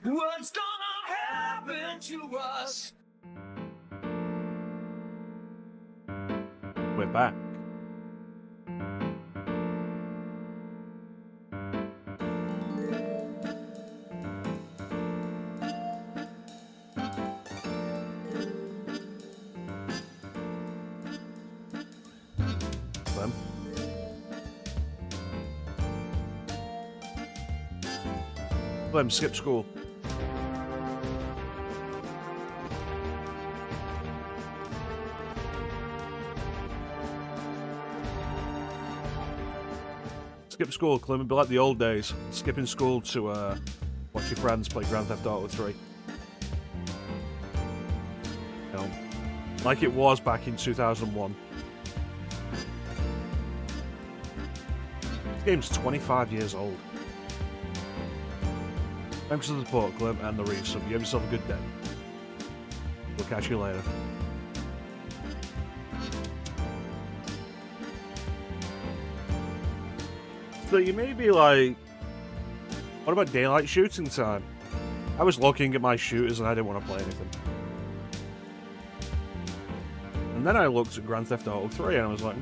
What's gonna happen to us? We're back. Let him skip school. Skip school, Clem. It'd be like the old days. Skipping school to watch your friends play Grand Theft Auto 3. You know, like it was back in 2001. This game's 25 years old. Thanks for the support, Clem, and the resub. You have yourself a good day. We'll catch you later. So you may be like, what about daylight shooting time? I was looking at my shooters and I didn't want to play anything. And then I looked at Grand Theft Auto 3 and I was like,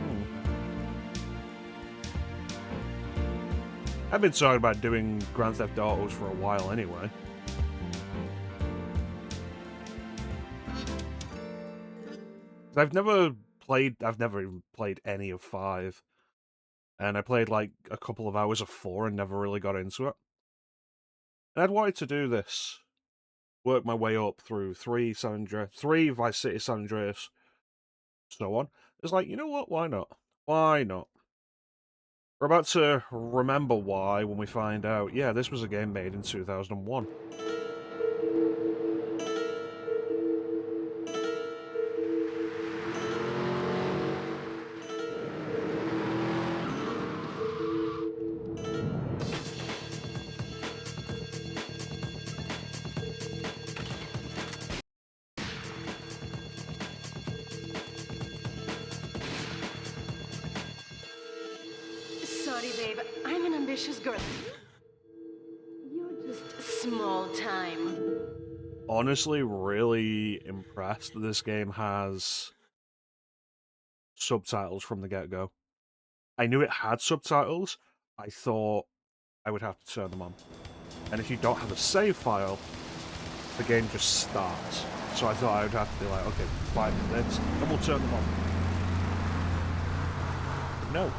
I've been talking about doing Grand Theft Autos for a while anyway. I've never even played any of 5. And I played like a couple of hours of 4 and never really got into it. And I'd wanted to do this. Work my way up through 3 Vice City San Andreas, so on. It's like, you know what, why not? Why not? We're about to remember why when we find out, yeah, this was a game made in 2001. Sorry, babe. I'm an ambitious girl. You're just small time. Honestly, really impressed that this game has subtitles from the get-go. I knew it had subtitles. I thought I would have to turn them on. And if you don't have a save file, the game just starts. So I thought I would have to be like, okay, 5 minutes, and we'll turn them on. But no.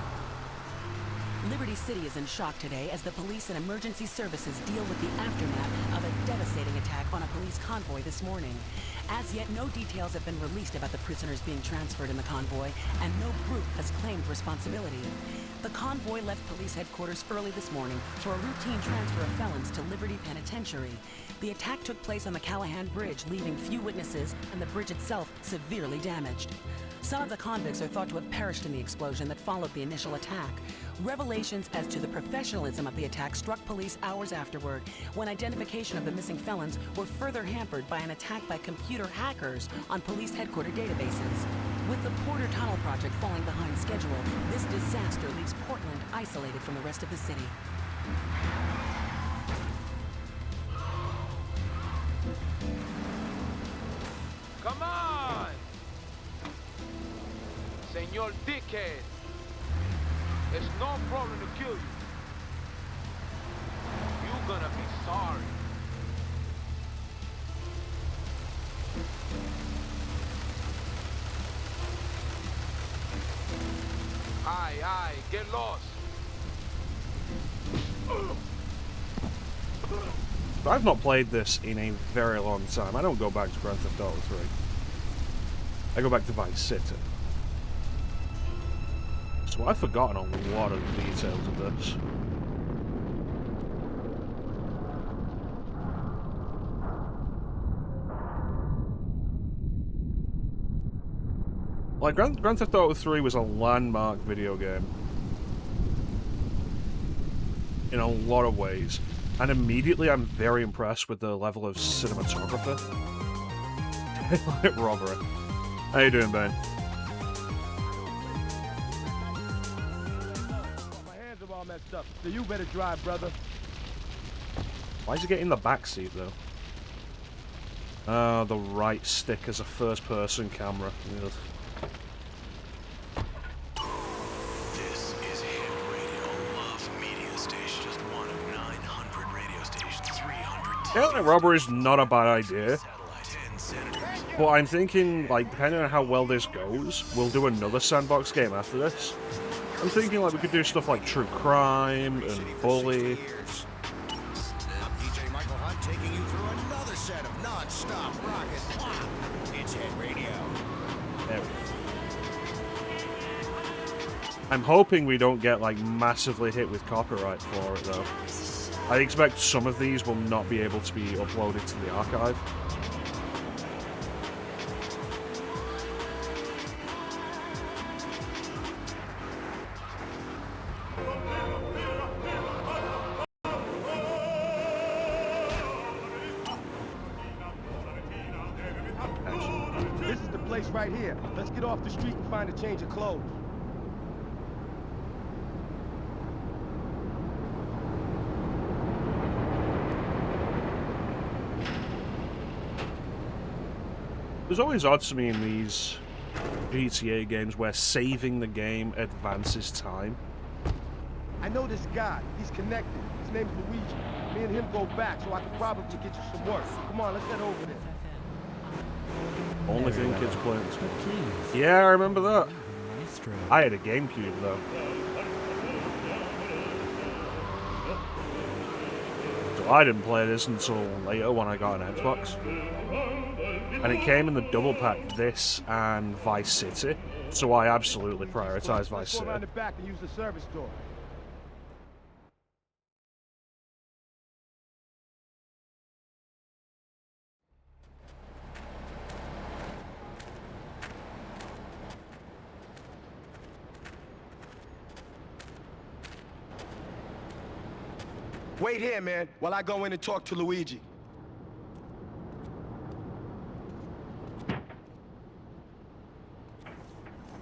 Liberty City is in shock today as the police and emergency services deal with the aftermath of a devastating attack on a police convoy this morning. As yet, no details have been released about the prisoners being transferred in the convoy, and no group has claimed responsibility. The convoy left police headquarters early this morning for a routine transfer of felons to Liberty Penitentiary. The attack took place on the Callahan Bridge, leaving few witnesses and the bridge itself severely damaged. Some of the convicts are thought to have perished in the explosion that followed the initial attack. Revelations as to the professionalism of the attack struck police hours afterward, when identification of the missing felons were further hampered by an attack by computer hackers on police headquarter databases. With the Porter Tunnel project falling behind schedule, this disaster leaves Portland isolated from the rest of the city. Come on! Señor Dickhead! It's no problem to kill you. You're gonna be sorry. Aye, get lost. I've not played this in a very long time. I don't go back to Grand Theft Auto 3. I go back to Vice City. So I've forgotten a lot of the details of this. Like, Grand Theft Auto 3 was a landmark video game. In a lot of ways. And immediately I'm very impressed with the level of cinematography. Like robbery. How you doing, Ben? My hands are all messed up, so you better drive, brother. Why is he getting the back seat though? Oh, the right stick as a first-person camera. Ugh. This is Hit Radio Love Media Station, just one of 900 radio stations, 300 Airline robbery is not a bad idea, satellite, 10 senators. but I'm thinking, like, depending on how well this goes, we'll do another Sandbox game after this. I'm thinking, like, we could do stuff like True Crime and Bully. I'm DJ Michael Hunt taking you through another set of non-stop rocket. It's Hit Radio. There we go. I'm hoping we don't get, like, massively hit with copyright for it, though. I expect some of these will not be able to be uploaded to the archive. This is the place right here. Let's get off the street and find a change of clothes. There's always odd to me in these GTA games where saving the game advances time. I know this guy. He's connected. His name's Luigi. Me and him go back, so I can probably get you some work. Come on, let's head over there. Only thing kids play. Yeah, I remember that. I had a GameCube though. So I didn't play this until later when I got an Xbox. And it came in the double pack, this and Vice City. So I absolutely prioritized Vice Let's go City. around the back and use the service door. Wait here, man, while I go in and talk to Luigi.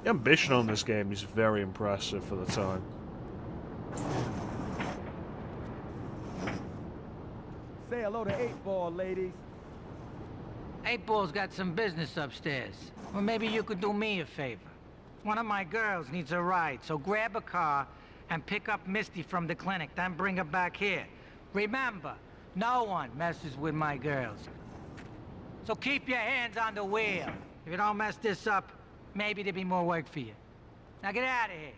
The ambition on this game is very impressive for the time. Say hello to 8-Ball, ladies. 8-Ball's got some business upstairs. Well, maybe you could do me a favor. One of my girls needs a ride, so grab a car and pick up Misty from the clinic, then bring her back here. Remember, no one messes with my girls. So keep your hands on the wheel. If you don't mess this up, maybe there'll be more work for you. Now get out of here.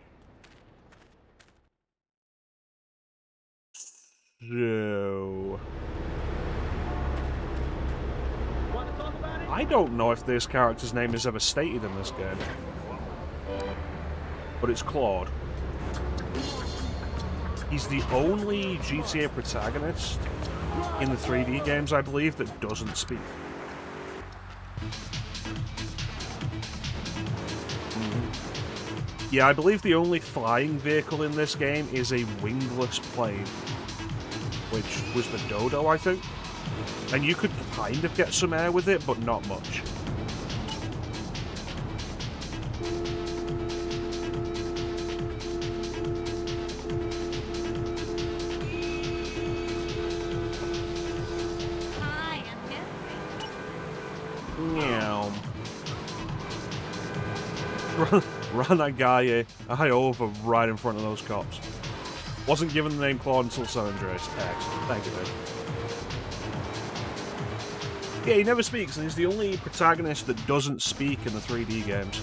So... I don't know if this character's name is ever stated in this game. But it's Claude. He's the only GTA protagonist in the 3D games, I believe, that doesn't speak. Yeah, I believe the only flying vehicle in this game is a wingless plane, which was the Dodo, I think. And you could kind of get some air with it, but not much. Hi, I'm Jeffrey. Meow. Run that guy over right in front of those cops. Wasn't given the name Claude until San Andreas. Excellent. Thank you, mate. Yeah, he never speaks, and he's the only protagonist that doesn't speak in the 3D games.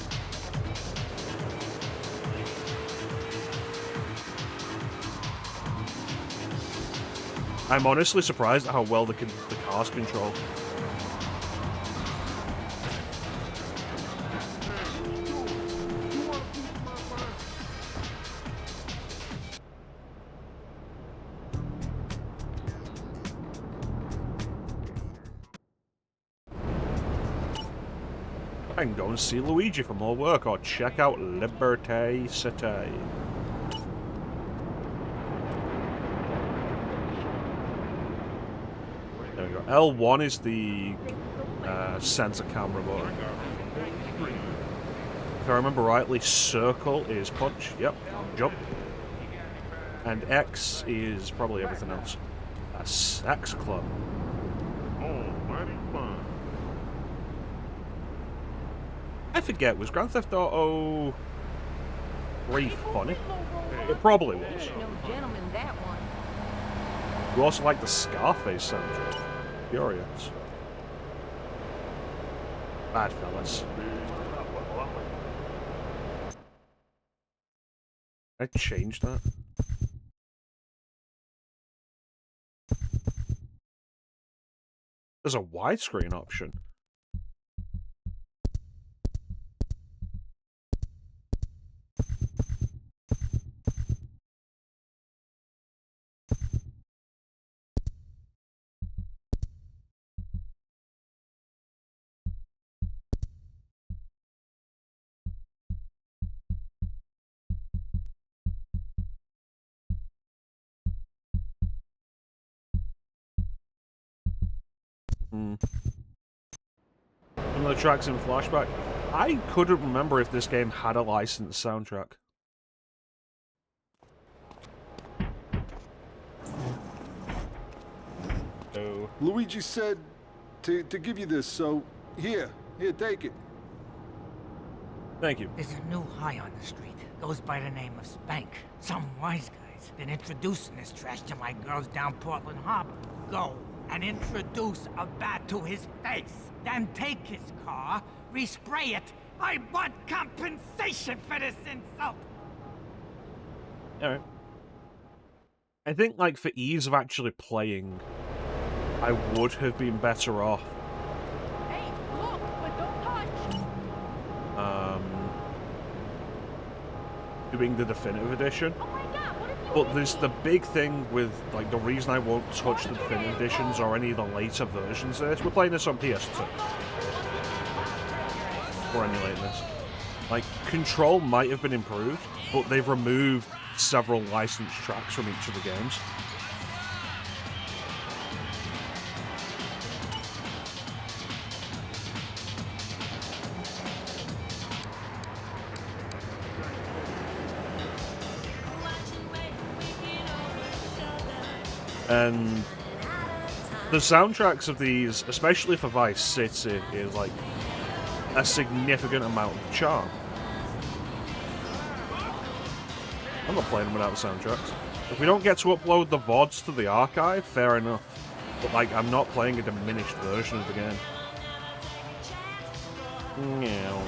I'm honestly surprised at how well the cars control. I can go and see Luigi for more work, or check out Liberté City. There we go. L1 is the center camera button. If I remember rightly, circle is punch. Yep. Jump. And X is probably everything else. A sex club. Oh, mighty fun. I forget, was Grand Theft Auto 3 funny? It probably was. No gentleman, that one. You also like the Scarface soundtrack. Furious. Bad fellas. I changed that. There's a widescreen option. Some of the tracks in Flashback. I couldn't remember if this game had a licensed soundtrack. Oh. Luigi said to give you this, so here, take it. Thank you. There's a new high on the street. Goes by the name of Spank. Some wise guy's been introducing this trash to my girls down Portland Harbor. Go and introduce a bat to his face. Then take his car, respray it. I want compensation for this insult. Alright. I think, like, for ease of actually playing, I would have been better off. Hey, look, but don't touch. Doing the definitive edition. Oh my God, what have you But there's the big thing with, like, the reason I won't touch the definitive editions or any of the later versions of this. We're playing this on PS2. We're emulating this. Like, Control might have been improved, but they've removed several licensed tracks from each of the games. And the soundtracks of these, especially for Vice City, is like a significant amount of charm. I'm not playing them without the soundtracks. If we don't get to upload the VODs to the archive, fair enough. But like, I'm not playing a diminished version of the game. Meow.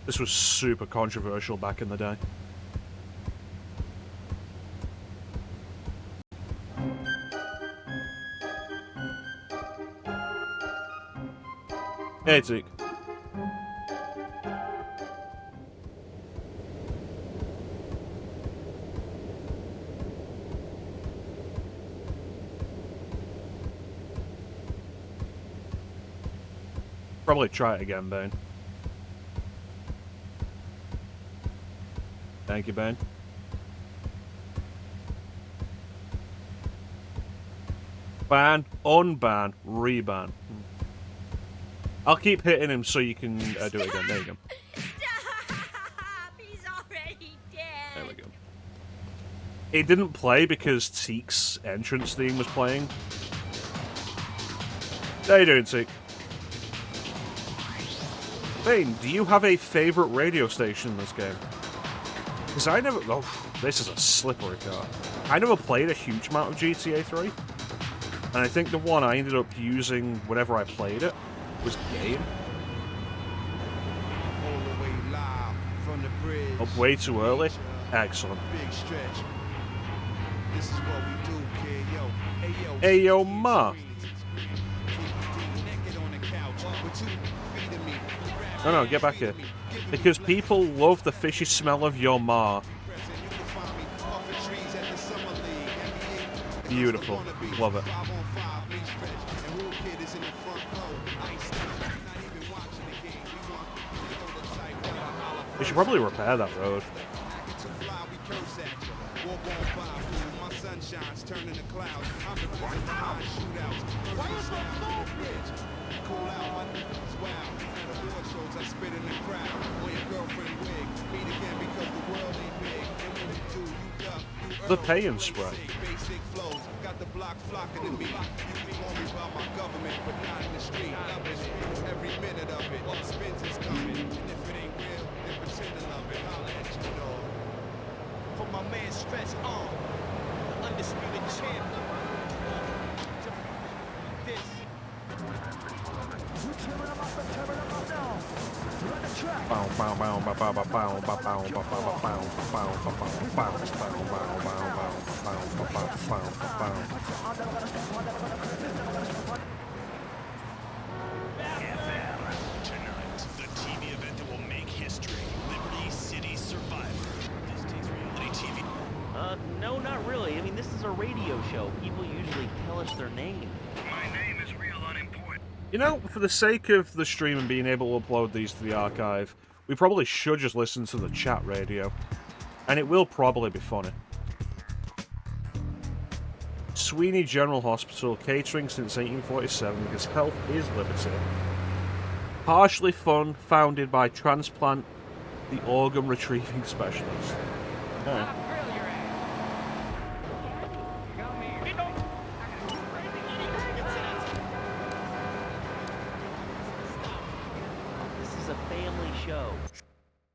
This was super controversial back in the day. Hey, Zeke. Probably try it again, Bane. Thank you, Ben. Ban, unban, reban. I'll keep hitting him so you can do it again. There you go. Stop! He's already dead. There we go. It didn't play because Teek's entrance theme was playing. How you doing, Teek? Bane, do you have a favorite radio station in this game? Because I never... Oh, this is a slippery car. I never played a huge amount of GTA 3. And I think the one I ended up using whenever I played it was Game. Up way too early? Excellent. Hey, yo, ma. No, get back here. Because people love the fishy smell of your ma. Beautiful. Love it. They should probably repair that road. fly, we curse at you. Walk on by, fool. My sunshine's turning to clouds. I'm the reason behind shootouts. Why is that so bitch? Cool out, my niggas wild. At award shows, I spit in the crowd. On your girlfriend wig. Meet again because the world ain't big. And when it do, you duck. The pay and spread. Basic flows. Got the block flocking to me. You can call me by my government, but not in the street. Love it. Every minute of it. Spins is coming. And if it ain't real, then pretend to love it. Holla at you, dog. For my man Stretch on. Undisputed champion. This. Tonight, the TV event that will make history. Liberty City Survivor. This takes reality TV. No, not really. I mean, this is a radio show. People usually tell us their name. My name is real unimportant. You know, for the sake of the stream and being able to upload these to the archive, we probably should just listen to the chat radio. And it will probably be funny. Sweeney General Hospital, catering since 1847 because health is liberty. Partially fun, founded by transplant, the organ retrieving specialist. Yeah. This is a family show. Is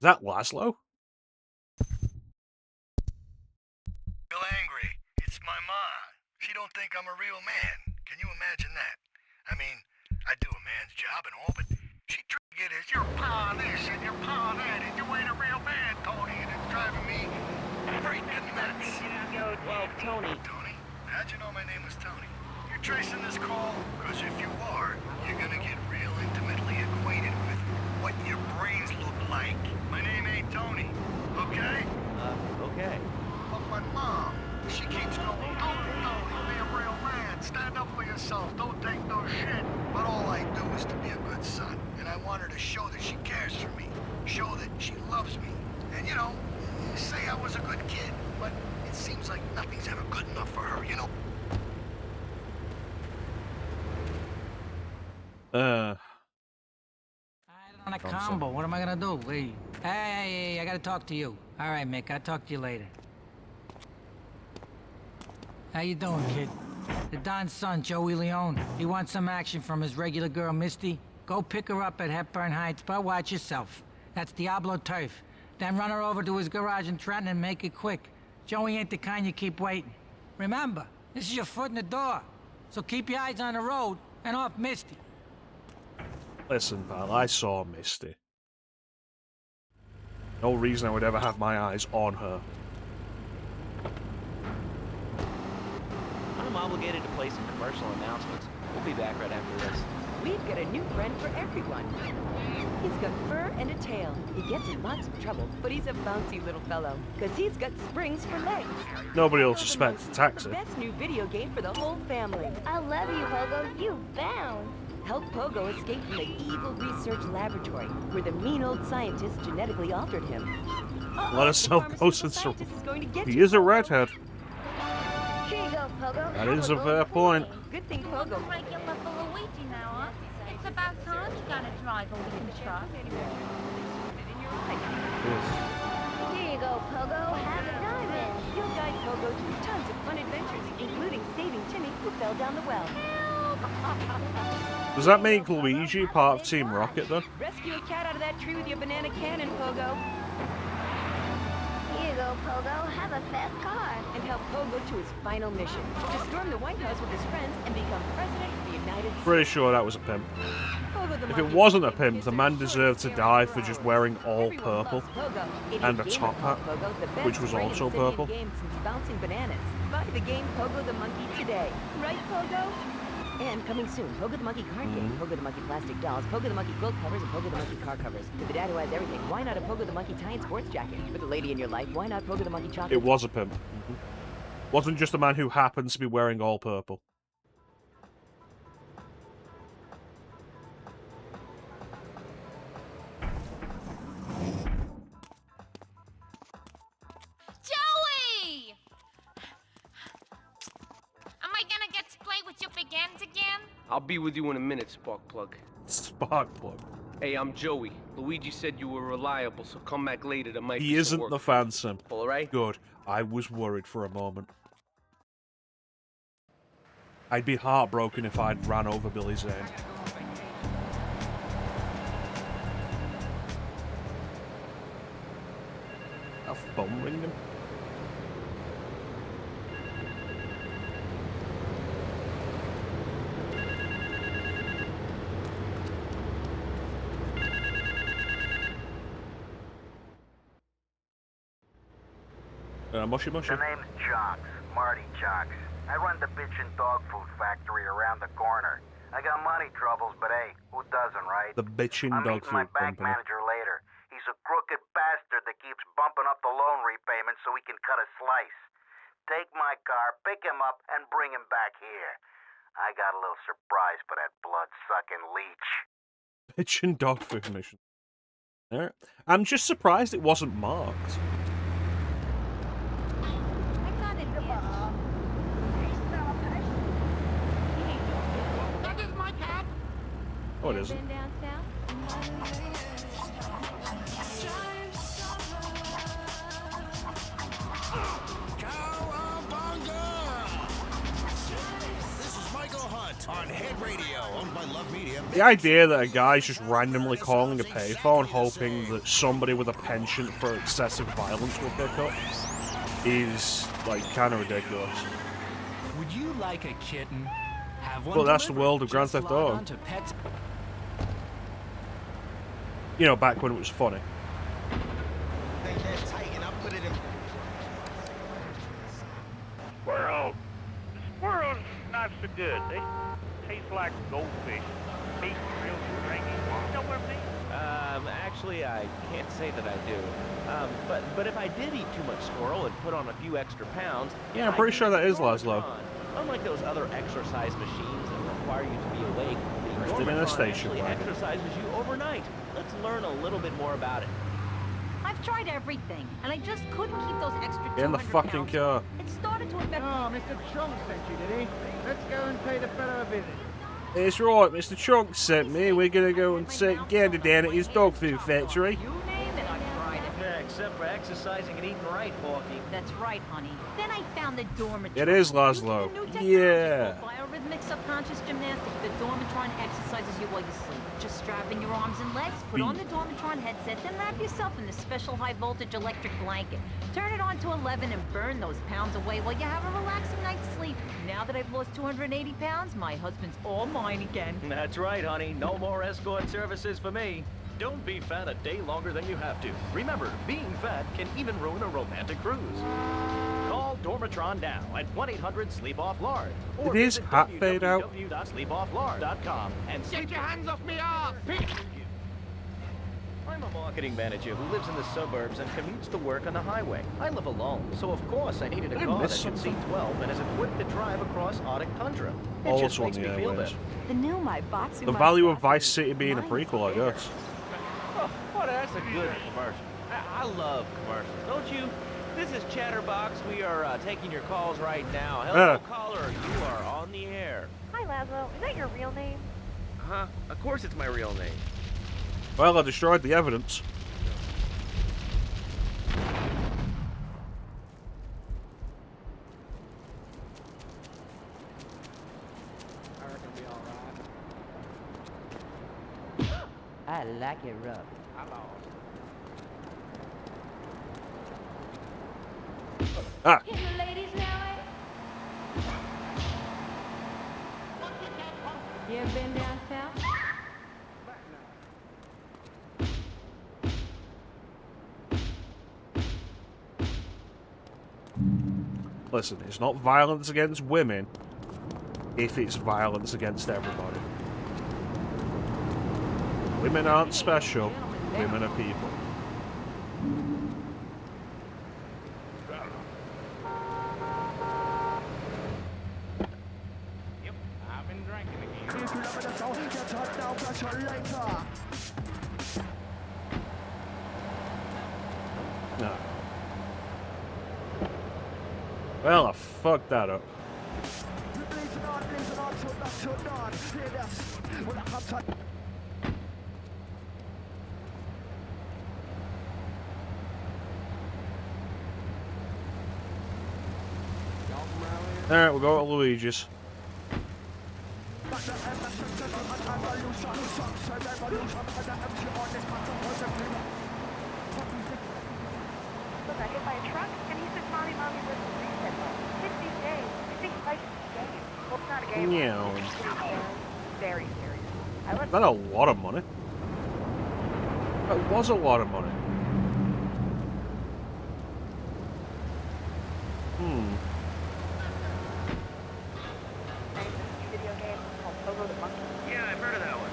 that Laszlo? Feel angry. It's my ma. She don't think I'm a real man. Can you imagine that? I mean, I do a man's job and all, but she tried it as your pa this and your pa that, and you ain't a real man, Tony, and it's driving me freaking nuts. Well, Tony. Tony? How'd you know my name was Tony? You're tracing this call? Because if you are, you're gonna get real intimately acquainted with what your brains look like. My name ain't Tony, okay? Okay. But my mom, she keeps going, Tony, be a real man. Stand up for yourself. Don't take no shit. But all I do is to be a good son. And I want her to show that she cares for me. Show that she loves me. And, you know, say I was a good kid. But it seems like nothing's ever good enough for her, you know? On a combo. What am I gonna do? Hey, I gotta talk to you. All right, Mick, I'll talk to you later. How you doing, kid? The Don's son, Joey Leone. He wants some action from his regular girl, Misty. Go pick her up at Hepburn Heights, but watch yourself. That's Diablo turf. Then run her over to his garage in Trenton and make it quick. Joey ain't the kind you keep waiting. Remember, this is your foot in the door. So keep your eyes on the road and off Misty. Listen, pal, I saw Misty. No reason I would ever have my eyes on her. I'm obligated to play some commercial announcements. We'll be back right after this. We've got a new friend for everyone. He's got fur and a tail. He gets in lots of trouble, but he's a bouncy little fellow, because he's got springs for legs. Nobody will suspect the taxi. Best new video game for the whole family. I love you, Pogo. You bound. Help Pogo escape from the evil research laboratory, where the mean old scientists genetically altered him. Let us help Pogo. He is a redhead. Here you go, Pogo. That is a fair point. Good thing Pogo. Regular for Luigi now, huh? It's about time you got a driver we can trust. Here you go, Pogo. Have a diamond. You'll guide Pogo through tons of fun adventures, including saving Timmy, who fell down the well. Does that make Luigi part of Team Rocket, then? Rescue a cat out of that tree with your banana cannon, Pogo. Here you go, Pogo. Have a fast car. And help Pogo to his final mission, to storm the White House with his friends and become President of the United States. Pretty sure that was a pimp. Pogo the If it monkey wasn't a pimp, the man deserved to die for just wearing all purple and a top hat, which was also purple. Since bouncing bananas. Buy the game Pogo the Monkey today. Right, Pogo? And coming soon, Pogo the Monkey card game, Pogo the Monkey plastic dolls, Pogo the Monkey quilt covers, and Pogo the Monkey car covers. For the dad who has everything, why not a Pogo the Monkey tie and sports jacket? For the lady in your life, why not Pogo the Monkey chocolate? It was a pimp. Wasn't just a man who happens to be wearing all purple. I'll be with you in a minute, Sparkplug. Sparkplug. Hey, I'm Joey. Luigi said you were reliable, so come back later. There might He be some isn't work the for you. Phantom. All right? Good. I was worried for a moment. I'd be heartbroken if I'd ran over Billy Zane. A phone ringing? Mushy Mushy. The name's Chocks, Marty Chocks. I run the bitchin' dog food factory around the corner. I got money troubles, but hey, who doesn't, right? The bitchin' dog I'm meeting my food bank company. manager later. He's a crooked bastard that keeps bumping up the loan repayment so he can cut a slice. Take my car, pick him up, and bring him back here. I got a little surprise for that blood-sucking leech. Bitchin' dog food mission. Alright. I'm just surprised it wasn't marked. Oh, it isn't. This is Michael Hunt on Head Radio, owned by Love Media. The idea that a guy's just randomly calling a payphone hoping that somebody with a penchant for excessive violence will pick up is, like, kind of ridiculous. Would you like a kitten? Have one Well, that's the delivered. world of Grand Just Theft log Auto. on to Pets. You know, back when it was funny. Think that tight and I'll put it in. Squirrel. The squirrel's not so good. They taste like goldfish. Meat real stringy. You know what I mean? Actually, I can't say that I do. But if I did eat too much squirrel and put on a few extra pounds... Yeah, I'm pretty sure that is Laszlo. Unlike those other exercise machines that require you to be awake, the Drifting in a Dormatron station actually wagon. exercises you overnight. Let's learn a little bit more about it. I've tried everything, and I just couldn't keep those extra 200 In the fucking pounds. car. It started to affect... Oh, Mr. Chunk sent you, did he? Let's go and pay the fellow a visit. It's right, Mr. Chunk sent me. We're gonna go and sit together down at his dog food factory. You name it, I tried it. Yeah, except for exercising and eating right, Porky. That's right, honey. Then I found the Dormatron. It is Laszlo. Yeah. Biorhythmic subconscious gymnastics. The Dormatron exercises you while you sleep. Just strap in your arms and legs, put on the Dormatron headset, then wrap yourself in the special high-voltage electric blanket. Turn it on to 11 and burn those pounds away while you have a relaxing night's sleep. Now that I've lost 280 pounds, my husband's all mine again. That's right, honey. No more escort services for me. Don't be fat a day longer than you have to. Remember, being fat can even ruin a romantic cruise. Call Dormatron now at 1-800-SLEEP-OFF-LARD. Did his hat fade out? www.sleepofflard.com and Get your hands off me arse! I'm a marketing manager who lives in the suburbs and commutes to work on the highway. I live alone, so of course I needed a car that miss could seat something? 12 and is equipped to drive across Arctic tundra. It Also just on makes the me feel airways. better. The new My Boxy The value of Vice City being a prequel, I guess. Oh, that's a good commercial. I love commercials, don't you? This is Chatterbox. We are taking your calls right now. Hello, caller. You are on the air. Hi, Laszlo. Is that your real name? Huh? Of course it's my real name. Well, I destroyed the evidence. I reckon we'll be alright. I like it rough. I lost. Ah. You ever been down south? Listen, it's not violence against women if it's violence against everybody. Women aren't special. Women are people. Yep, I've been drinking again. No. Well, I fucked that up. should not see this. When it comes to Alright, we'll go to Luigi's. Was I hit by a truck? And he said, Mommy, where's the reset button? 50 days. I think life's a game. Well, it's not a game. Yeah. It's very serious. Is that a lot of money? That was a lot of money. Video game called Pogo the Monkey. Yeah, I've heard of that one.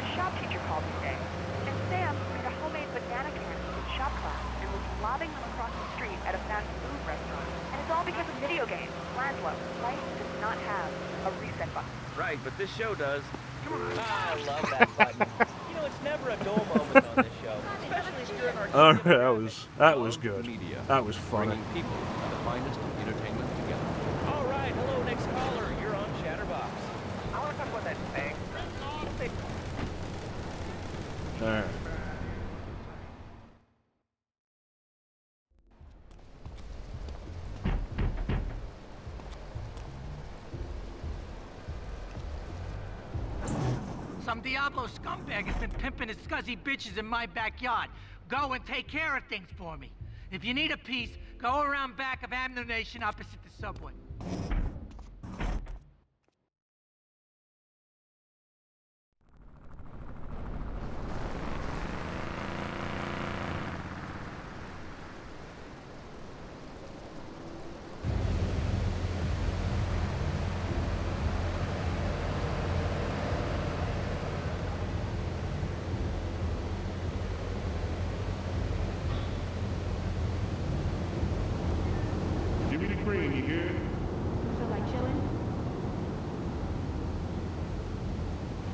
The shop teacher called me today. And Sam made a homemade banana can in shop class and was lobbing them across the street at a fast food restaurant. And it's all because of video games. Laszlo, life does not have a reset button. Right, but this show does. I love that button. You know, it's never a dull moment on this show, especially during our That was good. That was funny. bringing people and the finest of entertainment together. All right, hello, next caller. You're on Chatterbox. I want to talk about that thing. Alright. Some Diablo scumbag has been pimping his scuzzy bitches in my backyard. Go and take care of things for me. If you need a piece, go around back of Ammunition opposite the subway.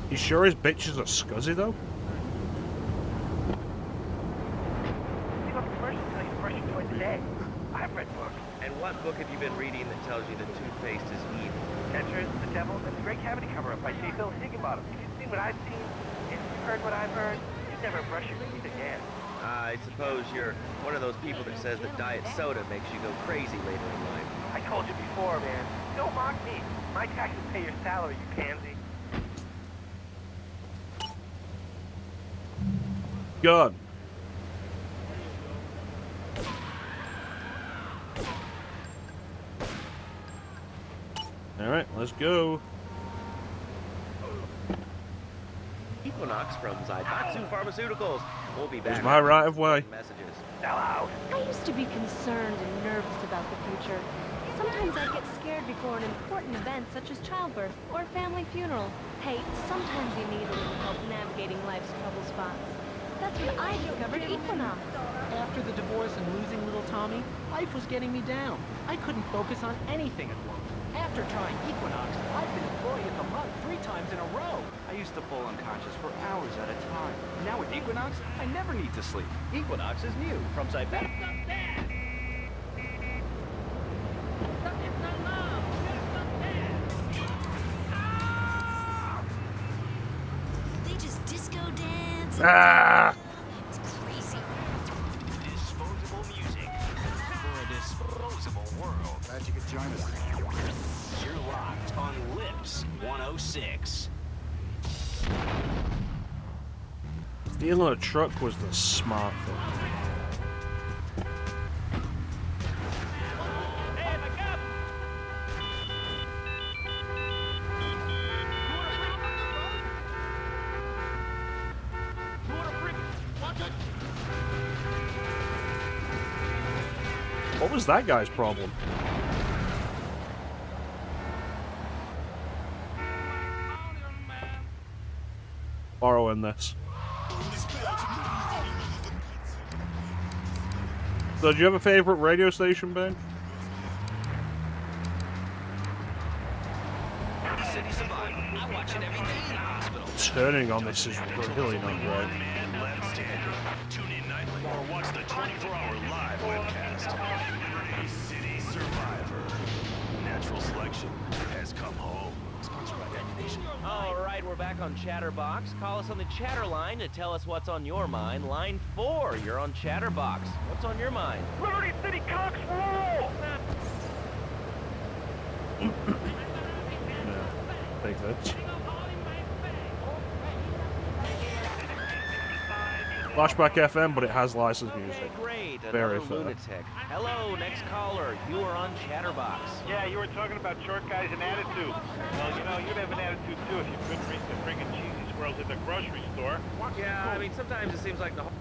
You sure his bitches are scuzzy though? See what commercial tell you to brush your toy today. I've read books. And what book have you been reading that tells you that toothpaste is evil? Tetris, The Devil, and The Great Cavity Cover-Up by J. Phil Higginbottom. If you've seen what I've seen, if you've heard what I've heard, you'd never brush your teeth again. I suppose you're one of those people that says that diet soda makes you go crazy later in life. I told you before, man. Don't mock me. My taxes pay your salary, you pansy. Gun. Alright, let's go. Equinox from Zaibatsu Pharmaceuticals. We'll be back. Here's my right of way. Messages. Out. I used to be concerned and nervous about the future. Sometimes I'd get scared before an important event such as childbirth or a family funeral. Hey, sometimes you need a little help navigating life's trouble spots. That's when I discovered Equinox. After the divorce and losing little Tommy, life was getting me down. I couldn't focus on anything at once. After trying Equinox, I've been employee of the month 3 times in a row. I used to fall unconscious for hours at a time. Now with Equinox, I never need to sleep. Equinox is new from Zaibatsu. They just disco dance. Ah! It's crazy. Disposable music for a disposable world. Glad you could join us. You're locked on Lips 106. Stealing a truck was the smart thing. What was that guy's problem? Borrowing this. So, do you have a favorite radio station, Ben? City Survivor. I watch it every day in the hospital. Turning on this is really not great. Tune in nightly or watch the 24-hour live webcast. Liberty City Survivor. Natural selection has come home. Sponsored by back on Chatterbox. Call us on the chatter line to tell us what's on your mind. Line 4, you're on Chatterbox. What's on your mind? Liberty City Cox rule! Take that. Flashback FM, but it has licensed music. Great, Very another fair. lunatic. Hello, next caller. You are on Chatterbox. Yeah, you were talking about short guys and attitude. Well, you know, you'd have an attitude too if you couldn't reach the friggin' cheesy squirrels at the grocery store. Yeah, I mean, sometimes it seems like the whole...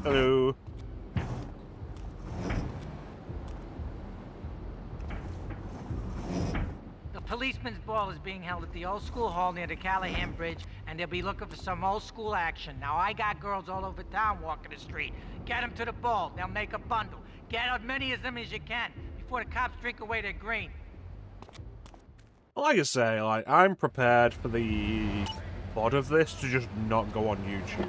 Hello. The policeman's ball is being held at the old school hall near the Callahan Bridge, and they'll be looking for some old school action. Now, I got girls all over town walking the street. Get them to the ball. They'll make a bundle. Get as many of them as you can before the cops drink away their green. Like I say, like, I'm prepared for the bod of this to just not go on YouTube.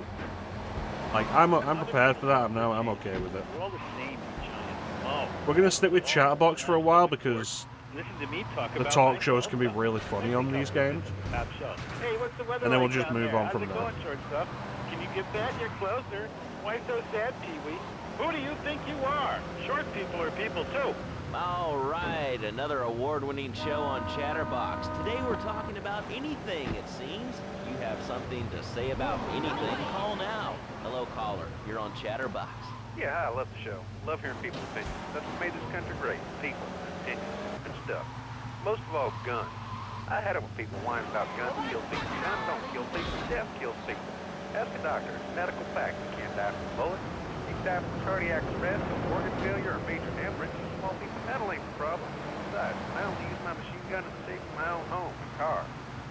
Like, I'm prepared for that. I'm okay with it. We're all the same, you giant. Oh. We're gonna stick with Chatterbox for a while because Listen to me talk the about talk shows can be really funny on these games. Top shelf. Hey, what's the weather And then we'll like just down move there? on How's from it there. going, shortstop? Can you get that? You're closer. Why so sad, Pee-wee? Who do you think you are? Short people are people too. All right, another award-winning show on Chatterbox. Today we're talking about anything, it seems. You have something to say about anything, call now. Hello, caller. You're on Chatterbox. Yeah, I love the show. Love hearing people's opinions. That's what made this country great. People, opinions, and stuff. Most of all, guns. I had it when people whine about guns kill people. Guns don't kill people. Death kills people. Ask a doctor. Medical fact. You can't die from a bullet. You can die from cardiac arrest, organ failure, or major hemorrhage. Small piece of metal ain't the problem. Besides, I only use my machine gun in the safety of my own home and car.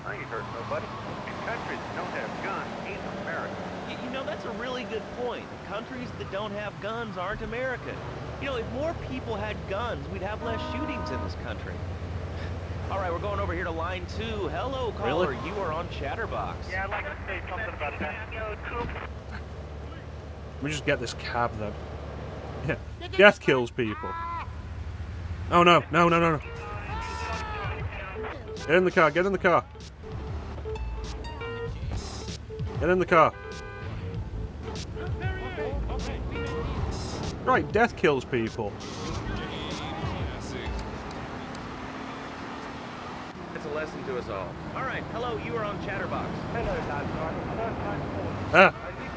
I ain't hurting nobody. And countries that don't have guns ain't America. You know, that's a really good point. Countries that don't have guns aren't American. You know, if more people had guns, we'd have less shootings in this country. All right, we're going over here to line 2. Hello, caller. Really? You are on Chatterbox. Yeah, I'd like to say something about that. Let me just get this cab then. Yeah. Death kills people. Oh no, no, no, no, no. Get in the car, get in the car. Get in the car. Right, death kills people. It's a lesson to us all. All right, hello, you are on Chatterbox. Hello, lads. I'm a first-time caller. Ah. I live in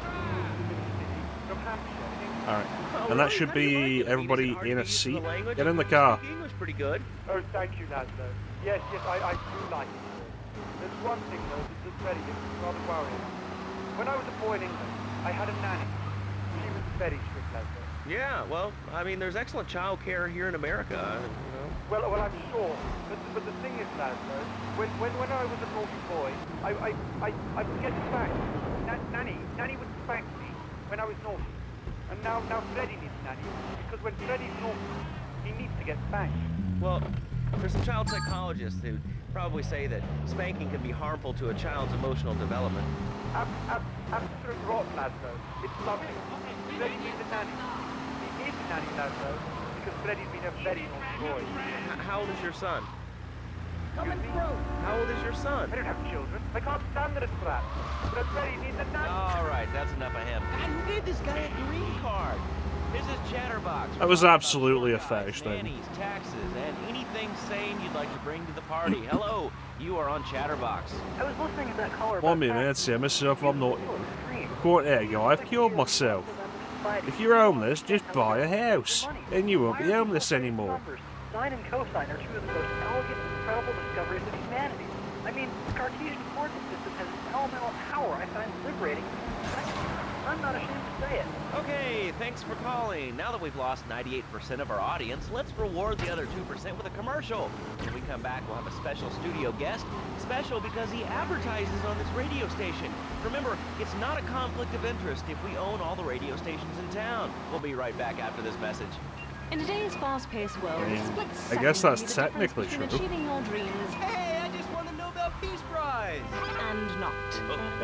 from Hampshire. Alright. Oh, And that really? should How do you like be it? I mean, everybody is it hard in to a get used to seat. the language? Get in the You car. speak English pretty good. Oh, thank you, Laszlo. Yes, I do like it. There's one thing, though, that's very rather worrying. When I was a boy in England, I had a nanny. She was very strict, Laszlo. Yeah, well, I mean, there's excellent child care here in America, you know. Well, I'm sure. But the thing is, Laszlo, when I was a naughty boy, I would get spanked. Nanny would spank me when I was naughty. And now Freddy needs Nanny, because when Freddy's naughty, he needs to get spanked. Well, there's some child psychologists who probably say that spanking can be harmful to a child's emotional development. Absolute rot, Laszlo. It's lovely. Freddy needs a nanny. He needs a nanny, Laszlo, because Freddy's been a very naughty boy. How old is your son? Coming through. How old is your son? I don't have children. I can't stand this crap. But Freddy needs a nanny. All right, that's enough of him. God, who gave this guy a green card? This is Chatterbox. That was absolutely a fetish thing. Nannies, taxes, and anything sane you'd like to bring to the party. Hello, you are on Chatterbox. I was listening to that caller. 1 minute, I'd say myself I'm not. Quote, there you go, I've killed myself. If you're homeless, just buy a house. Then you won't be homeless anymore. Sine and cosine are two of the most elegant and incredible discoveries of humanity. I mean, the Cartesian coordinate system has elemental power I find liberating. I'm not ashamed to say it. Okay, thanks for calling. Now that we've lost 98% of our audience, let's reward the other 2% with a commercial. When we come back, we'll have a special studio guest. Special because he advertises on this radio station. Remember, it's not a conflict of interest if we own all the radio stations in town. We'll be right back after this message. In today's fast-paced world, I mean, a split I guess second that's can be the difference technically between true. achieving your dreams. Hey, I just won the Nobel Peace Prize. surprise! And not.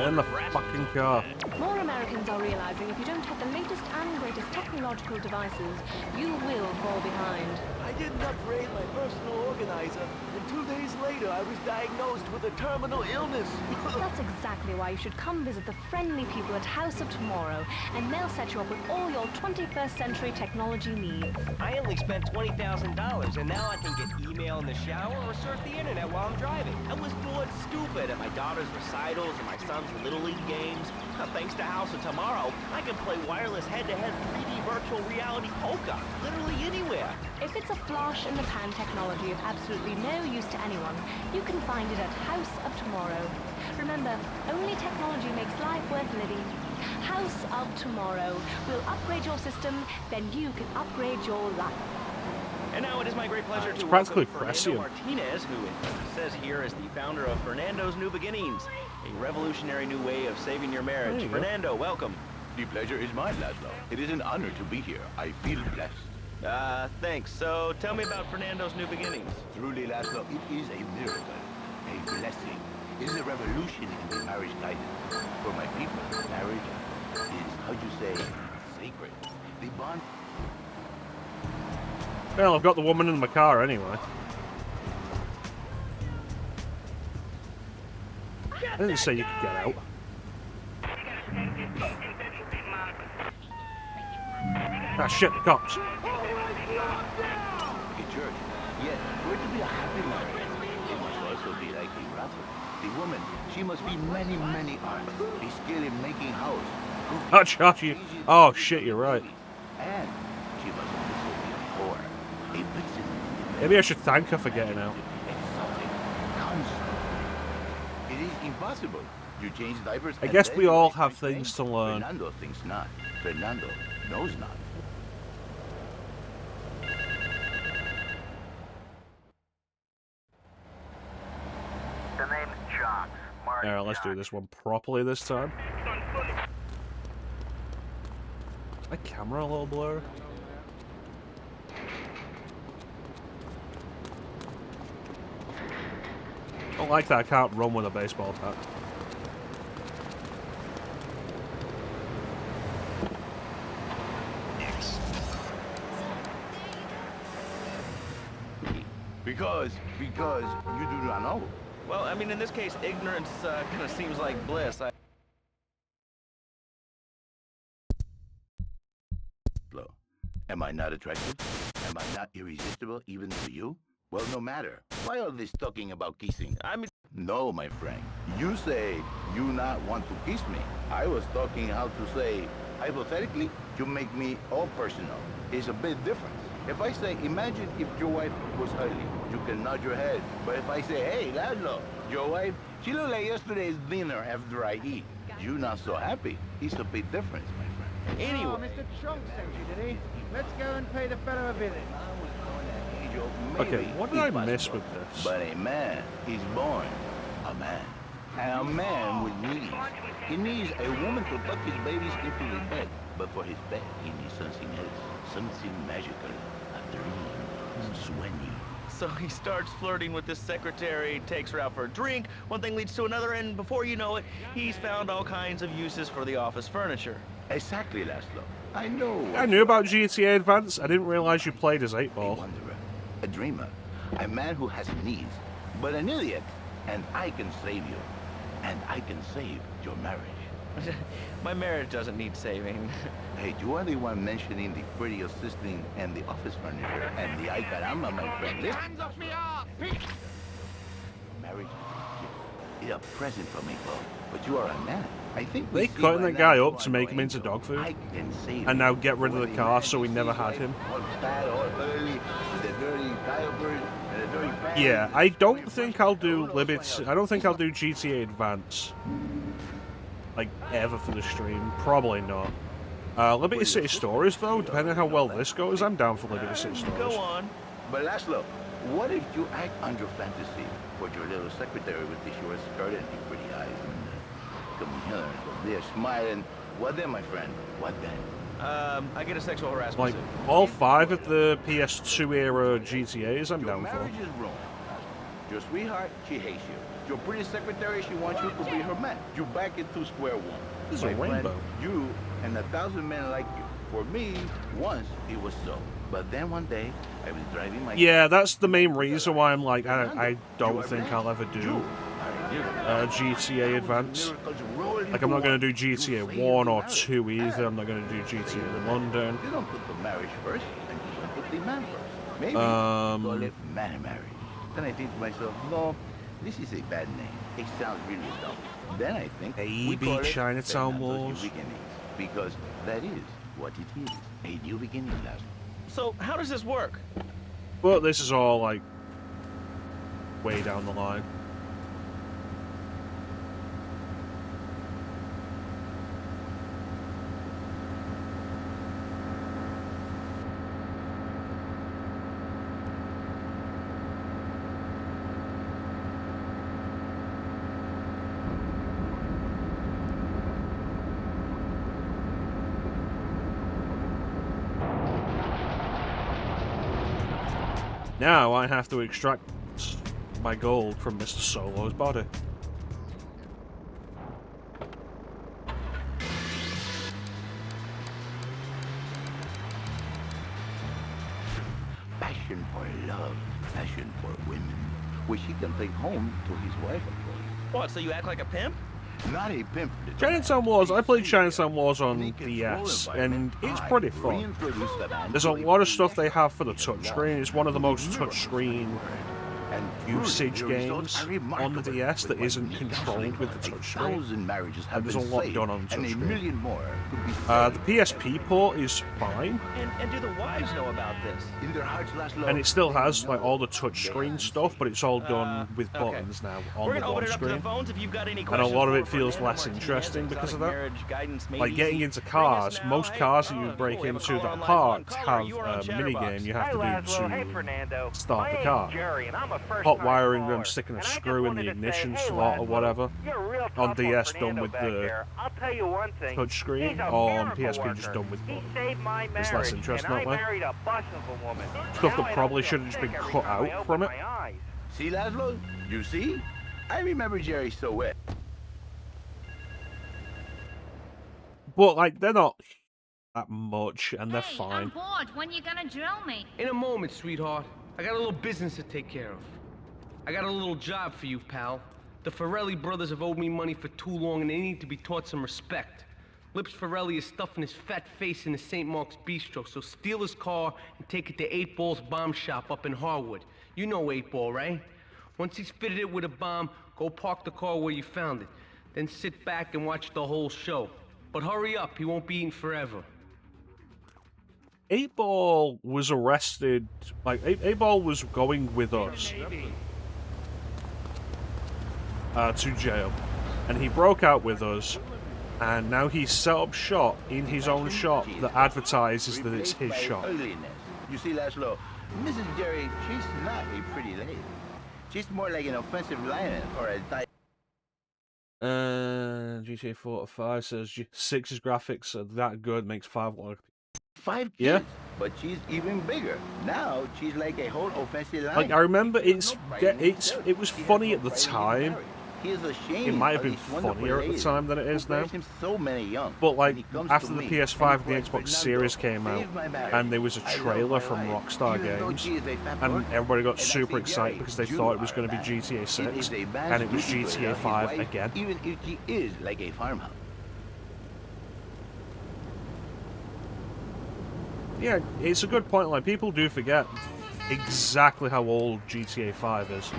In the fucking car. More Americans are realizing if you don't have the latest and greatest technological devices, you will fall behind. I didn't upgrade my personal organizer, and 2 days later I was diagnosed with a terminal illness. That's exactly why you should come visit the friendly people at House of Tomorrow, and they'll set you up with all your 21st century technology needs. I only spent $20,000, and now I can get email in the shower or surf the internet while I'm driving. I was bored stupid at my daughter's recitals and my son's Little League games. Thanks to House of Tomorrow, I can play wireless head-to-head 3D virtual reality poker, literally anywhere. If it's a flash-in-the-pan technology of absolutely no use to anyone, you can find it at House of Tomorrow. Remember, only technology makes life worth living. House of Tomorrow will upgrade your system, then you can upgrade your life. And now it is my great pleasure to practically welcome prescient. Fernando Martinez, who it says here is the founder of Fernando's New Beginnings, a revolutionary new way of saving your marriage. Fernando, welcome. The pleasure is mine, Laszlo. It is an honor to be here. I feel blessed. Thanks. So tell me about Fernando's New Beginnings. Truly, Laszlo, it is a miracle, a blessing. It is a revolution in the marriage guidance. For my people, marriage is, how you say, sacred. The bond... Well, I've got the woman in my car anyway. I didn't say you could get out. Ah, shit, the cops. A church. Yet, for it to be a happy marriage, it must also be like a brothel. The woman, she must be many, many arts. Be skilled in making house. Oh, Josh, you... Oh, shit, you're right. And she must also be a whore. A vixen. Maybe I should thank her for getting out. It is impossible. You change diapers. I guess we all have things to learn. Fernando thinks not. Fernando knows not. The name's John. Alright, let's do this one properly this time. My camera a little blurry. I don't like that I can't run with a baseball bat. Because you do not know. Well, I mean, in this case, ignorance kind of seems like bliss. Am I not attractive? Am I not irresistible even to you? Well, no matter. Why all this talking about kissing? I mean... No, my friend. You say you not want to kiss me. I was talking how to say, hypothetically, you make me all personal. It's a bit different. If I say, imagine if your wife was ugly, you can nod your head. But if I say, hey, Laszlo, your wife, she looked like yesterday's dinner after I eat. You not so happy. It's a big difference, my friend. Oh, Mr. Trunk sent you, did he? Let's go and pay the fella a visit. Okay, what did I miss with this? But a man is born a man. And a man with needs. He needs a woman to tuck his babies into his bed. But for his bed, he needs something else. Something magical. A dream. Swenny. So he starts flirting with this secretary, takes her out for a drink, one thing leads to another, and before you know it, he's found all kinds of uses for the office furniture. Exactly, Laszlo. I know. I knew about GTA Advance. I didn't realize you played as 8-Ball. A wanderer, a dreamer, a man who has needs, but an idiot. And I can save you. And I can save your marriage. My marriage doesn't need saving. Hey, you are the one mentioning the pretty assistant and the office furniture and the ay caramba, my friend. Listen. Hands off me up! Marriage is a present from me, Bo. But you are a man. I think they cutting that guy up to make him into dog food, and now get rid of the car so we never had him. Yeah, I don't think I'll do Limits. I don't think I'll do GTA Advance, like, ever for the stream. Probably not. Liberty City Stories, though, depending on how well this goes, I'm down for Liberty City Stories. Go on. But Laszlo, what if you act on your fantasy for your little secretary with the short skirt and the pretty eyes? Come here, they're smiling. What then, my friend? What then? I get a sexual harassment Like, suit. all 5 of the PS2 era GTAs, I'm down for. Marriage is ruined. Your sweetheart, she hates you. Your pretty secretary, she wants you to be her man. You back into square one. This is a My friend, rainbow. you and 1,000 men like you. For me, once it was so. But then one day, I was driving my Yeah, that's the main reason why I'm like, I don't think I'll ever do GTA Advance. Like, I'm not going to do GTA 1 or 2 either. I'm not going to do GTA London. You don't put the marriage first, and you don't put the man first. Maybe call it man marriage. Then I think to myself, no, this is a bad name. It sounds really dumb. Then I think we call it Chinatown Fernando's Wars. New Beginnings, because that is what it is. A new beginning, last. So, how does this work? Well, this is all, like, way down the line. Now I have to extract my gold from Mr. Solo's body. Passion for love, passion for women, which he can take home to his wife, of course. What, so you act like a pimp? Not a pimp. Chinatown Wars, I played Chinatown Wars on DS, and it's pretty fun. There's a lot of stuff they have for the touchscreen. It's one of the most touchscreen usage games on the DS that isn't controlled with the touchscreen. And there's a lot done on the touchscreen. The PSP port is fine. And do the wives know about this? And it still has like all the touchscreen stuff, but it's all done with buttons now on the one screen. And a lot of it feels less interesting because of that. Like getting into cars, most cars that you break into that are parked have a minigame you have to do to start the car. Hot wiring them, sticking a screw in the ignition slot or whatever. On DS done with the touchscreen, or on PSP just done with buttons. It's less interesting that way. Stuff that probably should have just been cut out from it. See, Laszlo? You see? I remember Jerry so well. But, like, they're not that much, and they're I'm fine. bored. When you gonna drill me? In a moment, sweetheart. I got a little business to take care of. I got a little job for you, pal. The Ferrelli brothers have owed me money for too long, and they need to be taught some respect. Lips Ferrelli is stuffing his fat face in the St. Mark's Bistro, so steal his car and take it to 8 Ball's bomb shop up in Harwood. You know 8 Ball, right? Once he's fitted it with a bomb, go park the car where you found it. Then sit back and watch the whole show. But hurry up, he won't be eating forever. 8 Ball was arrested, like, 8 Ball was going with us to jail. And he broke out with us, and now he's set up shop in his own shop that advertises that it's his shop. You see, Laszlo, Mrs. Jerry, she's not a pretty lady. She's more like an offensive lion or a GTA 4 to 5 says 6's graphics are that good, makes 5 look. 5 kids, yeah, but she's even bigger. Now she's like a whole offensive lion. like I remember it was funny at the time. It might have been funnier at the time than it is now. But like after the PS5 and the Xbox Series came out, and there was a trailer from Rockstar Games, and everybody got super excited because they thought it was going to be GTA 6, and it was GTA 5 again. Even if she is like a farmhouse. Yeah, it's a good point. Like people do forget exactly how old GTA 5 is.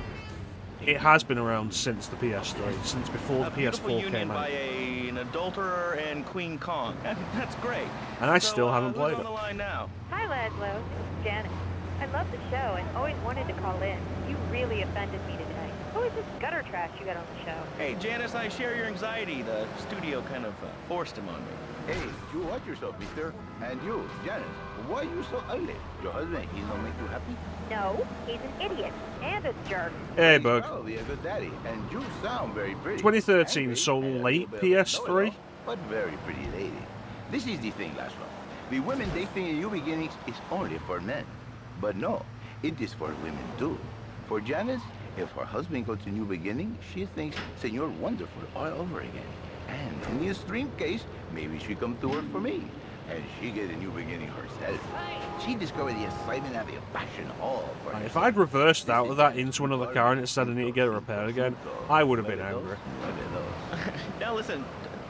It has been around since the PS3, since before the PS4 came out. By an adulterer and Queen Kong. That's great. And I still haven't played on it. the line now? Hi, Laszlo. This is Janet. I love the show and always wanted to call in. You really offended me today. Who is this gutter trash you got on the show? Hey, Janice, I share your anxiety. The studio kind of forced him on me. Hey, you watch yourself, mister. And you, Janice, why are you so ugly? Your husband, he don't make you happy? No, he's an idiot and a jerk. Hey, Bug. Probably a good daddy, and you sound very pretty. 2013, so late PS3? But very pretty lady. This is the thing, Laszlo. The women they think in New Beginnings is only for men. But no, it is for women too. For Janice, If her husband goes to New Beginning, she thinks Senor Wonderful all over again. And in the extreme case, maybe she come to work for me. And she get a new beginning herself. She discovered the excitement and the passion all for If I'd reversed out of that into another car and it said I need to get it repaired again, I would have been angry. Now listen,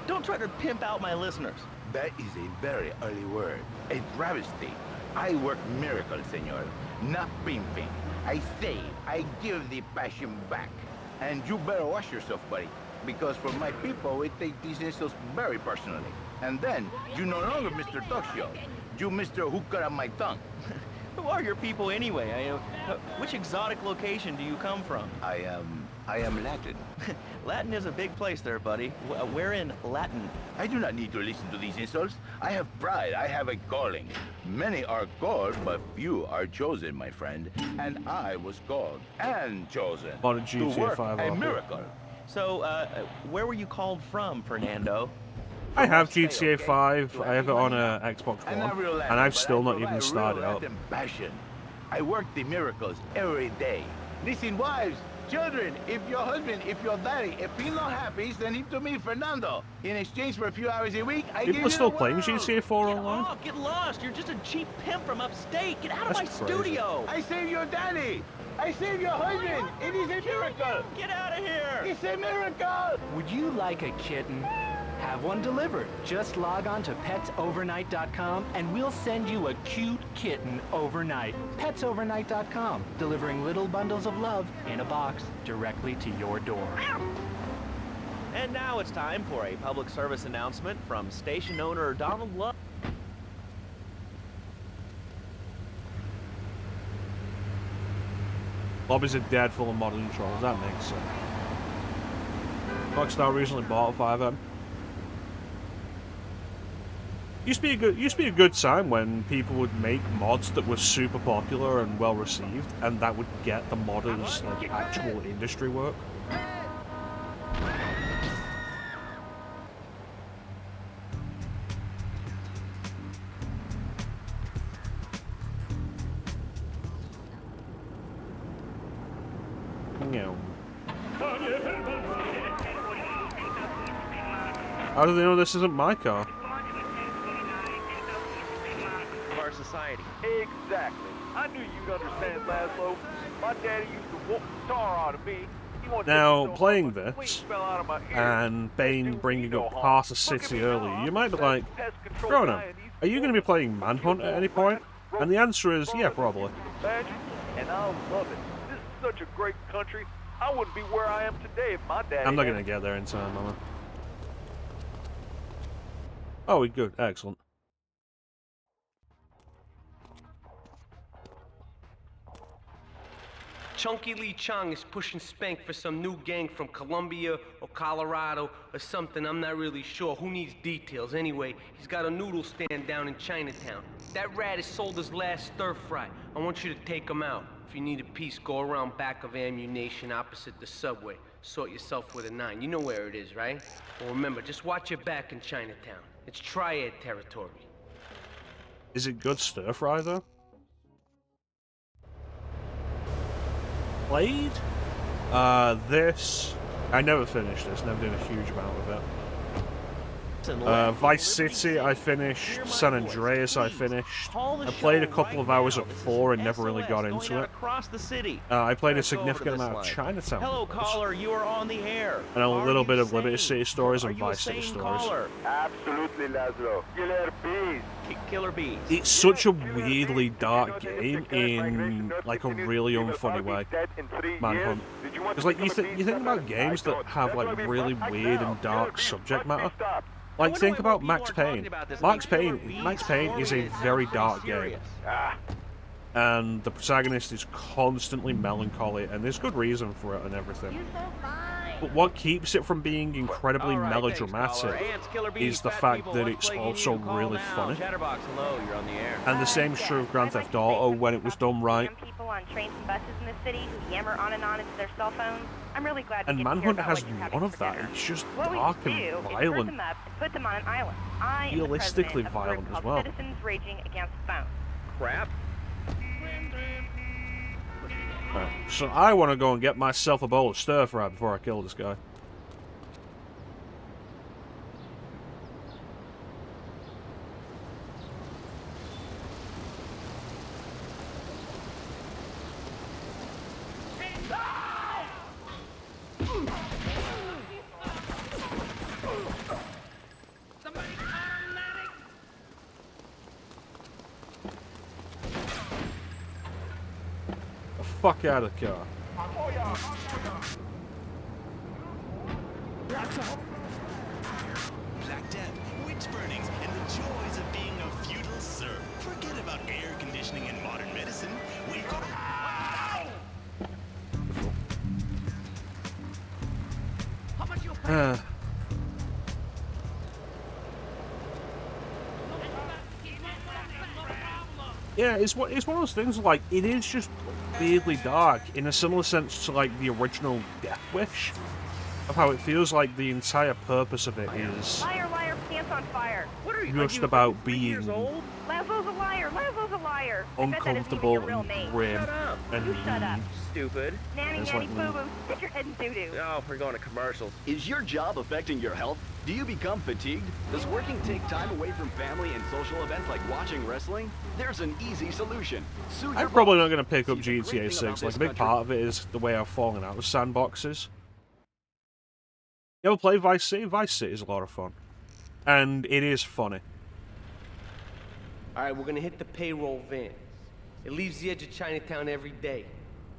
don't try to pimp out my listeners. That is a very early word. A travesty. I work miracles, senor. Not pimping. I save. I give the passion back. And you better watch yourself, buddy. Because for my people, we take these insults very personally. And then, you no longer Mr. Talk Show. You Mr. Who Cut Out My Tongue. Who are your people anyway? Which exotic location do you come from? I am Latin. Latin is a big place there, buddy. Where in Latin? I do not need to listen to these insults. I have pride. I have a calling. Many are called, but few are chosen, my friend. And I was called and chosen to work a miracle. So, where were you called from, Fernando? I have GTA 5, I have it on Xbox One, and I've still not even started up. Passion. I work the miracles every day. Listen, wives, children, if your husband, if your daddy, if he's not happy, send him to me, Fernando. In exchange for a few hours a week, I give you People are still playing GTA 4 online? Oh, get lost! You're just a cheap pimp from upstate. Get out of my studio! I saved your daddy. I saved your husband. It is a miracle. Get out of here! It's a miracle. Would you like a kitten? Have one delivered. Just log on to petsovernight.com and we'll send you a cute kitten overnight. Petsovernight.com, delivering little bundles of love in a box directly to your door. And now it's time for a public service announcement from station owner Donald Love. Lobbies are dead full of modern trolls, that makes sense. Rockstar recently bought 5 of them. Used to be a good time when people would make mods that were super popular and well received, and that would get the modders like actual industry work. How do they know this isn't my car? Our society. Exactly. I knew you'd understand, Laszlo. My daddy used to whoop the tar out of me. Now, playing this, and Bane bringing up Parser City earlier, you might be like, Chrono, are you going to be playing Manhunt at any point? And the answer is, yeah, probably. And I love it. This is such a great country. I wouldn't be where I am today if my daddy... I'm not going to get there in time, am I? Oh, we're good. Excellent. Chunky Lee Chong is pushing Spank for some new gang from Colombia or Colorado or something. I'm not really sure. Who needs details? Anyway, he's got a noodle stand down in Chinatown. That rat has sold his last stir fry. I want you to take him out. If you need a piece, go around back of Ammunition opposite the subway. Sort yourself with a 9. You know where it is, right? Well, remember, just watch your back in Chinatown. It's triad territory. Is it good stir fry though? Played? This... I never finished this, never did a huge amount of it. Vice City I finished, San Andreas I finished. I played a couple of hours at 4 and never really got into it. I played a significant amount of Chinatown. Hello, caller, you are on the air. And a little bit of Liberty City stories and Vice City stories. Absolutely, Laszlo. Killer bees. Killer bees. It's such a weirdly dark game in like a really unfunny way. Manhunt. Because like you think about games that have like really weird and dark subject matter. Like think about Max Payne. Max Payne is a very dark game. And the protagonist is constantly melancholy, and there's good reason for it and everything. But what keeps it from being incredibly melodramatic is the fact that it's also really funny. And the same's true of Grand Theft Auto when it was done right. People on trains and buses in the city who yammer on and on into their cell phones. I'm really glad. And Manhunt has none of that. It's just dark and violent. Them up and put them on an island. I am realistically the president of a violent group as called well. Citizens Raging Against Phones. Crap. Right, so I want to go and get myself a bowl of stir fry before I kill this guy. The fuck out of the car. Black death, witch burnings, and the joys of being a feudal serf. Forget about air conditioning and modern medicine. We've got... Yeah, it's one of those things, like, it is just weirdly dark, in a similar sense to, like, the original Death Wish, of how it feels like the entire purpose of it is Liar, liar, pants on fire. What are you? just about being Laszlo's a liar. Laszlo's a liar. uncomfortable and grim Shut up. and You shut up. mean. Stupid. Nanny, It's nanny, like boo boo. Stick your head in doo doo. Oh, we're going to commercials. Is your job affecting your health? Do you become fatigued? Does working take time away from family and social events like watching wrestling? There's an easy solution. Sue your I'm probably not going to boss. pick up See, the great GTA thing 6. about Like, this a big country- part of it is the way I've fallen out of sandboxes. You ever play Vice City? Vice City is a lot of fun. And it is funny. All right, we're gonna hit the payroll vans. It leaves the edge of Chinatown every day.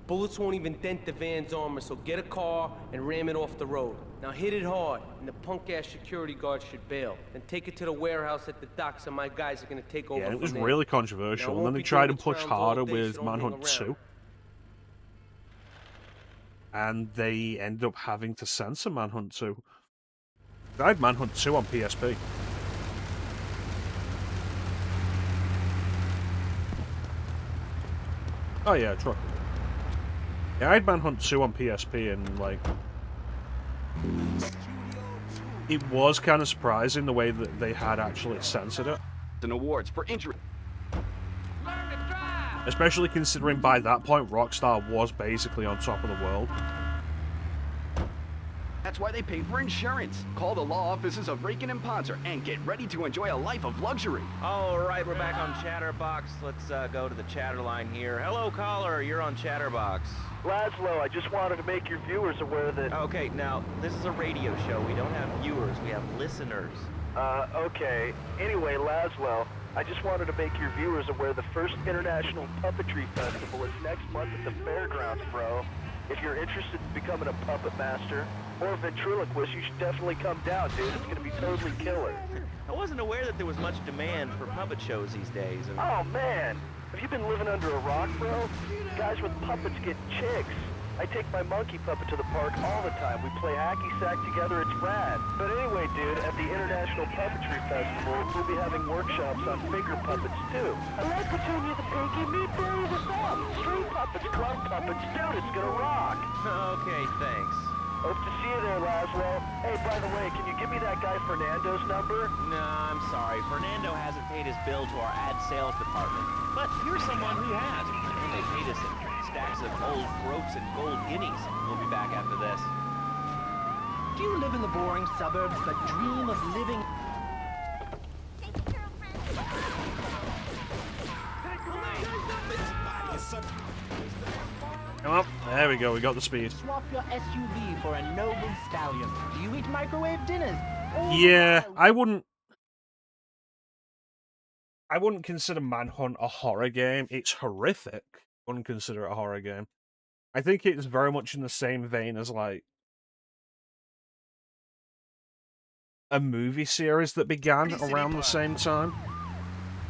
Bullets won't even dent the van's armor, so get a car and ram it off the road. Now hit it hard, and the punk-ass security guard should bail. Then take it to the warehouse at the docks, and my guys are gonna take over Yeah, and it was from there. really Now, controversial. I And then won't they be tried to doing push rounds all harder day, with so don't hang Manhunt 2. around. And they ended up having to censor Manhunt 2. I had Manhunt 2 on PSP. Oh yeah, truck. Yeah, I had Manhunt 2 on PSP and, like... It was kind of surprising the way that they had actually censored it. And awards for injury. Especially considering by that point Rockstar was basically on top of the world. That's why they pay for insurance. Call the law offices of Rakin and Ponser and get ready to enjoy a life of luxury. All right, we're back on Chatterbox. Let's go to the chatter line here. Hello, caller. You're on Chatterbox. Laszlo, I just wanted to make your viewers aware that... Okay, now, this is a radio show. We don't have viewers. We have listeners. Okay. Anyway, Laszlo, I just wanted to make your viewers aware the first International Puppetry Festival is next month at the fairgrounds, bro. If you're interested in becoming a puppet master or a ventriloquist, you should definitely come down, dude. It's gonna be totally killer. I wasn't aware that there was much demand for puppet shows these days. Oh, man. Have you been living under a rock, bro? Guys with puppets get chicks. I take my monkey puppet to the park all the time. We play hacky sack together. It's rad. But anyway, dude, at the International Puppetry Festival, we'll be having workshops on finger puppets, too. I like Petunia the Pinky, me Barry the Thumb. String puppets, club puppets, dude, it's gonna rock. Okay, thanks. Hope to see you there, Laszlo. Hey, by the way, can you give me that guy Fernando's number? No, I'm sorry. Fernando hasn't paid his bill to our ad sales department. But here's someone who has. And they paid us in stacks of old groats and gold guineas. We'll be back after this. Do you live in the boring suburbs but dream of living... Come on, there we go, we got the speed. Swap your SUV for a noble stallion. Do you eat microwave dinners? Yeah, I wouldn't consider Manhunt a horror game. It's horrific. I wouldn't consider it a horror game. I think it's very much in the same vein as, like, a movie series that began around the same time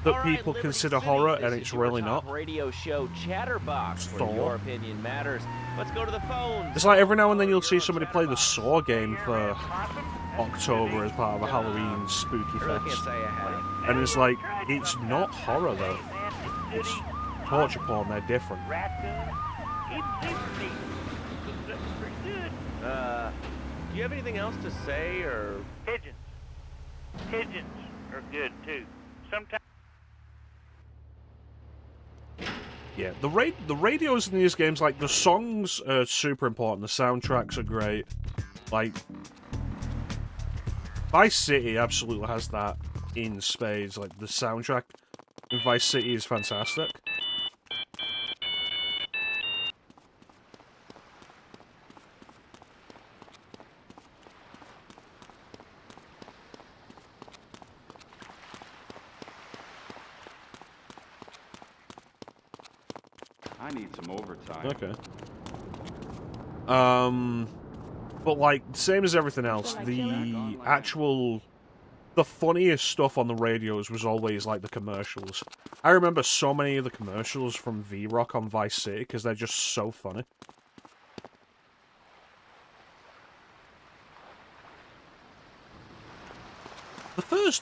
that people consider horror, and it's really not. Radio show Chatterbox, where Thor. your opinion matters. Let's go to the phones. It's like every now and then you'll see somebody play the Saw game for October as part of a Halloween spooky I really can't fest. say I have. And it's like, it's not horror though. It's torture porn, they're different. Do you have anything else to say, or... Pigeons. Pigeons are good, too. Sometimes... Yeah, the radios in these games, like, the songs are super important, the soundtracks are great. Like, Vice City absolutely has that in spades. Like, the soundtrack in Vice City is fantastic. I need some overtime. Okay. But like, same as everything else, the funniest stuff on the radios was always like the commercials. I remember so many of the commercials from V-Rock on Vice City because they're just so funny.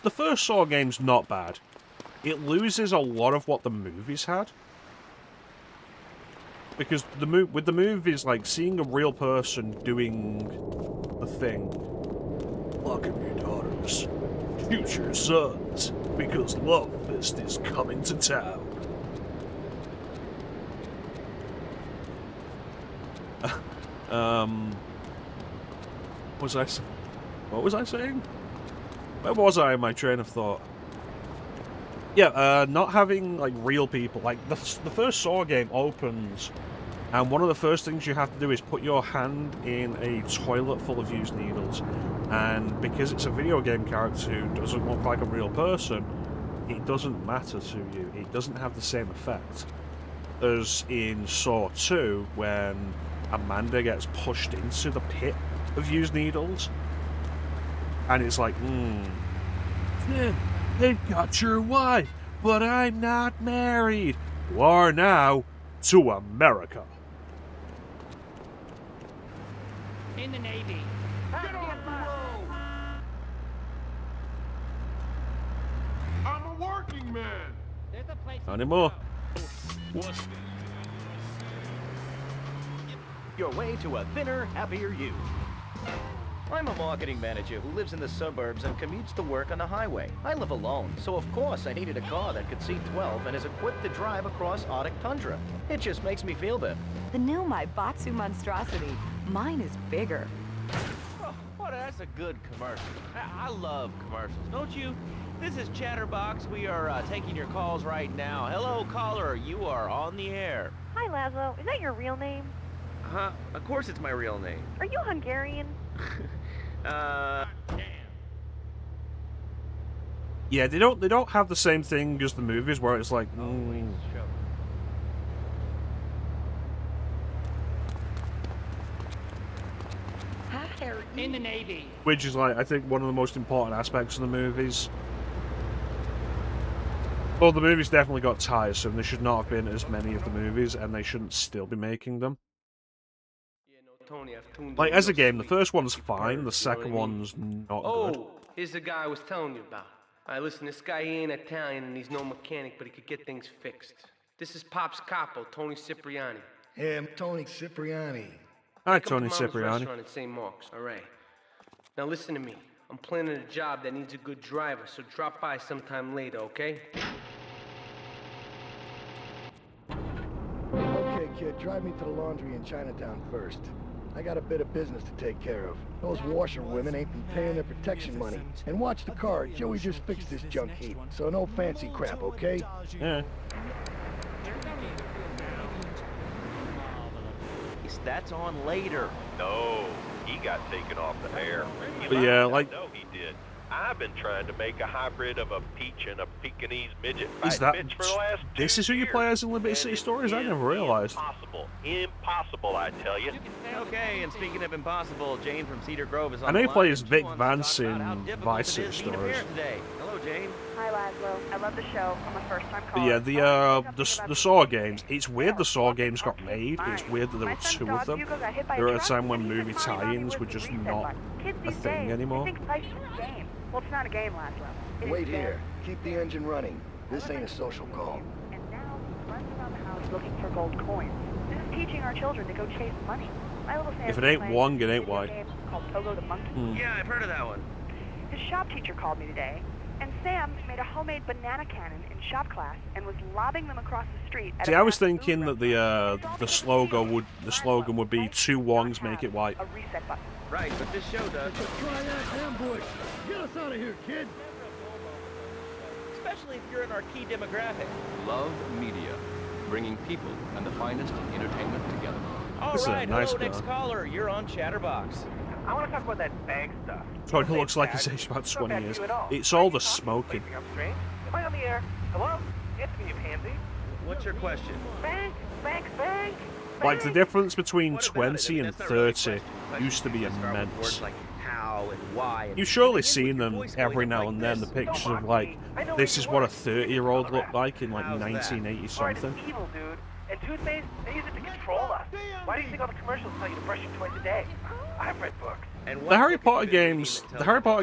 The first Saw game's not bad. It loses a lot of what the movies had. Because with the movies, like, seeing a real person doing the thing. Lock up your daughters. Shoot your sons. Because Love Fist is coming to town. What was I saying? Where was I in my train of thought? Yeah, not having, like, real people. Like, the first Saw game opens, and one of the first things you have to do is put your hand in a toilet full of used needles. And because it's a video game character who doesn't look like a real person, it doesn't matter to you. It doesn't have the same effect as in Saw 2, when Amanda gets pushed into the pit of used needles. And it's like, yeah, they've got your wife, but I'm not married. You are now to America. In the Navy. Get off the road! I'm a working man! There's a place. Not anymore. Your way to a thinner, happier you. I'm a marketing manager who lives in the suburbs and commutes to work on the highway. I live alone, so of course I needed a car that could seat 12 and is equipped to drive across Arctic tundra. It just makes me feel better. The new Maibatsu monstrosity. Mine is bigger. Oh, what? That's a good commercial. I love commercials, don't you? This is Chatterbox. We are taking your calls right now. Hello, caller. You are on the air. Hi, Laszlo. Is that your real name? Huh? Of course it's my real name. Are you Hungarian? Yeah, they don't have the same thing as the movies where it's like, In the Navy. which is like, I think, one of the most important aspects of the movies. Well, the movies definitely got tiresome. There should not have been as many of the movies, and they shouldn't still be making them. Tony, I've tuned Like, in as a real game, the sweet. first one's You've fine, heard, the second you know what I mean? one's not good. Oh, here's the guy I was telling you about. All right, listen, this guy, he ain't Italian and he's no mechanic, but he could get things fixed. This is Pops Capo, Tony Cipriani. Yeah, I'm Tony Cipriani. Hi, Come to Tony Mama's Cipriani. restaurant at St. Mark's, all right. Now listen to me. I'm planning a job that needs a good driver, so drop by sometime later, okay? Okay, kid, drive me to the laundry in Chinatown first. I got a bit of business to take care of. Those washerwomen ain't been paying their protection money. And watch the car. Joey just fixed this junk heap, so no fancy crap, okay? Yeah. That's on later. No, he got taken off the air. But yeah, like, No, he did. I've been trying to make a hybrid of a peach and a Pekingese midget is fighting that bitch for the last this is who you play as in Liberty City Stories? I never realized. impossible, I tell you. Okay, and speaking of impossible, Jane from Cedar Grove is on I know the he line, plays and she Vic wants to Vance talk about how in difficult Vice it is City being a Stories. parent today. Hello, Jane. Hi, Laszlo. I love the show. I'm a first-time But caller. yeah, the Saw games. It's weird the Saw games got made. It's weird that there were two of them. There were a time when movie tie-ins were just not a thing anymore. I think life's just a game. Well, it's not a game, Laszlo. It is Wait dead. here. Keep the engine running. This ain't a social call. And now he runs around the house looking for gold coins. This is teaching our children to go chase money. My little Sam's If it ain't playing Wong, it a ain't video why. game called Pogo the Monkey. Hmm. Yeah, I've heard of that one. His shop teacher called me today and Sam made a homemade banana cannon in shop class and was lobbing them across the street at See, a I was fast food thinking that the slogan would be two wongs make it white. a reset button. Right, but this show does. Try that ambush. Get us out of here, kid. Especially if you're in our key demographic. Love media, bringing people and the finest in entertainment together. All This is a right, nice hello, guy. next caller. You're on Chatterbox. I want to talk about that bag stuff. So it looks like it's aged about 20 years. It's all the smoking. I'm strange. Am I on the air? Hello? Answer me, you pansy. What's your question? Bank, bank, bank. Like, the difference between 20 and 30 used to be immense. Words like how and why. And You've surely seen them every now and then, the pictures of, like, this is what a 30-year-old looked like in, like, 1980-something. It's evil, dude. And toothpaste, they use it to control us. Why do you think all the commercials tell you to brush your twice a day? I've read books. The Harry Potter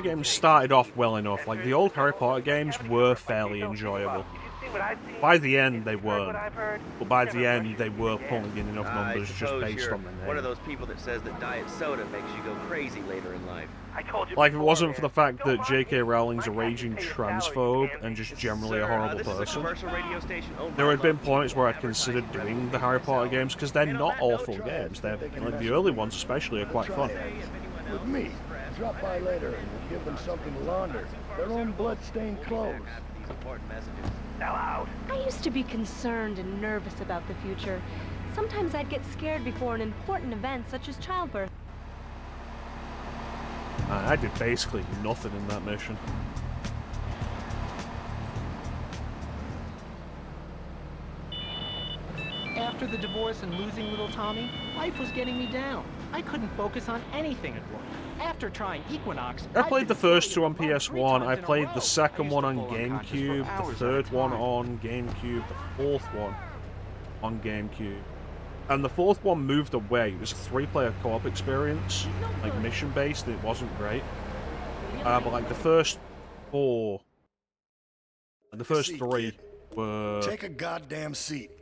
games started off well enough. Like, the old Harry Potter games were fairly enjoyable. By the end, they weren't. But by the end, they were pulling in enough numbers just based on the name. one of those people that says that diet soda makes you go crazy later in life. I told you Like, if it wasn't for the fact that J.K. Rowling's a raging transphobe and just generally a horrible person, there would have been points where I'd considered doing the Harry Potter games, because they're not awful games. They're, like, the early ones especially are quite fun. With me. Drop by later and we'll give them something to launder. Their own blood-stained clothes. Now out. I used to be concerned and nervous about the future. Sometimes I'd get scared before an important event such as childbirth. I did basically nothing in that mission. After the divorce and losing little Tommy, life was getting me down. I couldn't focus on anything at work. After trying Equinox, I played the first two on PS1, I played the second one on GameCube, the third one on GameCube, the fourth one on GameCube. And the fourth one moved away. It was a 3-player co-op experience, like mission-based, and it wasn't great. But like the first 4, the first 3 were... Take a goddamn seat.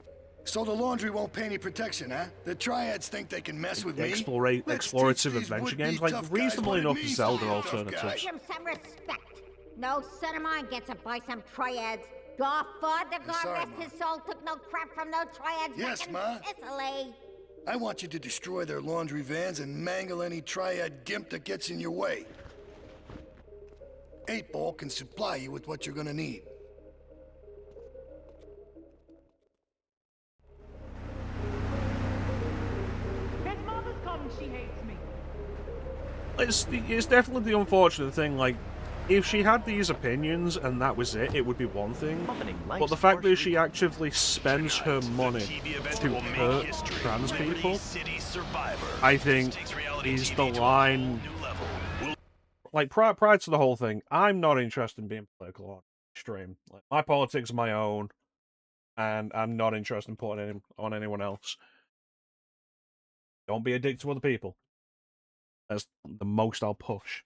So the laundry won't pay any protection, huh? The triads think they can mess with me? explorative adventure games, like reasonably enough Zelda alternatives. Give him some respect. No son of mine gets to buy some triads. Your father, God rest his soul, took no crap from no triads Yes, back in Ma. Sicily. I want you to destroy their laundry vans and mangle any triad gimp that gets in your way. 8-Ball can supply you with what you're gonna need. His mother's coming, she hates me. It's definitely the unfortunate thing, like, if she had these opinions and that was it, it would be one thing. But the fact that she actively spends her money to hurt trans people, I think, is the line. Like, prior to the whole thing, I'm not interested in being political on stream. Like, my politics are my own, and I'm not interested in putting it on anyone else. Don't be a dick to other people. That's the most I'll push.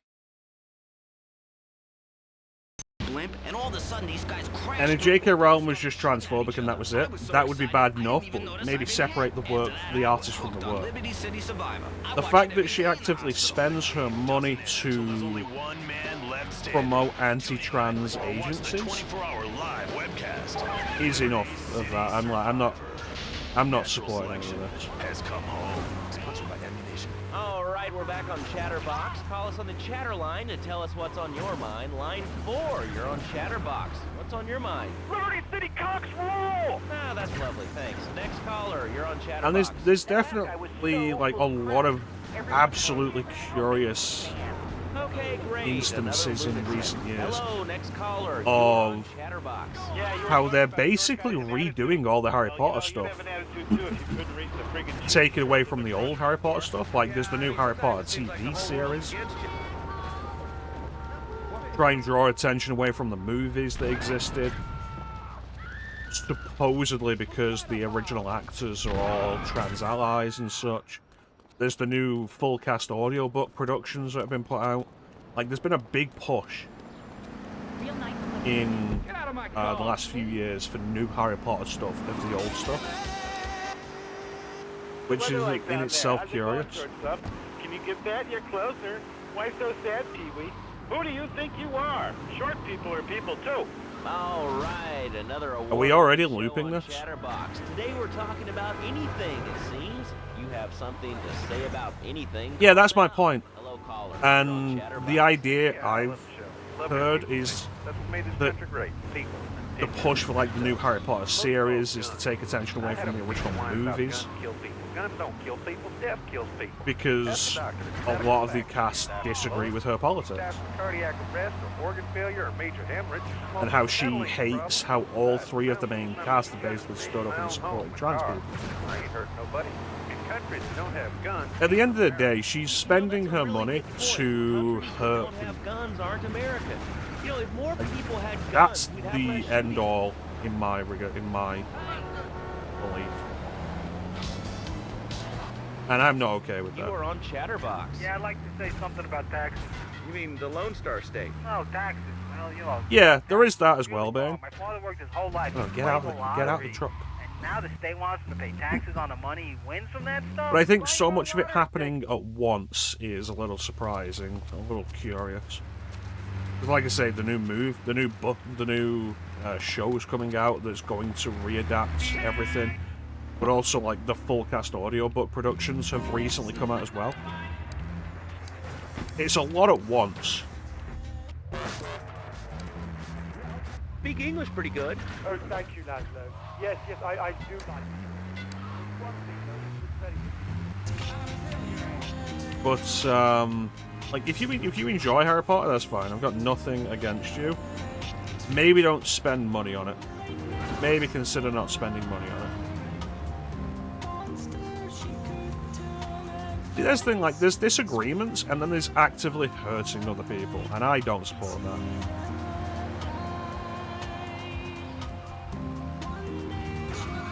Blimp, and all of a sudden these guys crash. And if J.K. Rowling was just transphobic and that was it, that would be bad enough, but maybe separate the work, the artist from the work. The fact that she actively spends her money to promote anti-trans agencies is enough of that. I'm not supporting any of this. All right, we're back on Chatterbox. Call us on the chatter line to tell us what's on your mind. Line 4, you're on Chatterbox. What's on your mind? Liberty City Cox rule! Ah, that's lovely, thanks. Next caller, you're on Chatterbox. And there's definitely like a lot of absolutely curious instances in recent years Hello, next caller. of how they're basically redoing all the Harry Potter stuff, taking away from the old Harry Potter stuff. Like, there's the new Harry Potter TV series, try and draw attention away from the movies that existed, supposedly because the original actors are all trans allies and such. There's the new full cast audiobook productions that have been put out. Like, there's been a big push in the last few years for new Harry Potter stuff of the old stuff, which is in itself curious. Can you get that? You're closer. Why so sad, Pee-wee? Who do you think you are? Short people are people too. All right, another award. Are we already show looping on this? Chatterbox. Today we're talking about anything, it seems. You have something to say about anything? Yeah, that's my point. Hello, caller. And the idea I've Love heard people is That's what made this that country great. People. the push for like the new Harry Potter series is to take attention away from the original movies. Guns kill people. Guns don't kill people. Death kills people. Because a lot of the cast disagree with her politics. Cardiac arrest or organ failure or major hemorrhage. And how she hates how all three of the main cast have basically stood up and supported trans people. I ain't hurt nobody. In countries that don't have guns. At the end of the day, she's spending her money to hurt Don't have guns aren't America. You know, if more people had guns, That's we'd have the less end all in my belief. And I'm not okay with You that. are on Chatterbox. Yeah, I'd like to say something about taxes. You mean the Lone Star State? No, taxes. Well, you know. Yeah, there is that as well, Ben. My father worked his whole life. Oh, to get play out of the the get out of the lottery, truck. And now the state wants him to pay taxes on the money he wins from that stuff. But I think so much of it happening at once is a little surprising, a little curious. 'Cause like I say, the new show's coming out that's going to readapt everything. But also, like, the full cast audiobook productions have recently come out as well. It's a lot at once. Speak English pretty good. Oh, thank you, Laszlo. Yes, I do like it. But like, if you enjoy Harry Potter, that's fine. I've got nothing against you. Maybe don't spend money on it. Maybe consider not spending money on it. See, there's the thing, like, there's disagreements, and then there's actively hurting other people, and I don't support that.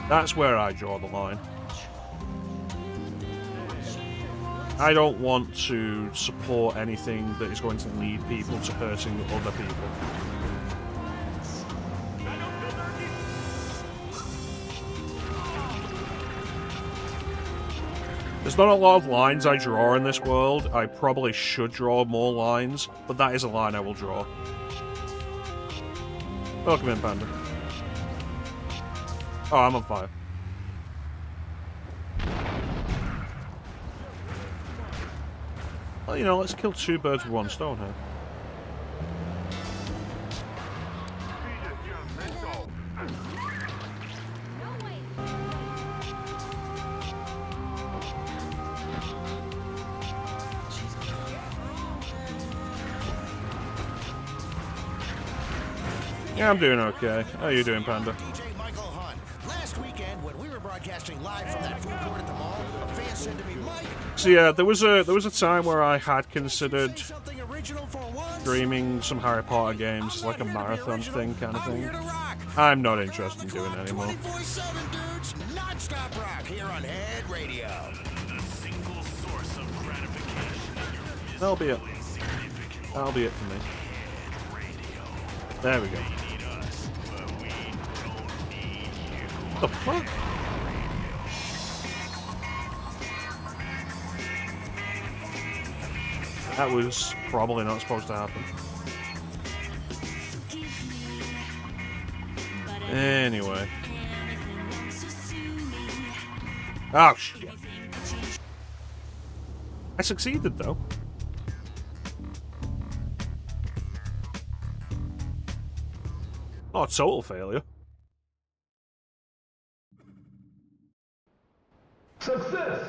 That's where I draw the line. I don't want to support anything that is going to lead people to hurting other people. There's not a lot of lines I draw in this world. I probably should draw more lines, but that is a line I will draw. Welcome in, Panda. Oh, I'm on fire. Well, you know, let's kill two birds with one stone here. Yeah, I'm doing okay. How are you doing, Panda? Last weekend, when we were broadcasting live from that food court at the mall, a fan said to me, Mike, So yeah, there was a time where I had considered streaming some Harry Potter games as like a marathon thing, kind of thing. I'm not interested in doing it anymore. 24/7 dudes, non-stop rock here on Head Radio. The single source of gratification. That'll be it. That'll be it for me. There we go. What the fuck? That was probably not supposed to happen. Anyway. Oh, shit. I succeeded, though. Oh, total failure. Success!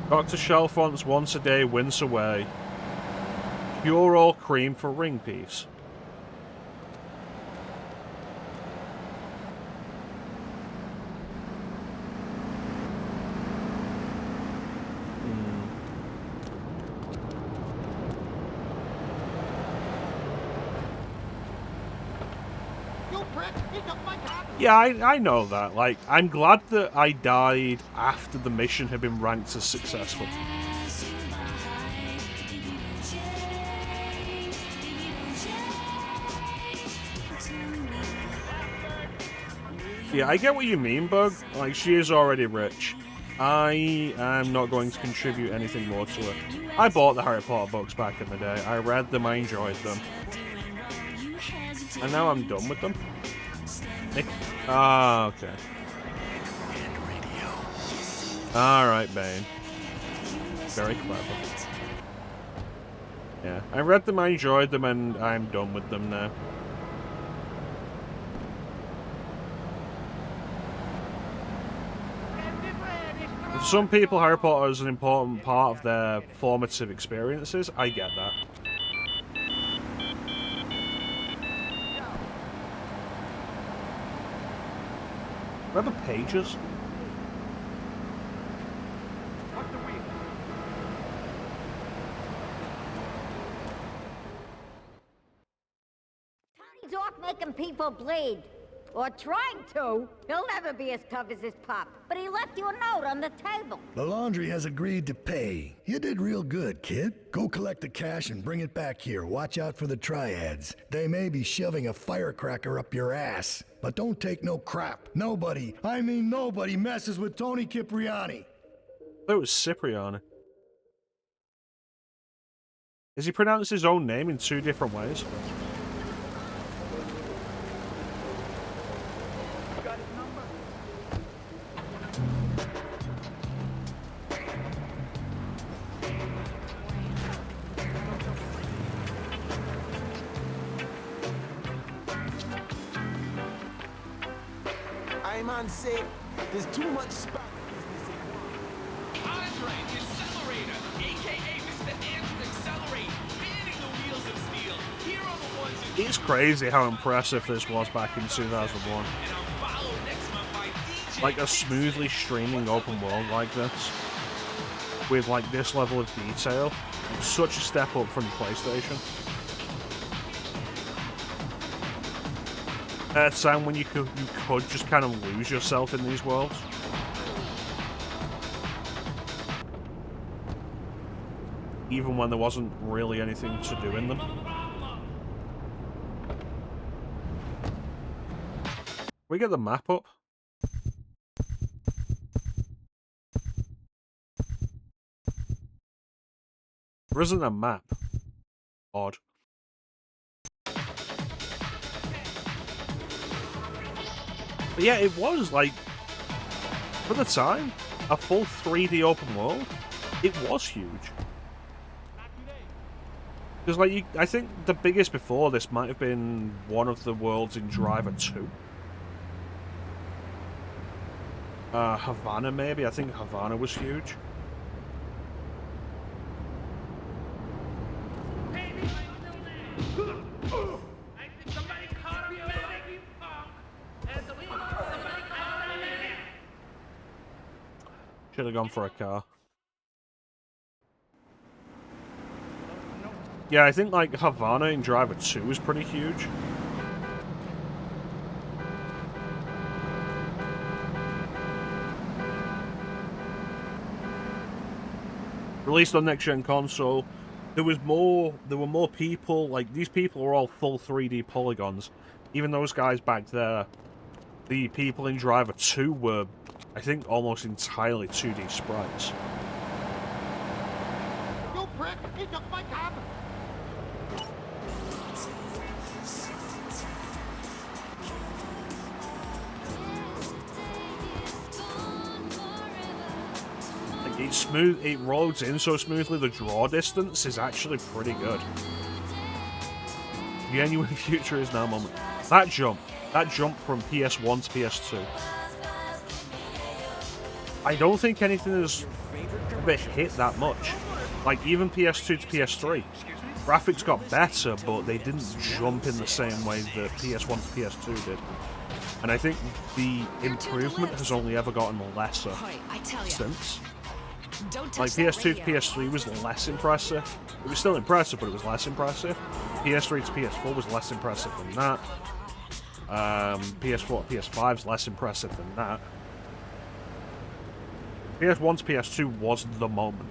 Dr. Chalfont's once a day wince away. Pure all cream for ring piece. Yeah, I know that. Like, I'm glad that I died after the mission had been ranked as successful. Yeah, I get what you mean, Bug. Like, she is already rich. I am not going to contribute anything more to her. I bought the Harry Potter books back in the day. I read them, I enjoyed them. And now I'm done with them. Nick? Ah, okay. Alright, Bane. Very clever. Yeah, I read them, I enjoyed them, and I'm done with them now. For some people, Harry Potter is an important part of their formative experiences. I get that. Remember pages? He's off making people bleed. Or trying to. He'll never be as tough as his pop. But he left you a note on the table. The laundry has agreed to pay. You did real good, kid. Go collect the cash and bring it back here. Watch out for the triads. They may be shoving a firecracker up your ass. But don't take no crap. Nobody, I mean nobody, messes with Tony Cipriani. That was Cipriani. Is he pronounced his own name in 2 different ways? I'm on sick. There's too much spot. Andre, the Accelerator, aka Mr. Andrew Accelerate, spinning the wheels of steel. Here are the ones who... It's crazy how impressive this was back in 2001. Like a smoothly streaming open world like this, with like this level of detail, it's such a step up from the PlayStation. At a time when you could just kind of lose yourself in these worlds. Even when there wasn't really anything to do in them. We get the map up. There isn't a map. Odd. But yeah, it was, like, for the time, a full 3D open world. It was huge. Because, like, I think the biggest before this might have been one of the worlds in Driver 2. Havana, maybe? I think Havana was huge. Should have gone for a car. Yeah, I think like Havana in Driver 2 is pretty huge. Released on next gen console, there were more people, like these people were all full 3D polygons. Even those guys back there, the people in Driver 2 were, I think, almost entirely 2D sprites. You prick! He took my cab! Like, it's smooth, it rolls in so smoothly, the draw distance is actually pretty good. Genuine future is now moment. That jump from PS1 to PS2. I don't think anything has ever hit that much. Like, even PS2 to PS3. Graphics got better, but they didn't jump in the same way that PS1 to PS2 did. And I think the improvement has only ever gotten lesser since. Like, PS2 to PS3 was less impressive. It was still impressive, but it was less impressive. PS3 to PS4 was less impressive than that. PS4 to PS5's less impressive than that. PS1 to PS2 was the moment.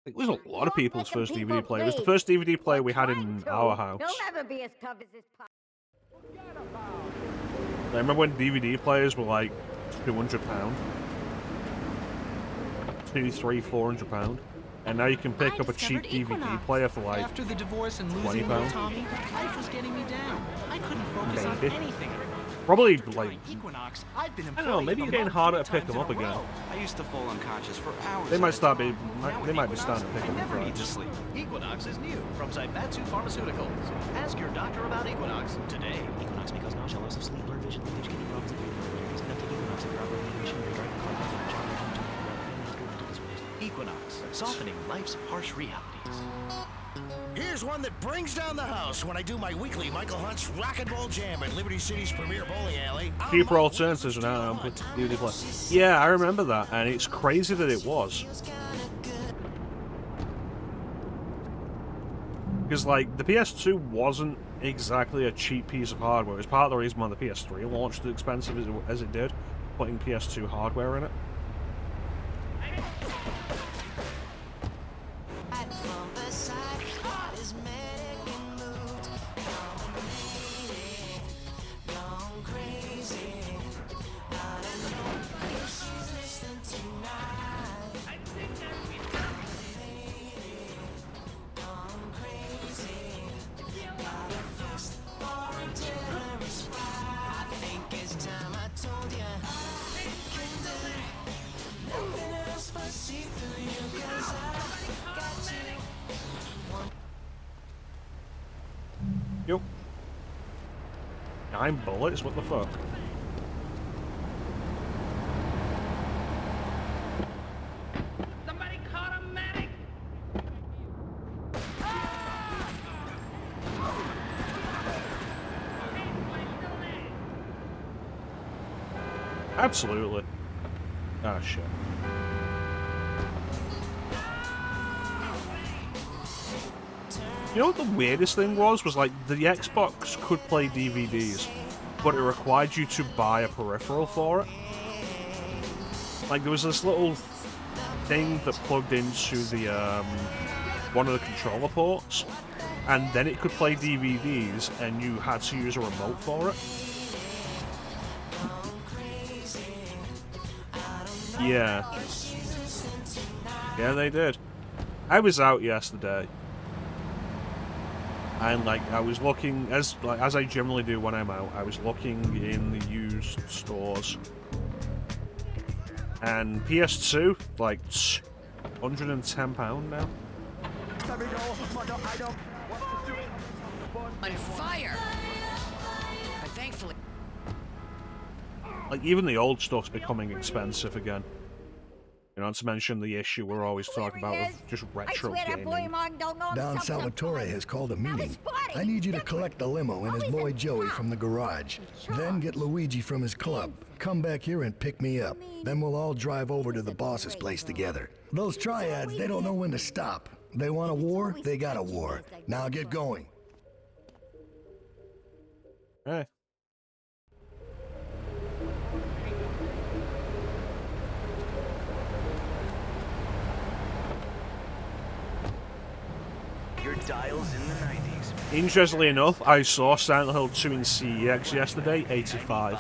It was a lot of people's first DVD player. It was the first DVD player we had in our house. He'll never be as tough as his pop. I remember when DVD players were like £200, £200, £300, £400, and now you can pick up a cheap DVD player for like After the divorce and £20. losing little Tommy, life was getting me down. I couldn't focus on Maybe. anything. Probably like Equinox, I've been I don't know. Maybe it's getting harder to pick them up again. I used to fall unconscious for hours. They might start be. They might be starting to pick up Never the need to sleep. Equinox is new from Saibatsu Pharmaceuticals. Ask your doctor about Equinox today. Equinox may cause nausea, loss of sleep, blurred vision, leakage, kidney problems, and injuries. Not take Equinox if you're operating a machinery, driving a car, Equinox, softening life's harsh realities. Here's one that brings down the house when I do my weekly Michael Hunt's Rock and Roll Jam at Liberty City's premier bowling alley. cheaper alternatives now with DVD player. Yeah, I remember that, and it's crazy that it was. Because like the PS2 wasn't exactly a cheap piece of hardware. It was part of the reason why the PS3 launched as expensive as it did, putting PS2 hardware in it. Yo. 9 bullets? What the fuck? Somebody call a medic! Absolutely. Ah, shit. You know what the weirdest thing was like the Xbox could play DVDs, but it required you to buy a peripheral for it. Like there was this little thing that plugged into the one of the controller ports, and then it could play DVDs, and you had to use a remote for it. Yeah. Yeah, they did. I was out yesterday. And like I was looking as I generally do when I'm out, I was looking in the used stores. And PS2, like £110 now. On fire! But thankfully... Like even the old stuff's becoming expensive again. You know, not to mention the issue we're always talking about of just retro gaming. Don Salvatore has called a meeting. I need you to collect the limo and his boy Joey from the garage. Then get Luigi from his club. Come back here and pick me up. Then we'll all drive over to the boss's place together. Those triads, they don't know when to stop. They want a war, they got a war. Now get going. Hey. Your dial's in the 90s. Interestingly enough, I saw Silent Hill 2 in CEX yesterday, 85.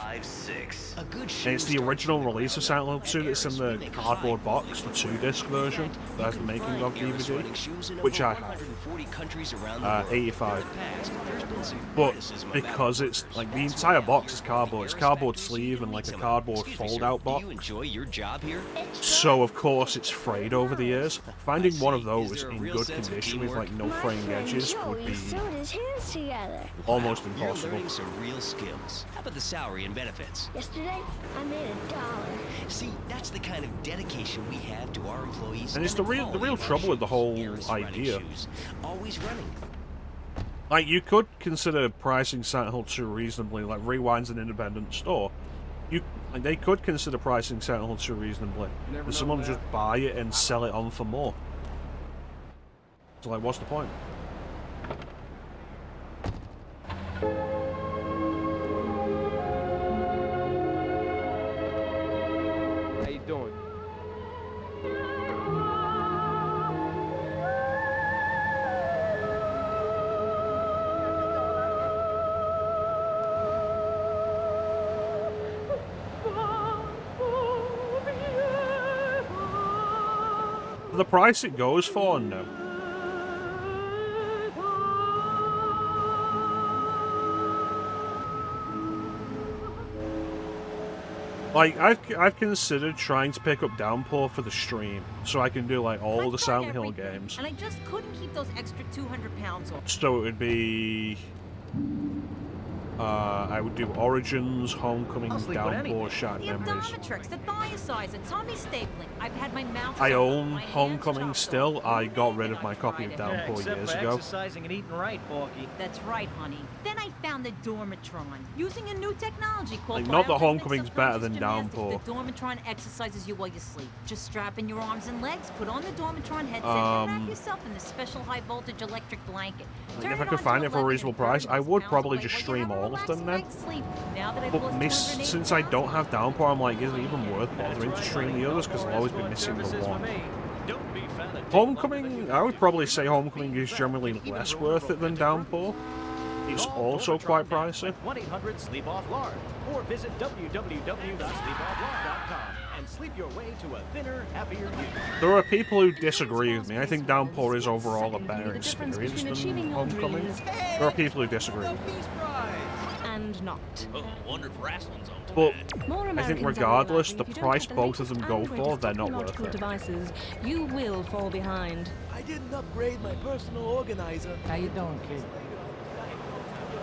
And it's the original release of Silent Hill 2 that's in the cardboard box, the 2-disc version that has the making of DVD, which I have. 85. But because it's like the entire box is cardboard, it's cardboard sleeve and like a cardboard fold-out box. So of course it's frayed over the years. Finding one of those in good condition with like no fraying edges would be almost impossible. You're learning some real skills. How about the salary and benefits? Yesterday, I made $1. See, that's the kind of dedication we have to our employees. And it's the real trouble with the whole idea. Always running. Like, you could consider pricing Silent Hill 2 reasonably, like Rewind's an independent store. They could consider pricing Silent Hill 2 reasonably, and someone would just buy it and sell it on for more. So, like, what's the point? How you doing? For the price it goes for, no. Like, I've considered trying to pick up Downpour for the stream, so I can do, like, all the Silent Hill games. And I just couldn't keep those extra 200 pounds off. So it would be... I would do Origins, Homecoming, Downpour, Shattered The Memories. Abdometrix, the Thiasize, and Tommy Stapling. I've had my mouth I shut, own my hands Homecoming chopped still. off. I got rid of my copy of Downpour Except years for ago. exercising and eating right, Porky. That's right, honey. Then I found the Dormatron, using a new technology called Like, not that biorhythmic Homecoming's better than gymnastics. Downpour. The Dormatron exercises you while you sleep. Just strap in your arms and legs, put on the Dormatron headset, and wrap yourself in the special high-voltage electric blanket. Like, if I could find it for a reasonable price, I would probably just stream all of them then. But since I don't have Downpour, I'm like, is it even worth bothering to stream the others? Because I'll always be missing the one. Homecoming, I would probably say Homecoming is generally less worth it than Downpour. It's also quite pricey. 1-800-SLEEP-OFF-LARD or visit www.sleepofflard.com and sleep your way to a thinner, happier you. There are people who disagree with me. I think Downpour is overall a better experience than Homecoming. There are people who disagree with me. And not. Oh, wonder if wrestling's on But More I think Americans are regardless, realizing the if you don't price have the both of them latest go and for, greatest they're not worth technological it. devices, you will fall behind. I didn't upgrade my personal organizer. How you doing, kid?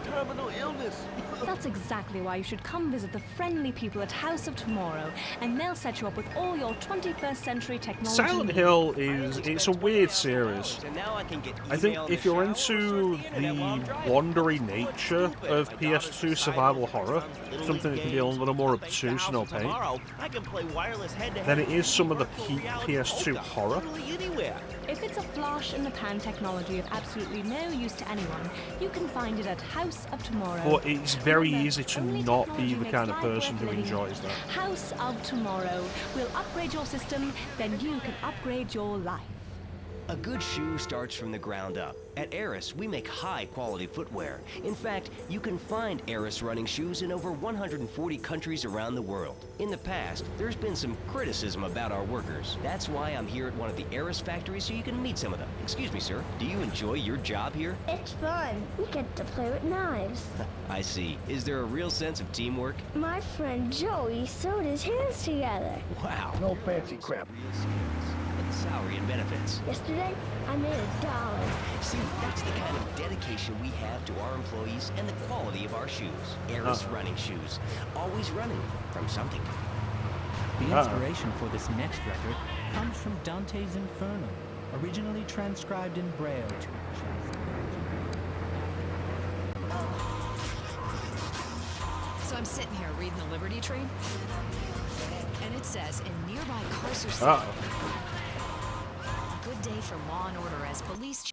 Terminal illness. That's exactly why you should come visit the friendly people at House of Tomorrow, and they'll set you up with all your 21st century technology. Silent Hill it's a weird series. I think if you're into the wandery nature of PS2 survival horror, something that can be a little more obtuse and opaque, then it is some of the peak PS2 horror. If it's a flash-in-the-pan technology of absolutely no use to anyone, you can find it at House of Tomorrow. But it's very easy to not be the kind of person who enjoys that. House of Tomorrow will upgrade your system, then you can upgrade your life. A good shoe starts from the ground up. At Eris, we make high-quality footwear. In fact, you can find Eris running shoes in over 140 countries around the world. In the past, there's been some criticism about our workers. That's why I'm here at one of the Eris factories so you can meet some of them. Excuse me, sir. Do you enjoy your job here? It's fun. We get to play with knives. I see. Is there a real sense of teamwork? My friend Joey sewed his hands together. Wow. No fancy crap. Salary and benefits. Yesterday, I made $1. See, that's the kind of dedication we have to our employees and the quality of our shoes. Eris running shoes. Always running from something. The inspiration for this next record comes from Dante's Inferno, originally transcribed in Braille to So I'm sitting here reading the Liberty Tree, and it says in nearby Carcer City, good day for law and order as police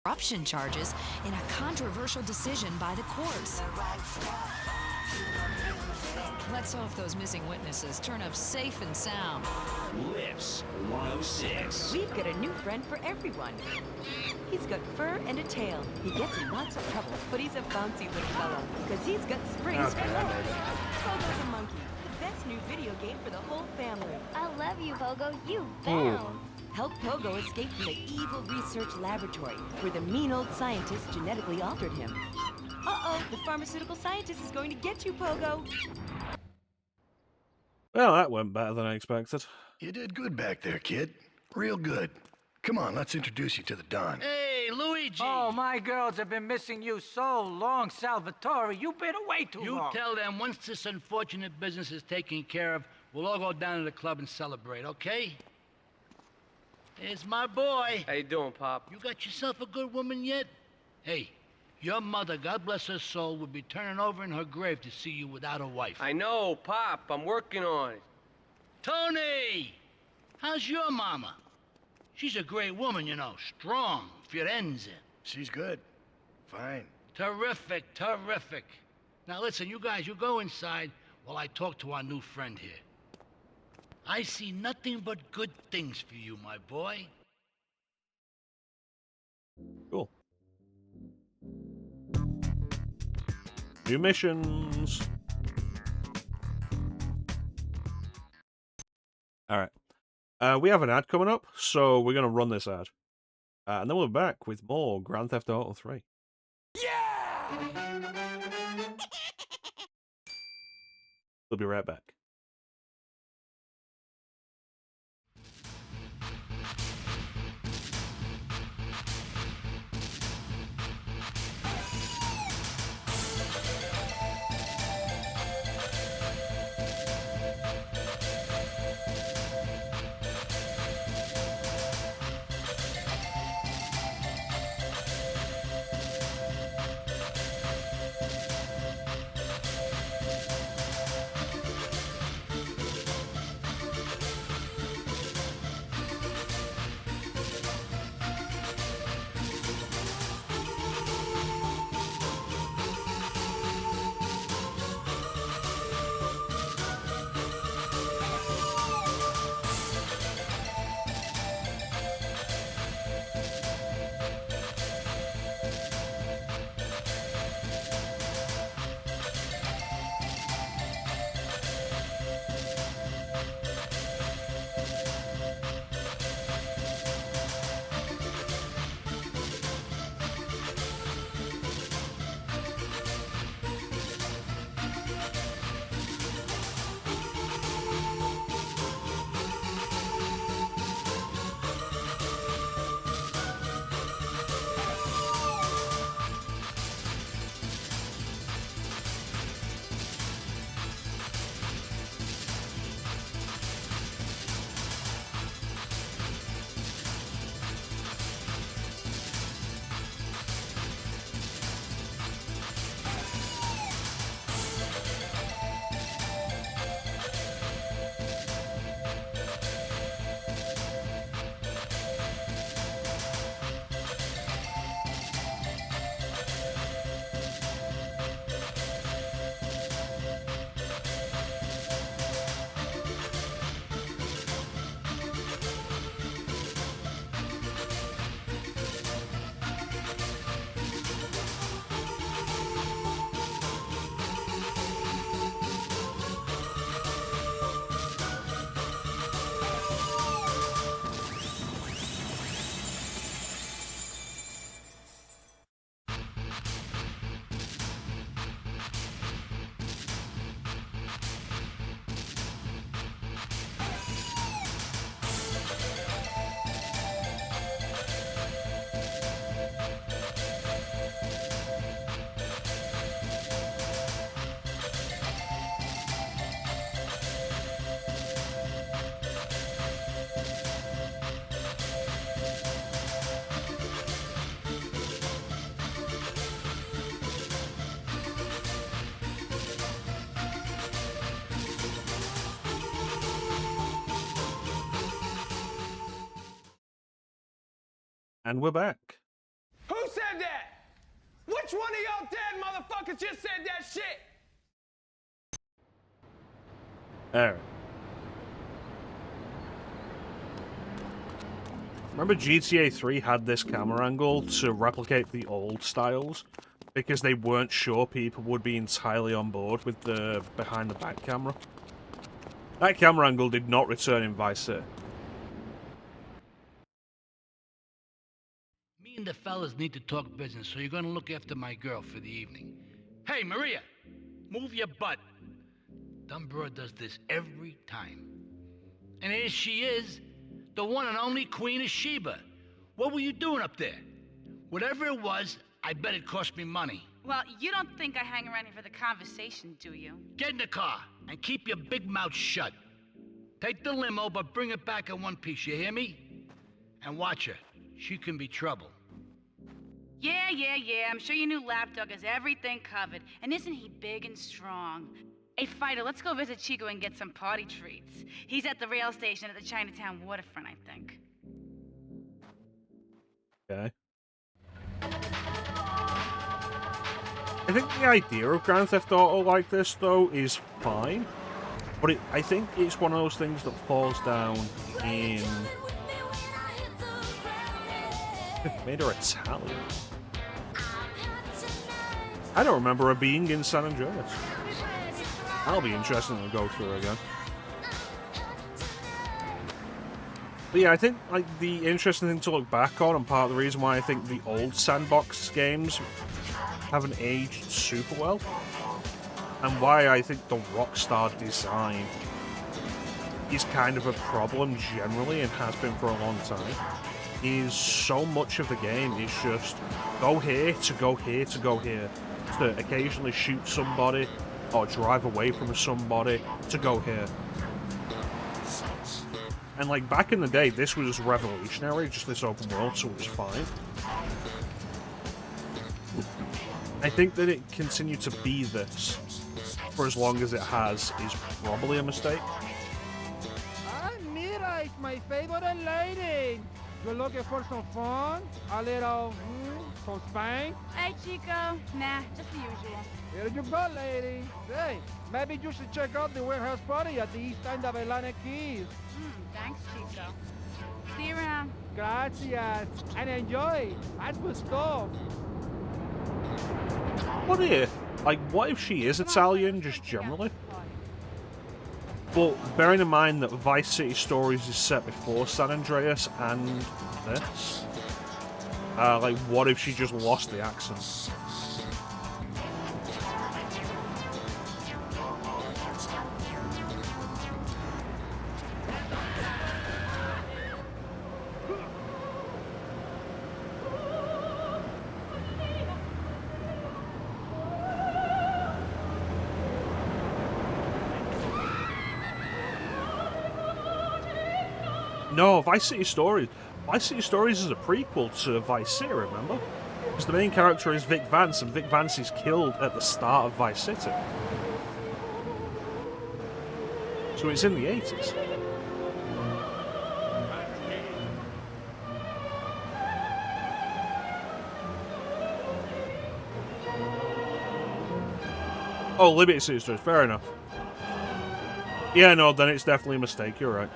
corruption charges in a controversial decision by the courts. Let's hope those missing witnesses turn up safe and sound. Lips 106. We've got a new friend for everyone. He's got fur and a tail. He gets in lots of trouble, but he's a bouncy little fellow because he's got springs for more. Pogo the monkey, the best new video game for the whole family. I love you, Pogo. You Ooh. bounce. Help Pogo escape from the evil research laboratory where the mean old scientist genetically altered him. Uh-oh, the pharmaceutical scientist is going to get you, Pogo. Well, that went better than I expected. You did good back there, kid. Real good. Come on, let's introduce you to the Don. Hey, Luigi! Oh, my girls have been missing you so long, Salvatore. You've been away too long. You tell them once this unfortunate business is taken care of, we'll all go down to the club and celebrate, okay? There's my boy. How you doing, Pop? You got yourself a good woman yet? Hey, your mother, God bless her soul, would be turning over in her grave to see you without a wife. I know, Pop. I'm working on it. Tony! How's your mama? She's a great woman, you know. Strong. Firenze. She's good. Fine. Terrific, terrific. Now listen, you guys, you go inside while I talk to our new friend here. I see nothing but good things for you, my boy. Cool. New missions. All right. We have an ad coming up, so we're going to run this ad. And then we're back with more Grand Theft Auto 3. We'll be right back. And we're back. Who said that? Which one of y'all dead motherfuckers just said that shit? Alright. Remember GTA 3 had this camera angle to replicate the old styles? Because they weren't sure people would be entirely on board with the behind-the-back camera. That camera angle did not return in Vice City. Me and the fellas need to talk business, so you're gonna look after my girl for the evening. Hey, Maria, move your butt. Dumb broad does this every time. And here she is, the one and only Queen of Sheba. What were you doing up there? Whatever it was, I bet it cost me money. Well, you don't think I hang around here for the conversation, do you? Get in the car and keep your big mouth shut. Take the limo, but bring it back in one piece, you hear me? And watch her. She can be trouble. Yeah. I'm sure your new lapdog has everything covered. And isn't he big and strong? Hey, Fighter, let's go visit Chico and get some party treats. He's at the rail station at the Chinatown waterfront, I think. Okay. I think the idea of Grand Theft Auto like this, though, is fine. But I think it's one of those things that falls down in... Made her Italian. I don't remember her being in San Andreas. That'll be interesting to go through again. But yeah, I think like the interesting thing to look back on, and part of the reason why I think the old Sandbox games haven't aged super well, and why I think the Rockstar design is kind of a problem generally and has been for a long time, is so much of the game is just go here to go here to go here, to occasionally shoot somebody or drive away from somebody to go here. And like back in the day, this was revolutionary, just this open world, so it was fine. I think that it continued to be this for as long as it has is probably a mistake. Ah, mira, it's my favorite lady. You're looking for some fun? A little, some spank? Hey, Chico. Nah, just the usual. Here you go, lady. Hey, maybe you should check out the warehouse party at the east end of Atlantic Keys. Thanks, Chico. See you around. Gracias. And enjoy. That's good stuff. What if, like, what if she is Italian, just generally? But bearing in mind that Vice City Stories is set before San Andreas and this, like, what if she just lost the accent? No, Vice City Stories. Vice City Stories is a prequel to Vice City, remember? Because the main character is Vic Vance, and Vic Vance is killed at the start of Vice City. So it's in the 80s. Oh, Liberty City Stories, fair enough. Yeah, no, then it's definitely a mistake, you're right.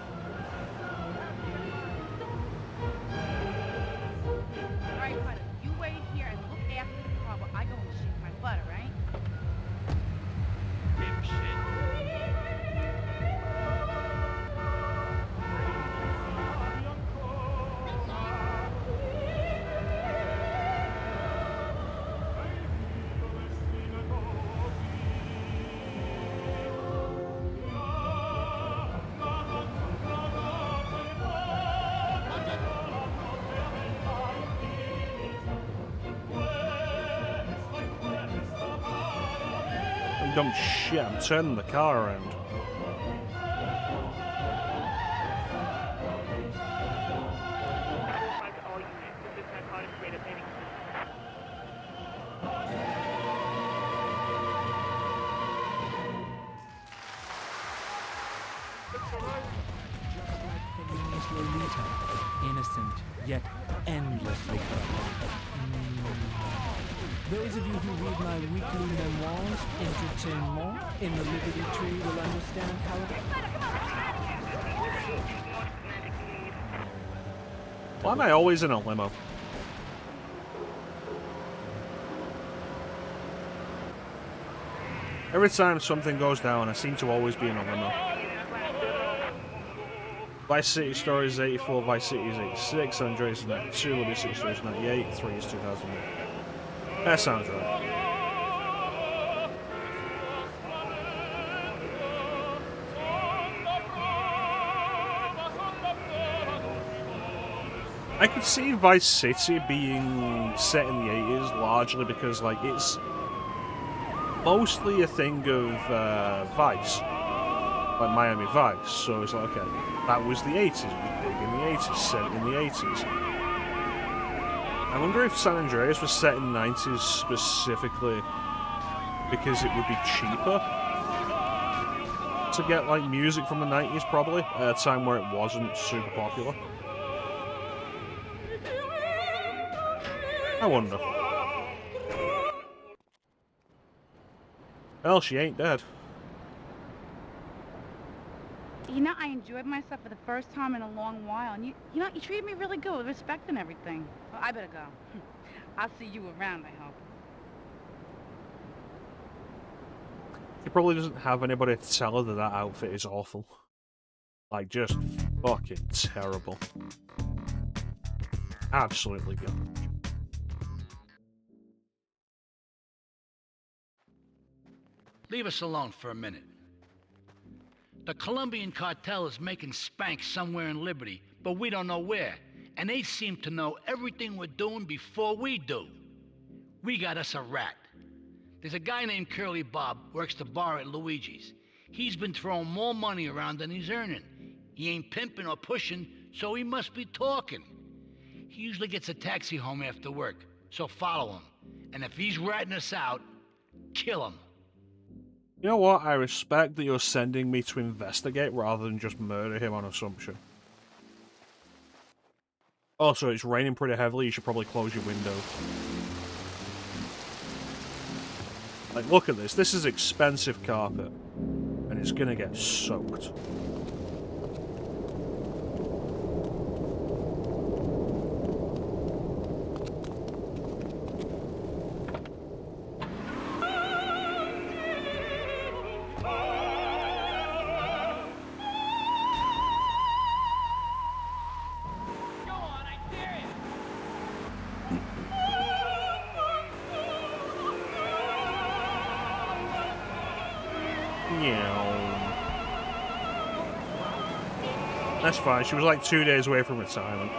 Dumb shit, I'm turning the car around. Lolita, innocent yet endlessly clever. Those of you who read my weekly memoirs, Entertainment, in the Liberty Tree will understand how Why am I always in a limo? Every time something goes down, I seem to always be in a limo. Vice City Stories 84, Vice City is 86, Andreas is 92, Liberty City Stories 98, 3 is 2008. That sounds right. I could see Vice City being set in the 80s largely because, like, it's mostly a thing of Vice, like Miami Vice, so it's like, okay, that was the 80s, it was big in the 80s, set in the 80s. I wonder if San Andreas was set in the 90s specifically because it would be cheaper to get, like, music from the 90s, probably, at a time where it wasn't super popular. I wonder. Well, she ain't dead. You know, I enjoyed myself for the first time in a long while, and you know, you treated me really good with respect and everything. Well, I better go. I'll see you around, I hope. She probably doesn't have anybody to tell her that that outfit is awful. Like, just fucking terrible. Absolutely garbage. Leave us alone for a minute. The Colombian cartel is making spanks somewhere in Liberty, but we don't know where. And they seem to know everything we're doing before we do. We got us a rat. There's a guy named Curly Bob, works the bar at Luigi's. He's been throwing more money around than he's earning. He ain't pimping or pushing, so he must be talking. He usually gets a taxi home after work, so follow him. And if he's ratting us out, kill him. You know what? I respect that you're sending me to investigate rather than just murder him on assumption. Also, it's raining pretty heavily. You should probably close your window. Like, look at this. This is expensive carpet. And it's gonna get soaked. That's fine. She was like 2 days away from retirement.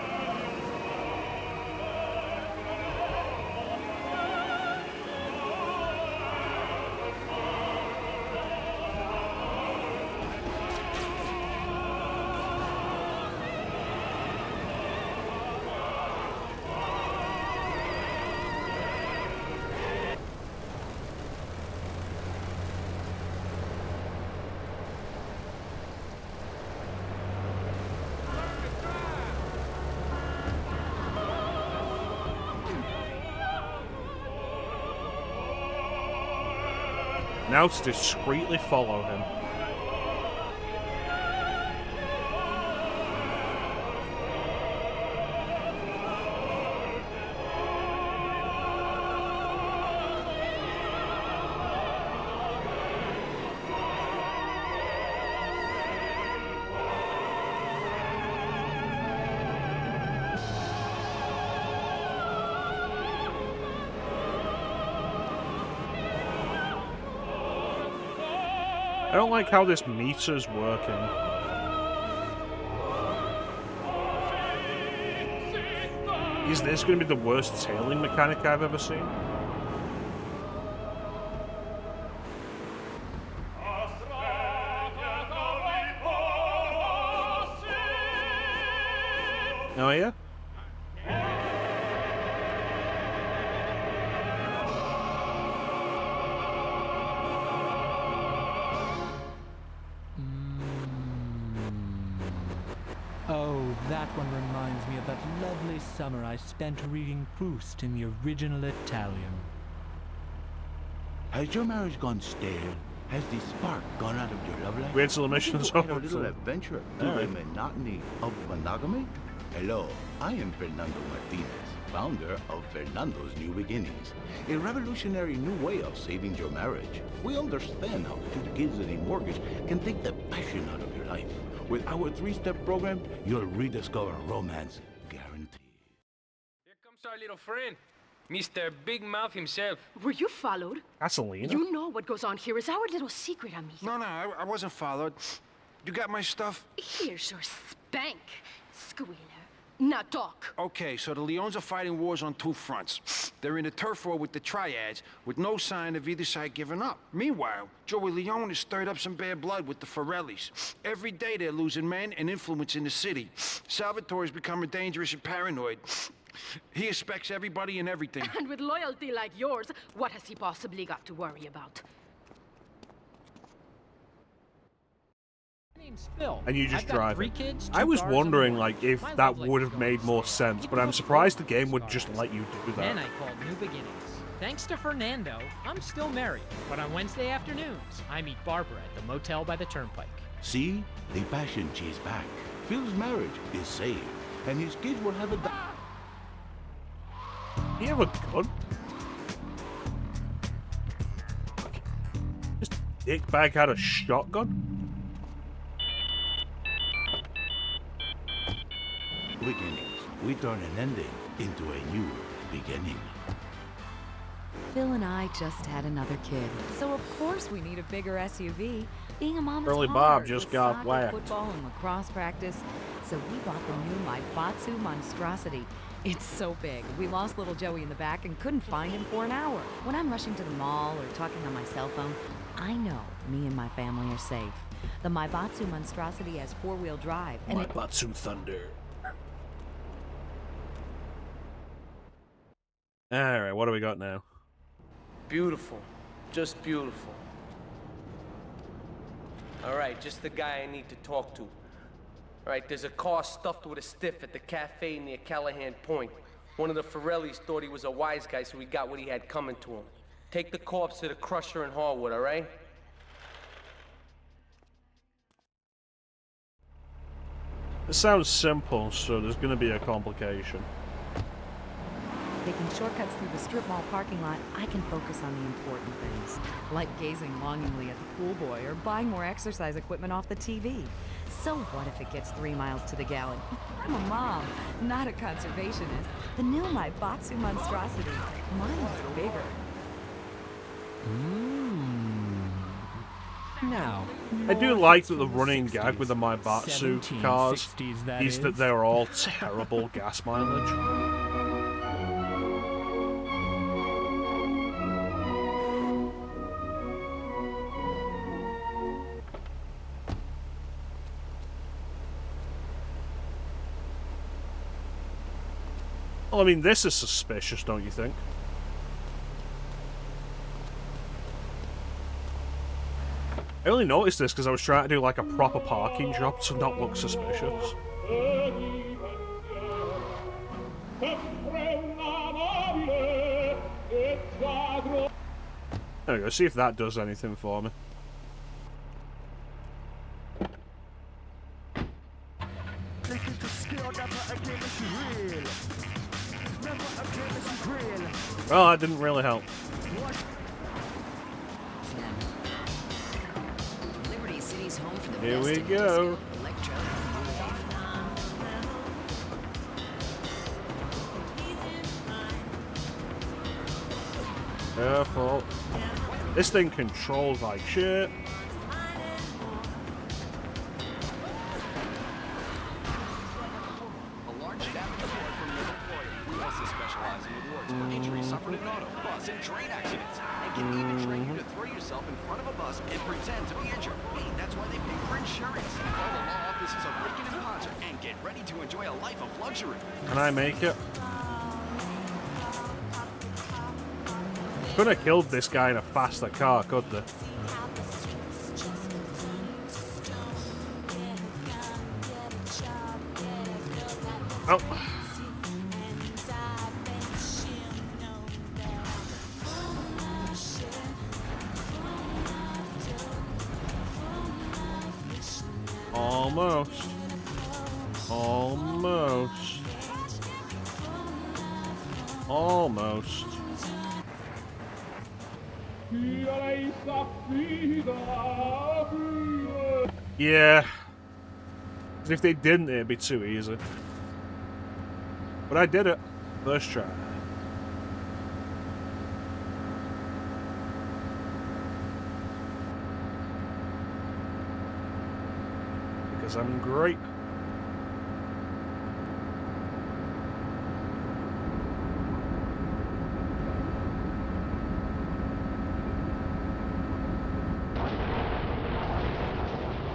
Now to discreetly follow him. I don't like how this meter's working. Is this going to be the worst tailing mechanic I've ever seen? Oh yeah? That one reminds me of that lovely summer I spent reading Proust in the original Italian. Has your marriage gone stale? Has the spark gone out of your love life? Wait till the mission's over. A little adventure through the monotony of monogamy? Hello, I am Fernando Martinez, founder of Fernando's New Beginnings, a revolutionary new way of saving your marriage. We understand how 2 kids and a mortgage can take the passion out of your life. With our 3-step program, you'll rediscover romance, guaranteed. Here comes our little friend, Mr. Big Mouth himself. Were you followed? Gasolina? You know what goes on here is our little secret, amigo. No, I wasn't followed. You got my stuff? Here's your spank, squealer. Now talk. Okay, so the Leons are fighting wars on 2 fronts. They're in a turf war with the Triads, with no sign of either side giving up. Meanwhile, Joey Leone has stirred up some bad blood with the Forellis. Every day they're losing men and influence in the city. Salvatore's becoming dangerous and paranoid. He expects everybody and everything. And with loyalty like yours, what has he possibly got to worry about? And you just drive it. I was wondering, like, if that would have made more sense, but I'm surprised the game would just let you do that. Then I called New Beginnings. Thanks to Fernando, I'm still married, but on Wednesday afternoons, I meet Barbara at the motel by the turnpike. See? The passion chase back. Phil's marriage is saved, and his kids will have a... You have a gun? Just dickbag had a shotgun? Beginnings. We turn an ending into a new beginning. Phil and I just had another kid, so of course we need a bigger SUV. Being a mom is Early hard, Bob just with got soccer, whacked. football, and lacrosse practice, so we bought the new Maibatsu monstrosity. It's so big, we lost little Joey in the back and couldn't find him for an hour. When I'm rushing to the mall or talking on my cell phone, I know me and my family are safe. The Maibatsu monstrosity has four-wheel drive, and Maibatsu Thunder. Alright, what do we got now? Beautiful. Just beautiful. Alright, just the guy I need to talk to. Alright, there's a car stuffed with a stiff at the cafe near Callahan Point. One of the Forellis thought he was a wise guy, so he got what he had coming to him. Take the corpse to the crusher in Harwood, alright? It sounds simple, so there's gonna be a complication. taking shortcuts through the strip mall parking lot, I can focus on the important things, like gazing longingly at the pool boy or buying more exercise equipment off the TV. So what if it gets 3 miles to the gallon? I'm a mom, not a conservationist. The new Maibatsu monstrosity. Mine's bigger. Now, I do like that the running gag with the Maibatsu cars is that they're all terrible gas mileage. Well, I mean, this is suspicious, don't you think? I only noticed this because I was trying to do like a proper parking job to not look suspicious. There we go, see if that does anything for me. Well, that didn't really help. Here we go. Careful. This thing controls like shit. And train accidents, and can even train you to throw yourself in front of a bus and pretend to be injured. Hey, that's why they pay for insurance. Call the law offices of Ricken and Ponzer and get ready to enjoy a life of luxury. Can I make it? Could have killed this guy in a faster car, could they? Oh. Almost. Almost. Almost. Yeah. Because if they didn't, it'd be too easy. But I did it. First try. Because I'm great.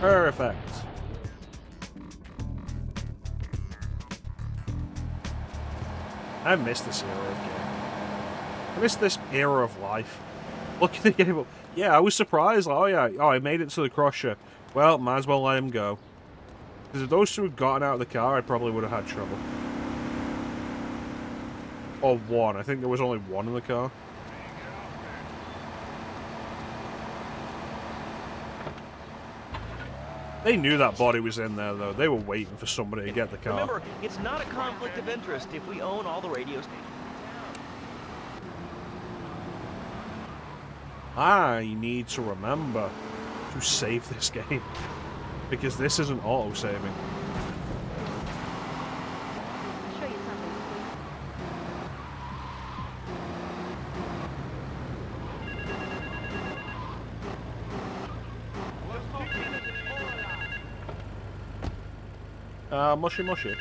Perfect. I miss this era of game. I miss this era of life. Look at the game. Yeah, I was surprised. Oh yeah, oh, I made it to the crusher. Well, might as well let him go. Because if those two had gotten out of the car, I probably would have had trouble. Or one. I think there was only one in the car. They knew that body was in there, though. They were waiting for somebody to get the car. Remember, it's not a conflict of interest if we own all the radio stations. I need to remember to save this game, because this isn't auto-saving. Show you something. Mushy mushy. This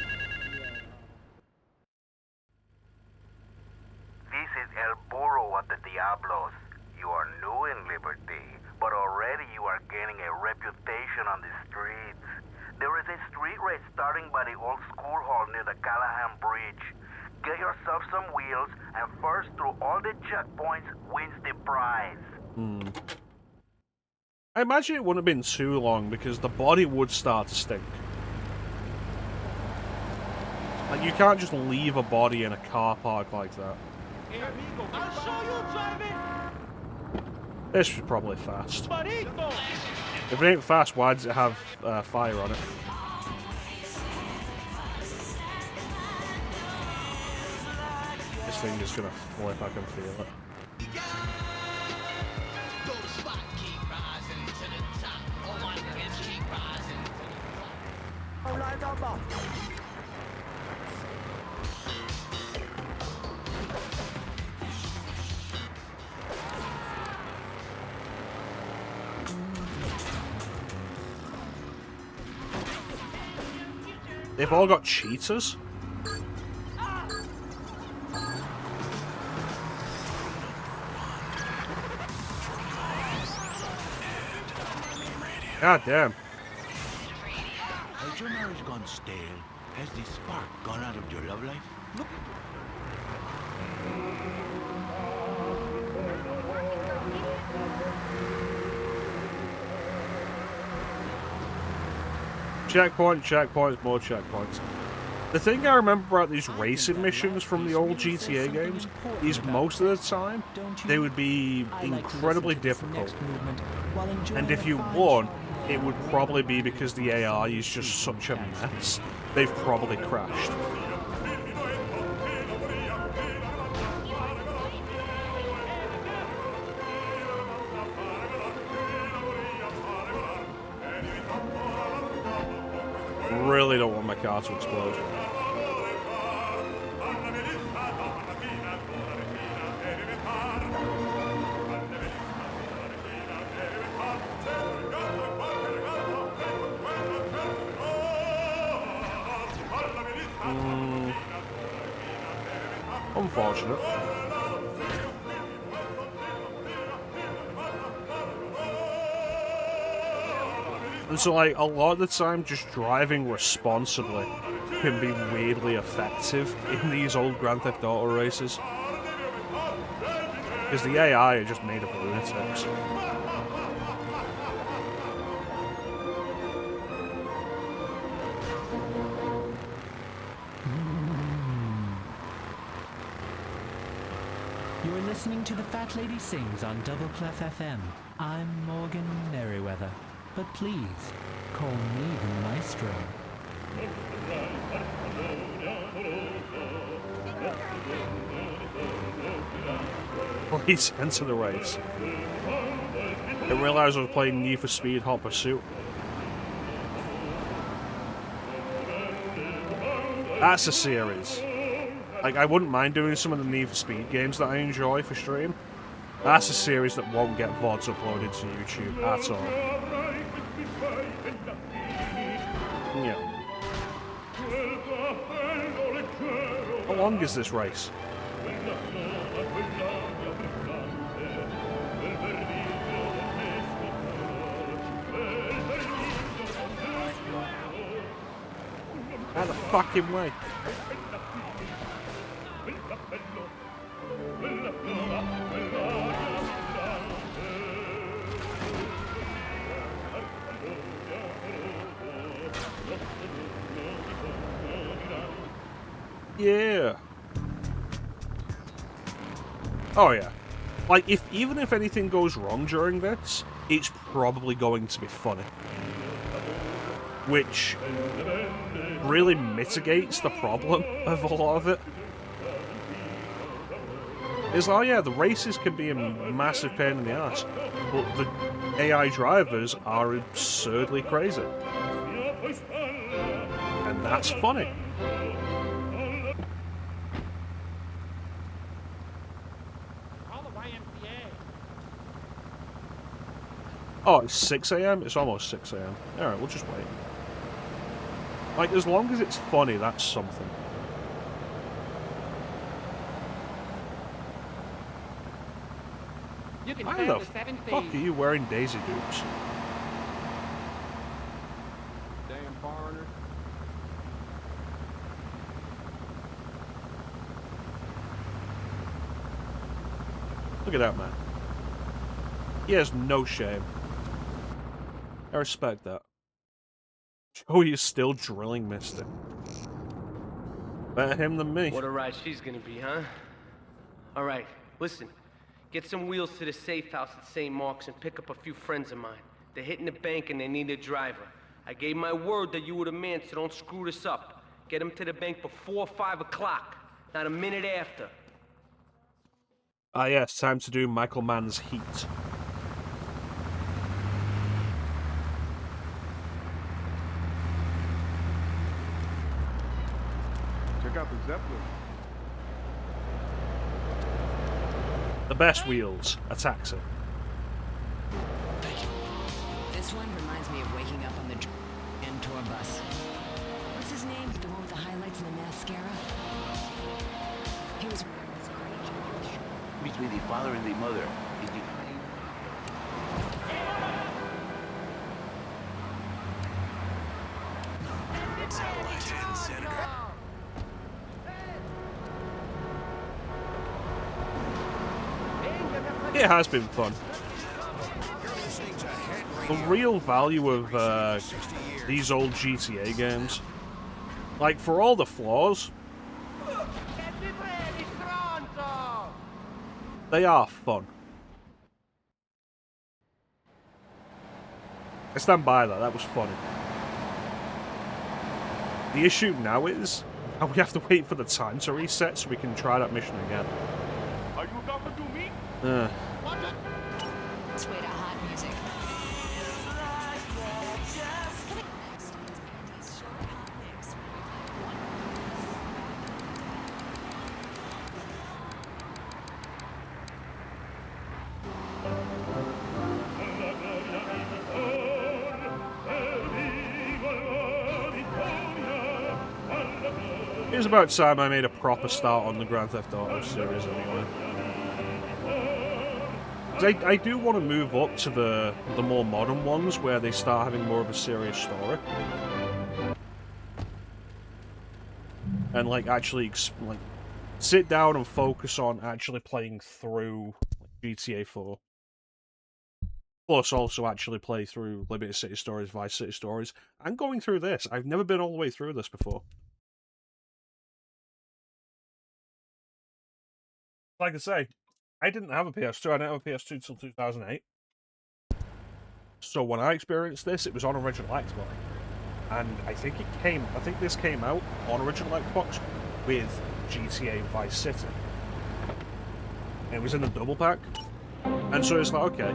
is El Burro of the Diablos. You are new in Liberty, but already you are gaining a reputation on the streets. There is a street race starting by the old school hall near the Callahan Bridge. Get yourself some wheels, and first through all the checkpoints wins the prize. I imagine it wouldn't have been too long, because the body would start to stink. Like, you can't just leave a body in a car park like that. I'll show you driving. This is probably fast. If it ain't fast, why does it have fire on it? This thing is gonna flip, I can feel it. They've all got cheaters? God damn. Has your marriage gone stale? Has the spark gone out of your love life? Look. Checkpoint, checkpoints, more checkpoints. The thing I remember about these racing missions from the old GTA games is most of the time they would be incredibly difficult. And if you won, it would probably be because the AI is just such a mess. They've probably crashed. Really don't want my car to explode. Unfortunate. And so, like, a lot of the time, just driving responsibly can be weirdly effective in these old Grand Theft Auto races. Because the AI are just made of lunatics. You're listening to The Fat Lady Sings on Double Clef FM. I'm Morgan Merriweather. But please, call me the Maestro. Please enter the race. I didn't realize I was playing Need for Speed Hot Pursuit. That's a series. Like, I wouldn't mind doing some of the Need for Speed games that I enjoy for stream. That's a series that won't get VODs uploaded to YouTube at all. Yeah. How long is this race? Out of the fucking way. Yeah. Oh yeah. Like, even if anything goes wrong during this, it's probably going to be funny. which really mitigates the problem of a lot of it. It's like, oh yeah, the races can be a massive pain in the ass, but the AI drivers are absurdly crazy. And that's funny. Call the YMCA. Oh, it's 6 AM? It's almost 6 AM. Alright, we'll just wait. Like, as long as it's funny, that's something. You can Why fail the the 7 fuck are you wearing Daisy Dukes? Damn foreigner. Look at that man. He has no shame. I respect that. Joey is still drilling Mystic. Better him than me. What a ride she's gonna be, huh? All right, listen. Get some wheels to the safe house at St. Mark's and pick up a few friends of mine. They're hitting the bank and they need a driver. I gave my word that you were the man, so don't screw this up. Get them to the bank before 5 o'clock, not a minute after. Ah yes, time to do Michael Mann's Heat. Check out the Zeppelin. The best wheels, a taxi. This one reminds me of waking up on the and tour bus. What's his name? The one with the highlights and the mascara? He was Between the father and the mother is the It has been fun. The real value of these old GTA games, like for all the flaws, they are fun. I stand by that, that was funny. The issue now is, we have to wait for the time to reset so we can try that mission again. Are you coming to me? sway to hot music. It was about time I made a proper start on the Grand Theft Auto series anyway. 'Cause I do want to move up to the more modern ones where they start having more of a serious story. And like actually like sit down and focus on actually playing through GTA 4. Plus also actually play through Liberty City Stories, Vice City Stories, and going through this. I've never been all the way through this before. Like I say, I didn't have a PS2. I didn't have a PS2 until 2008. So when I experienced this, it was on original Xbox, and I think this came out on original Xbox with GTA Vice City. It was in the double pack, and so it's like, okay,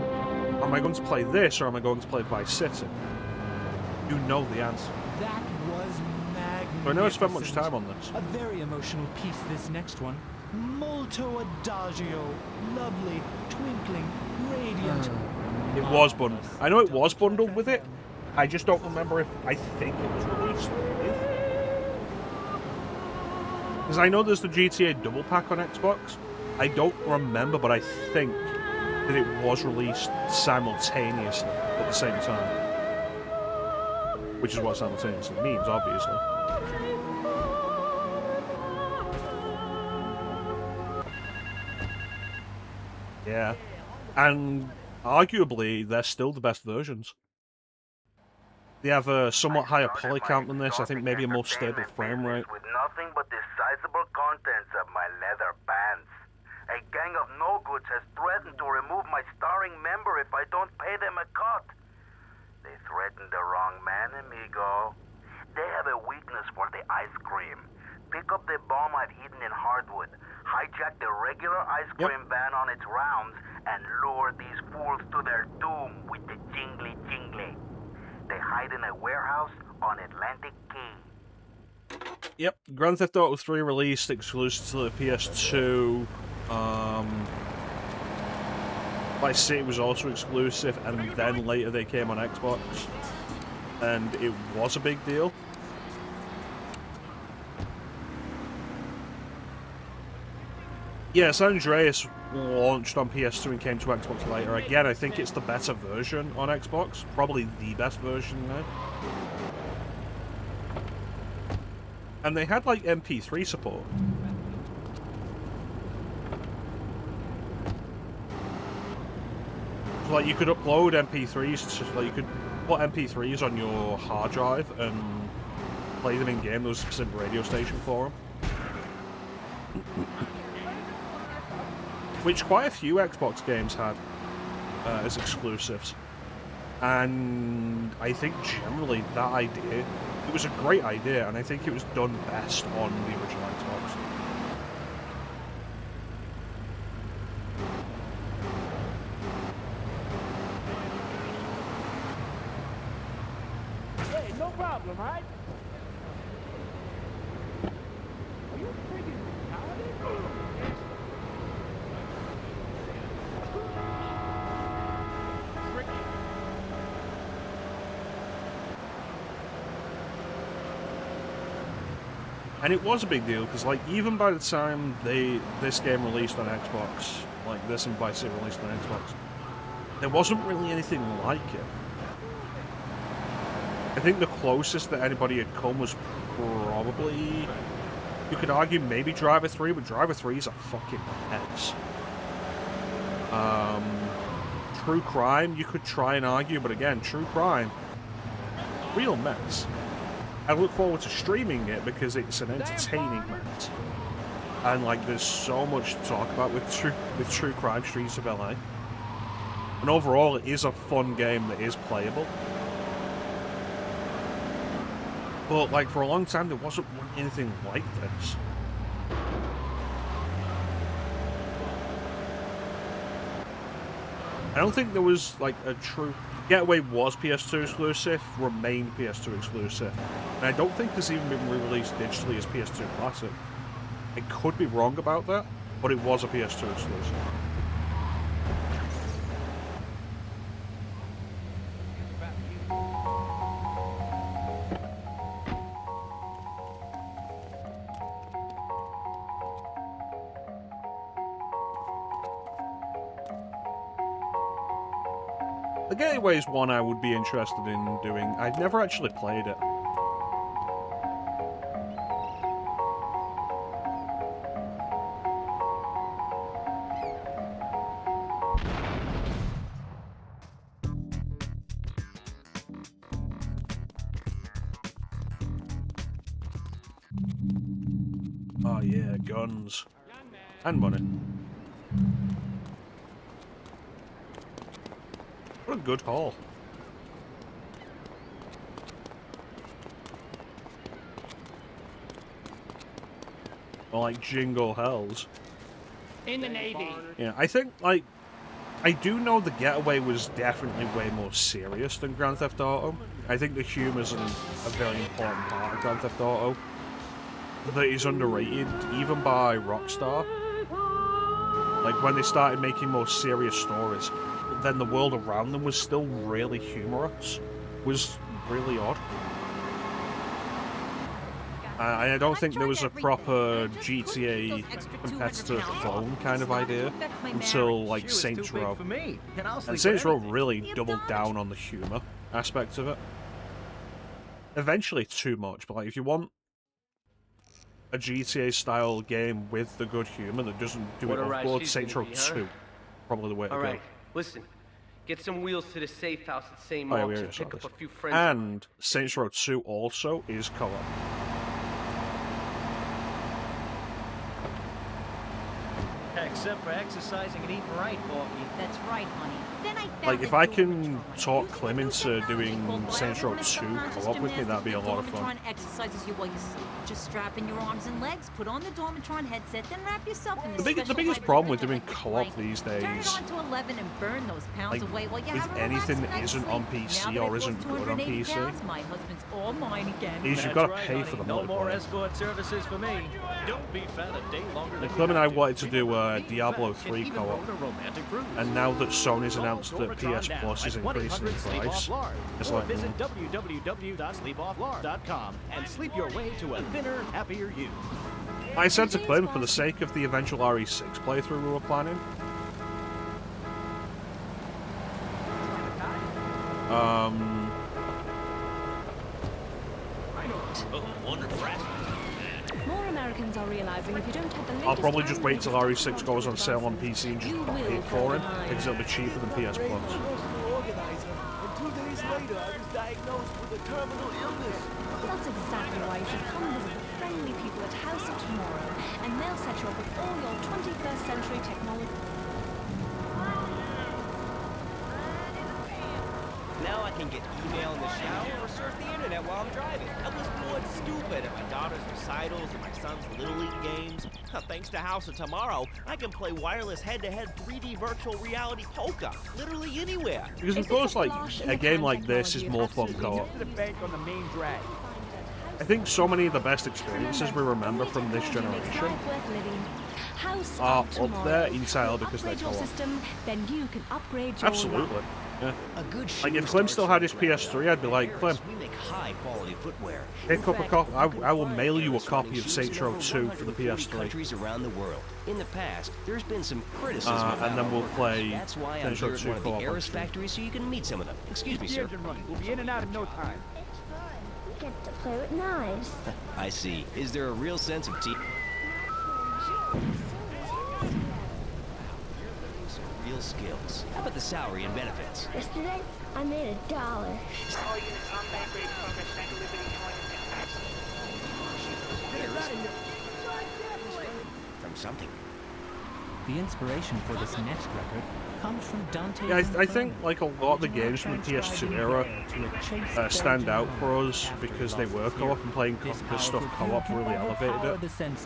am I going to play this or am I going to play Vice City? You know the answer. That was magnificent. So I never spent much time on this. A very emotional piece, this next one. Molto adagio. Lovely, twinkling, radiant. It was bundled. I know it was bundled with it. I just don't remember if I think it was released with. Because I know there's the GTA double pack on Xbox. I don't remember, but I think that it was released simultaneously at the same time. Which is what simultaneously means, obviously. Yeah. And arguably, they're still the best versions. They have a somewhat higher poly count than this, I think maybe a more stable frame rate. With nothing but the sizable contents of my leather pants. A gang of no-goods has threatened to remove my starring member if I don't pay them a cut. They threatened the wrong man, amigo. They have a weakness for the ice cream. Pick up the bomb I've hidden in hardwood, hijack the regular ice cream van on its rounds, and lure these fools to their doom with the jingly jingly. They hide in a warehouse on Atlantic Key. Yep, Grand Theft Auto 3 released exclusive to the PS2. Vice City was also exclusive, and then later they came on Xbox. And it was a big deal. Yeah, San Andreas launched on PS2 and came to Xbox later. Again, I think it's the better version on Xbox. Probably the best version now. And they had, like, MP3 support. So, like, you could upload MP3s, to, like, you could put MP3s on your hard drive and play them in-game. There was a specific radio station for them. Which quite a few Xbox games had as exclusives. And I think generally that idea, it was a great idea, and I think it was done best on the original Xbox. Hey, no problem, right? Are you freaking retarded? And it was a big deal, because, like, even by the time this game released on Xbox, like this and Vice City released on Xbox, there wasn't really anything like it. I think the closest that anybody had come was probably, you could argue maybe Driver 3, but Driver 3 is a fucking mess. True Crime, you could try and argue, but again, True Crime, real mess. I look forward to streaming it because it's an entertaining mess. And, like, there's so much to talk about with True Crime Streets of LA. And overall, it is a fun game that is playable. But, like, for a long time, there wasn't anything like this. I don't think there was, like, a true... Getaway was PS2 exclusive, remained PS2 exclusive. And I don't think it's even been re-released digitally as PS2 Classic. I could be wrong about that, but it was a PS2 exclusive. The Getaway is one I would be interested in doing. I've never actually played it. Oh yeah, guns. And money. What a good haul. Or like Jingle Hells. In the Navy. Yeah, I think, like, I do know the Getaway was definitely way more serious than Grand Theft Auto. I think the humor's a very important part of Grand Theft Auto that is underrated, even by Rockstar. Like, when they started making more serious stories, then the world around them was still really humorous. Was really odd. I don't think there was a proper GTA competitor clone kind of idea until, like, Saints Row. And Saints Row really doubled down on the humor aspect of it. Eventually too much, but, like, if you want a GTA-style game with the good humor that doesn't do it overboard, Saints Row 2 probably the way to go. Alright, listen. Get some wheels to the safe house at St. Oh, yeah, Mark's we and already saw pick up this. a few friends. And Saints Row 2 also is co-op. Hex, except for exercising and eating right, Porky. That's right, honey. Then I found Like, if I can talk Clem into doing Saints Row 2 co-op with me, that'd be a lot of fun. Dormitron exercises you while you sleep. Just strap in your arms and legs, put on the Dormitron headset, then wrap yourself in The biggest problem with doing co-op these Turn it days, on to 11 and burn those pounds like, away while you with have a anything relaxing that night's isn't on sleep. PC Now or that isn't I've good on 280 PC, pounds, my husband's all mine again. is you've That's got to right, pay honey. for the No more multiplayer. escort services for me. Don't be fat a day longer than And you Clem and I have to. wanted to do Diablo 3 co-op, Go on a romantic cruise. and now that Sony's announced that Dormitron PS now Plus is at increasing in 1-800-SLEEP-OFF price, Lard. it's Or like, visit www.sleepofflard.com and sleep your way to a thinner, happier you. I said to Clem, for the sake of the eventual RE6 playthrough we were planning, More Americans are realizing if you don't have the latest I'll probably just wait till Android RE6 goes on sale on PC and just buy it for him, because it'll be cheaper than PS Plus. Organizer, and 2 days later, I was diagnosed with a terminal illness. That's exactly why you should come visit the friendly people at House of Tomorrow, and they'll set you up with all your 21st century technology. Now I can get email in the shower or surf the internet while I'm driving. I was bored stupid at my daughter's recitals and my son's Little League games. Thanks to House of Tomorrow, I can play wireless head-to-head 3D virtual reality poker literally anywhere. Because of course, like, a game like this is more fun co-op. To the bank on the main drag. I think so many of the best experiences we remember from this generation House are of up Tomorrow. there entirely because they're Upgrade your co-op. system, then you can upgrade your Absolutely. life. Yeah. Like, if Clem still had his PS3, I'd be like, Clem, We make high-quality footwear. pick up a copy. I will mail you a copy of Saints Row 2 for the PS3. Countries around the world. In the past, there's been some criticism And then we'll play That's why I'm Saints Row here at 2 one of the co-op on Aeros stream. factories so you can meet some of them. Excuse me, The sir. engine running. We'll be in and out in no time. We get to play with knives. I see. Is there a real sense of team? Some real skills. How about the salary and benefits? Yesterday, I made $1. From something. The inspiration for this next record comes from Dante. Yeah, I think like a lot of the games from the PS2 era stand out for us because they were co-op, and playing this stuff co-op really elevated it.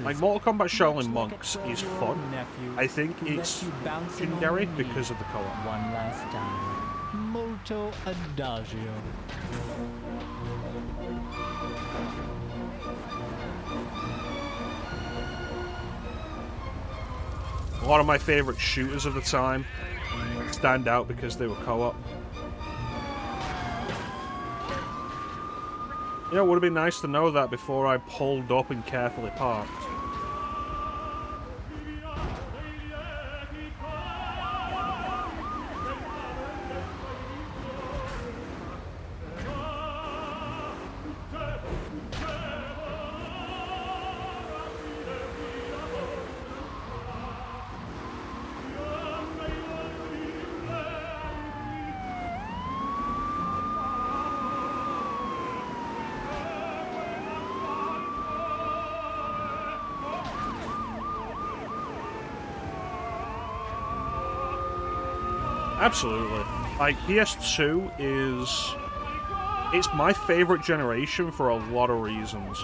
Like Mortal Kombat Shaolin Monks is fun. I think it's legendary because of the co-op. One last time. Molto adagio. A lot of my favourite shooters of the time stand out because they were co-op. You know, it would have been nice to know that before I pulled up and carefully parked. Absolutely. Like, PS2 is... It's my favourite generation for a lot of reasons.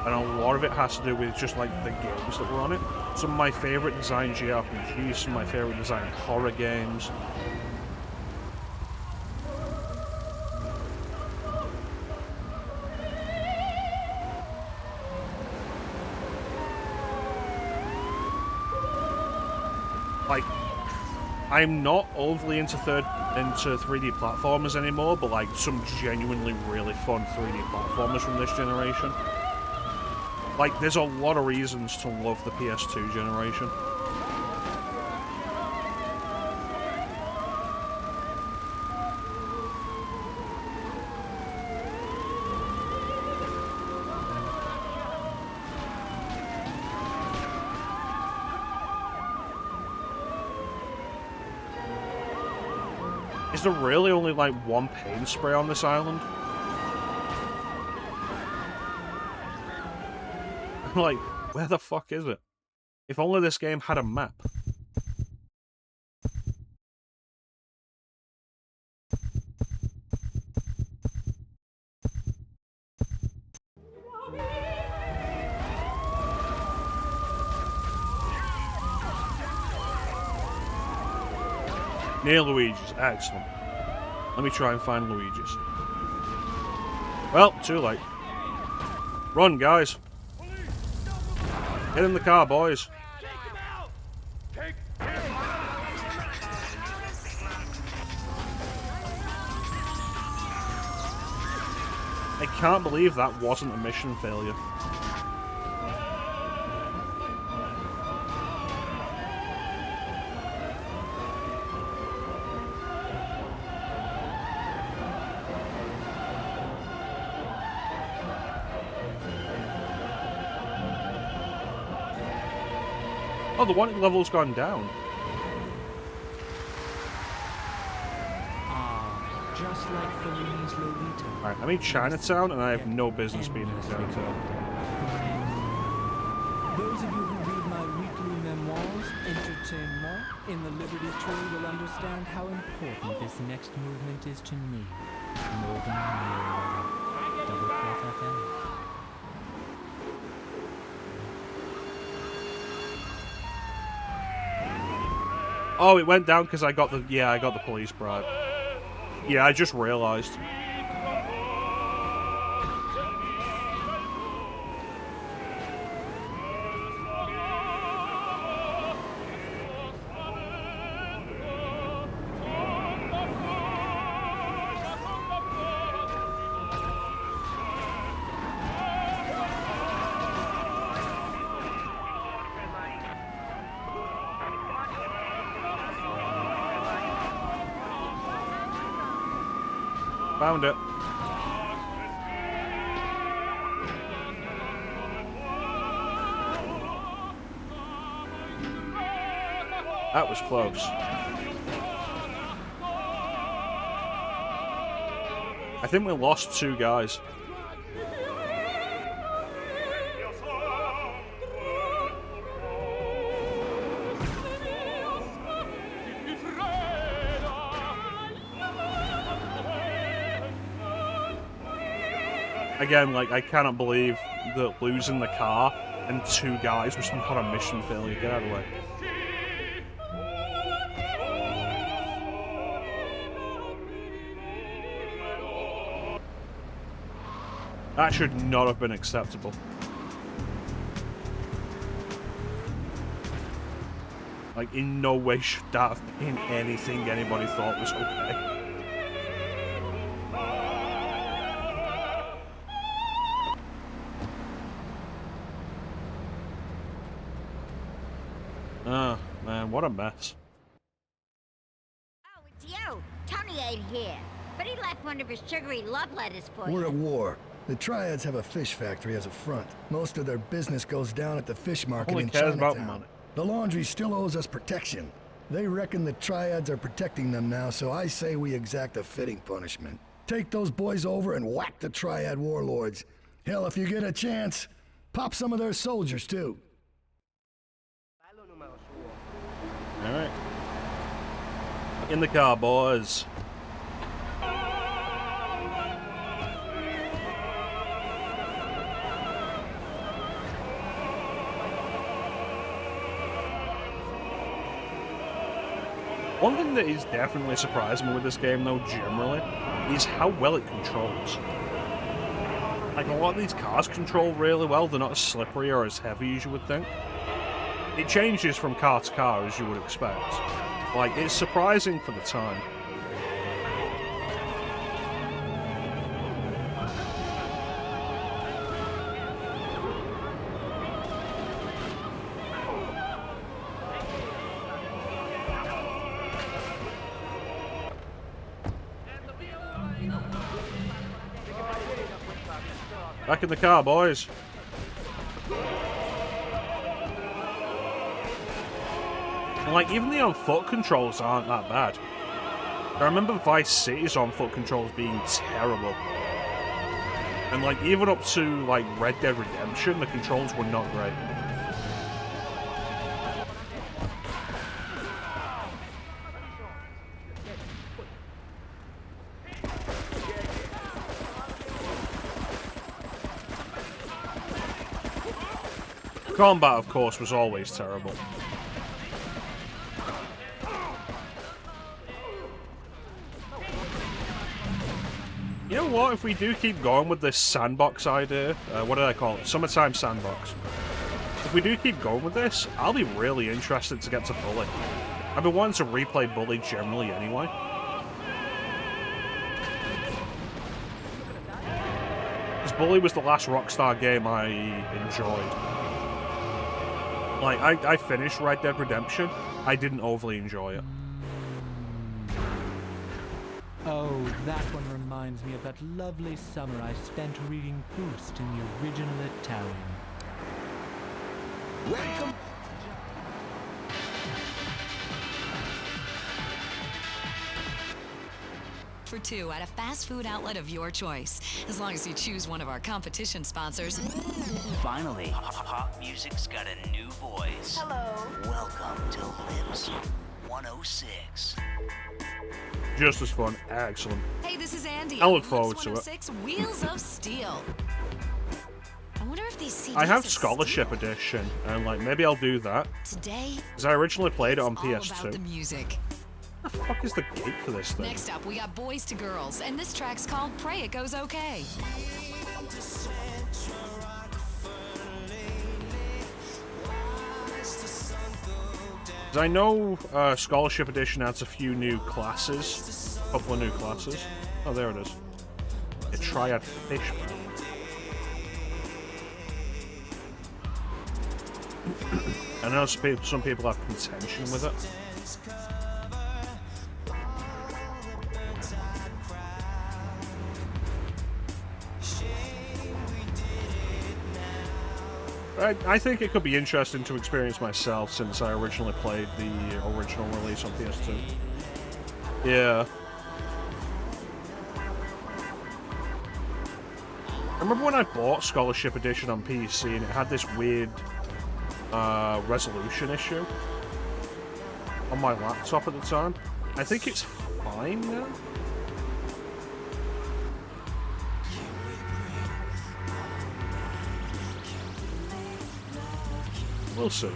And a lot of it has to do with just, like, the games that were on it. Some of my favourite designed JRPGs, some of my favourite designed horror games. Like, I'm not overly into 3D platformers anymore, but like some genuinely really fun 3D platformers from this generation. Like, there's a lot of reasons to love the PS2 generation. Is there really only like one paint spray on this island? I'm like, where the fuck is it? If only this game had a map. Near Luigi's. Excellent. Let me try and find Luigi's. Well, too late. Run, guys. Get in the car, boys. I can't believe that wasn't a mission failure. Oh, the wanted level's gone down. Just like Fellini's Lolita. Alright, I'm in Chinatown and I have no business being in Chinatown. Those of you who read my weekly memoirs, Entertainment, in the Liberty Tree will understand how important this next movement is to me. Morgan Merriweather, Double Clef FM. Oh, it went down because I got the police bribe. Yeah, I just realized. Found it. That was close. I think we lost 2 guys. Again, like, I cannot believe that losing the car and 2 guys was not a mission failure. Get out of the way. That should not have been acceptable. Like, in no way should that have been anything anybody thought was okay. Oh, man, what a mess. Oh, it's you. Tony ain't here. But he left one of his sugary love letters for you. We're at war. The Triads have a fish factory as a front. Most of their business goes down at the fish market Only in cares about Chinatown. money. The laundry still owes us protection. They reckon the Triads are protecting them now, so I say we exact a fitting punishment. Take those boys over and whack the Triad warlords. Hell, if you get a chance, pop some of their soldiers, too. Alright. In the car, boys. One thing that is definitely surprising me with this game, though, generally, is how well it controls. Like, a lot of these cars control really well. They're not as slippery or as heavy as you would think. It changes from car to car, as you would expect. Like, it's surprising for the time. Back in the car, boys. And, like, even the on-foot controls aren't that bad. I remember Vice City's on-foot controls being terrible. And, like, even up to, like, Red Dead Redemption, the controls were not great. Combat, of course, was always terrible. You know what? If we do keep going with this Sandbox idea, what did I call it? Summertime Sandbox. If we do keep going with this, I'll be really interested to get to Bully. I've been wanting to replay Bully generally anyway. Because Bully was the last Rockstar game I enjoyed. Like, I finished Red Dead Redemption. I didn't overly enjoy it. Oh, that one reminds me of that lovely summer I spent reading Proust in the original Italian. Welcome. For two at a fast food outlet of your choice, as long as you choose one of our competition sponsors. Finally, pop music's got a new voice. Hello. Welcome to Lips 106. Just as fun. Excellent. Hey, this is Andy. I look forward to it. 106 Wheels of Steel. I wonder if these CDs I have are Scholarship Edition, and like maybe I'll do that. Today, because I originally played it on all PS2. about the music. What the fuck is the gate for this thing? Next up, we got Boys to Girls, and this track's called Pray It Goes Okay. I know Scholarship Edition adds a few new classes. A couple of new classes. Oh, there it is. A Triad Fishman. I know some people have contention with it. I think it could be interesting to experience myself since I originally played the original release on PS2. Yeah. I remember when I bought Scholarship Edition on PC and it had this weird resolution issue on my laptop at the time. I think it's fine now. We'll see.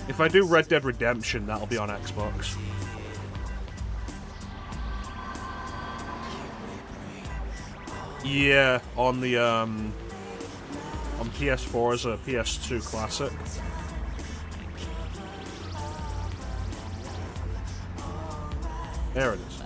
If I do Red Dead Redemption, that'll be on Xbox. Yeah, on the on PS4 as a PS2 classic. There it is.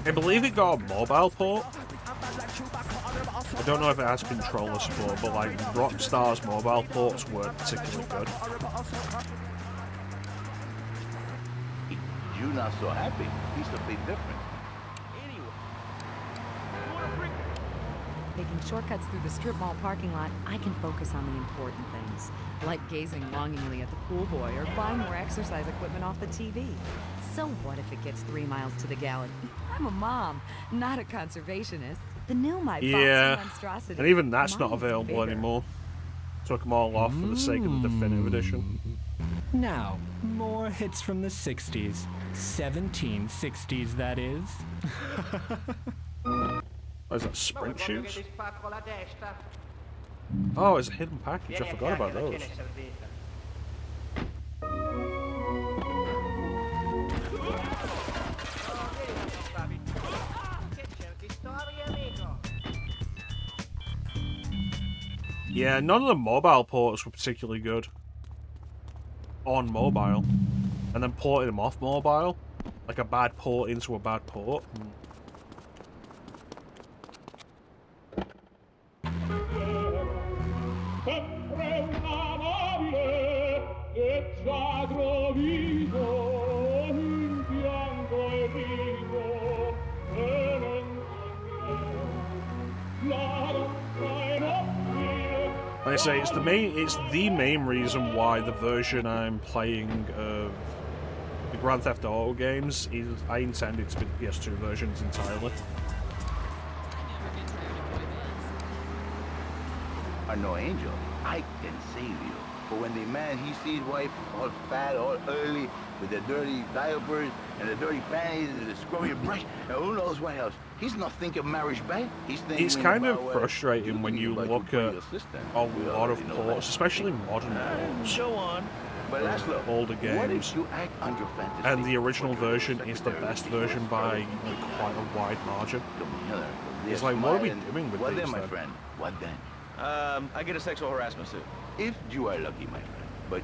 I believe it got a mobile port. I don't know if it has controller support, but like Rockstar's mobile ports weren't particularly good. You're not so happy. He's a bit different. Taking shortcuts through the strip mall parking lot, I can focus on the important things, like gazing longingly at the pool boy or buying more exercise equipment off the TV. So what if it gets 3 miles to the gallon? I'm a mom, not a conservationist. The new My Yeah, monstrosity. and even that's not Mine's available bigger. anymore. Took them all off for the sake of the definitive edition. Now, more hits from the 60s. 1760s, that is. What is that, sprint shoes? Oh, it's a hidden package. I forgot about those. Yeah, none of the mobile ports were particularly good on mobile. And then porting them off mobile, like a bad port into a bad port. Like I say, it's the main reason why the version I'm playing of the Grand Theft Auto games, I intended to be the PS2 versions entirely. No angel, I can save you. But when the man he sees wife all fat, all early, with the dirty diapers and the dirty panties and the scrubby brush, and who knows what else, he's not thinking marriage back. He's thinking It's kind of about, frustrating when you look at a lot of ports, especially modern ports, Go on. But of older games, and the original version is the best version by like, quite a wide margin. It's like, what are we doing with What these then, my then? friend? What then? I get a sexual harassment suit. If you are lucky, my friend. But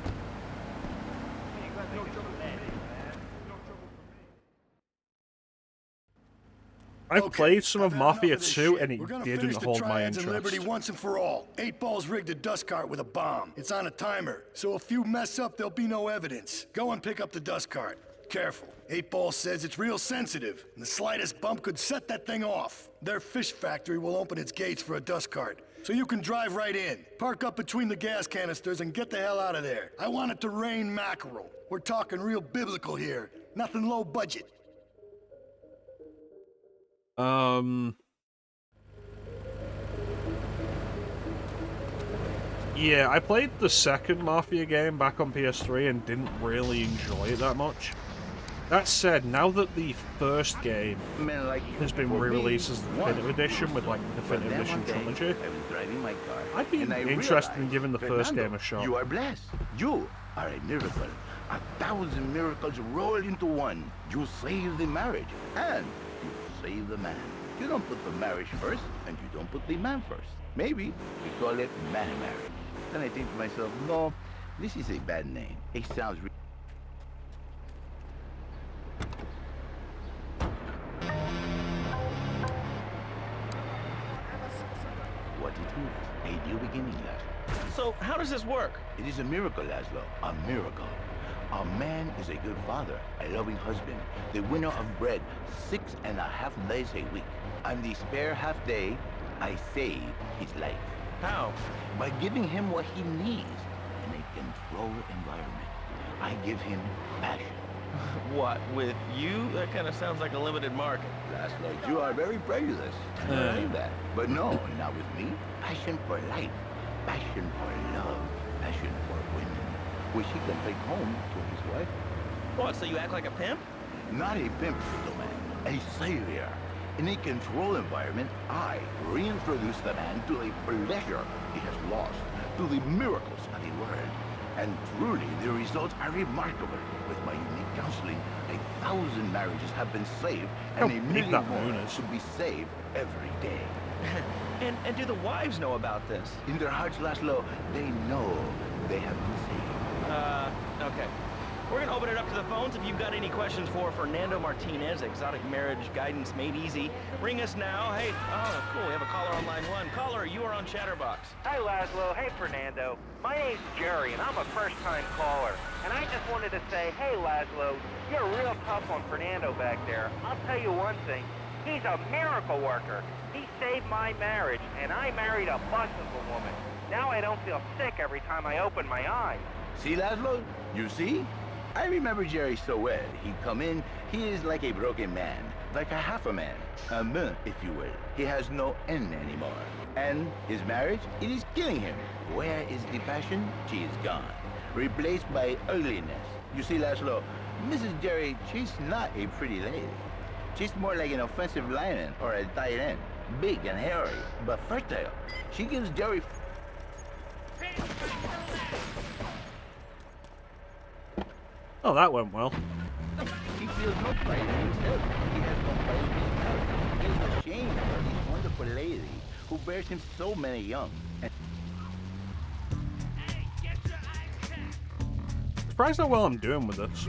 I've played some of Mafia 2 and it didn't Finish the hold my triads and interest. Liberty once and for all. 8 Ball's rigged a dust cart with a bomb. It's on a timer, so if you mess up, there'll be no evidence. Go and pick up the dust cart. Careful. 8 Ball says it's real sensitive, and the slightest bump could set that thing off. Their fish factory will open its gates for a dust cart, so you can drive right in. Park up between the gas canisters and get the hell out of there. I want it to rain mackerel. We're talking real biblical here. Nothing low budget. Yeah, I played the second Mafia game back on PS3 and didn't really enjoy it that much. That said, now that the first game has been re-released as the Definitive Edition with like the Definitive Edition trilogy, I'd be interested in giving the first game a shot. You are blessed. You are a miracle. 1,000 miracles roll into one. You save the marriage, and you save the man. You don't put the marriage first, and you don't put the man first. Maybe we call it man marriage. Then I think to myself, no, this is a bad name. It sounds what it is, a new beginning, Laszlo. So, how does this work? It is a miracle, Laszlo, a miracle. A man is a good father, a loving husband, the winner of bread 6.5 days a week. On the spare half day, I save his life. How? By giving him what he needs in a controlled environment. I give him passion. What, with you? That kind of sounds like a limited market. Laszlo, you are very prejudiced. I believe that. But no, not with me. Passion for life. Passion for love. Passion for women. Which he can take home to his wife. What, so you act like a pimp? Not a pimp, little man. A savior. In a controlled environment, I reintroduce the man to a pleasure he has lost, to the miracles of the world. And truly, the results are remarkable. With my unique counseling, 1,000 marriages have been saved, and a million more should be saved every day. And do the wives know about this? In their hearts, Laszlo, they know they have been saved. Okay. We're gonna open it up to the phones. If you've got any questions for Fernando Martinez, Exotic Marriage Guidance Made Easy, ring us now. Hey, oh, cool, we have a caller on line 1. Caller, you are on Chatterbox. Hi, Laszlo. Hey, Fernando. My name's Jerry, and I'm a first-time caller. And I just wanted to say, hey, Laszlo, you're real tough on Fernando back there. I'll tell you one thing. He's a miracle worker. He saved my marriage, and I married a bustable woman. Now I don't feel sick every time I open my eyes. See, Laszlo? You see? I remember Jerry so well. He'd come in, he is like a broken man, like a half a man, a man, if you will. He has no end anymore. And his marriage, it is killing him. Where is the passion? She is gone, replaced by ugliness. You see, Laszlo, Mrs. Jerry, she's not a pretty lady. She's more like an offensive lineman or a tight end, big and hairy, but fertile. She gives Jerry... Oh, that went well. He feels no pride in himself. He has no pride in his marriage. He is ashamed of this wonderful lady who bears him so many young. And Surprised how well I'm doing with this.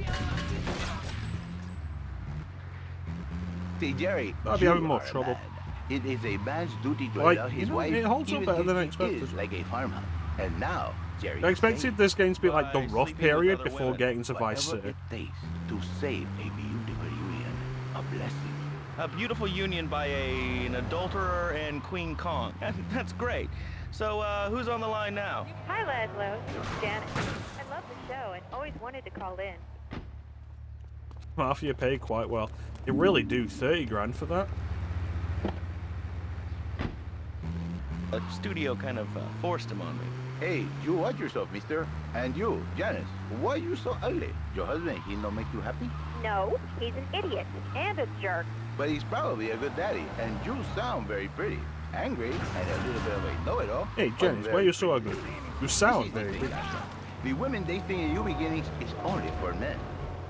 see, Jerry, I'd be having more you are a trouble. man. It is a man's duty to Like, allow you his know, wife, it holds up even better if than I she expected. is like a farmhouse. And now, Jerry, I expected this game to be like the By rough sleeping with period other before women. getting to Vice whatever City. it takes to save a beautiful union, a blessing. A beautiful union by an adulterer and Queen Kong. That's great. So, who's on the line now? Hi, Laszlo. It's Janet. I love the show and always wanted to call in. Mafia pay quite well. They really do. 30 grand for that. The studio kind of forced him on me. Hey, you watch yourself, mister. And you, Janice, why you so ugly? Your husband, he don't make you happy? No, he's an idiot and a jerk. But he's probably a good daddy, and you sound very pretty. Angry, and a little bit of a know-it-all. Hey, Janice, why are you so ugly? You sound very pretty. pretty. The women they think in new beginnings is only for men.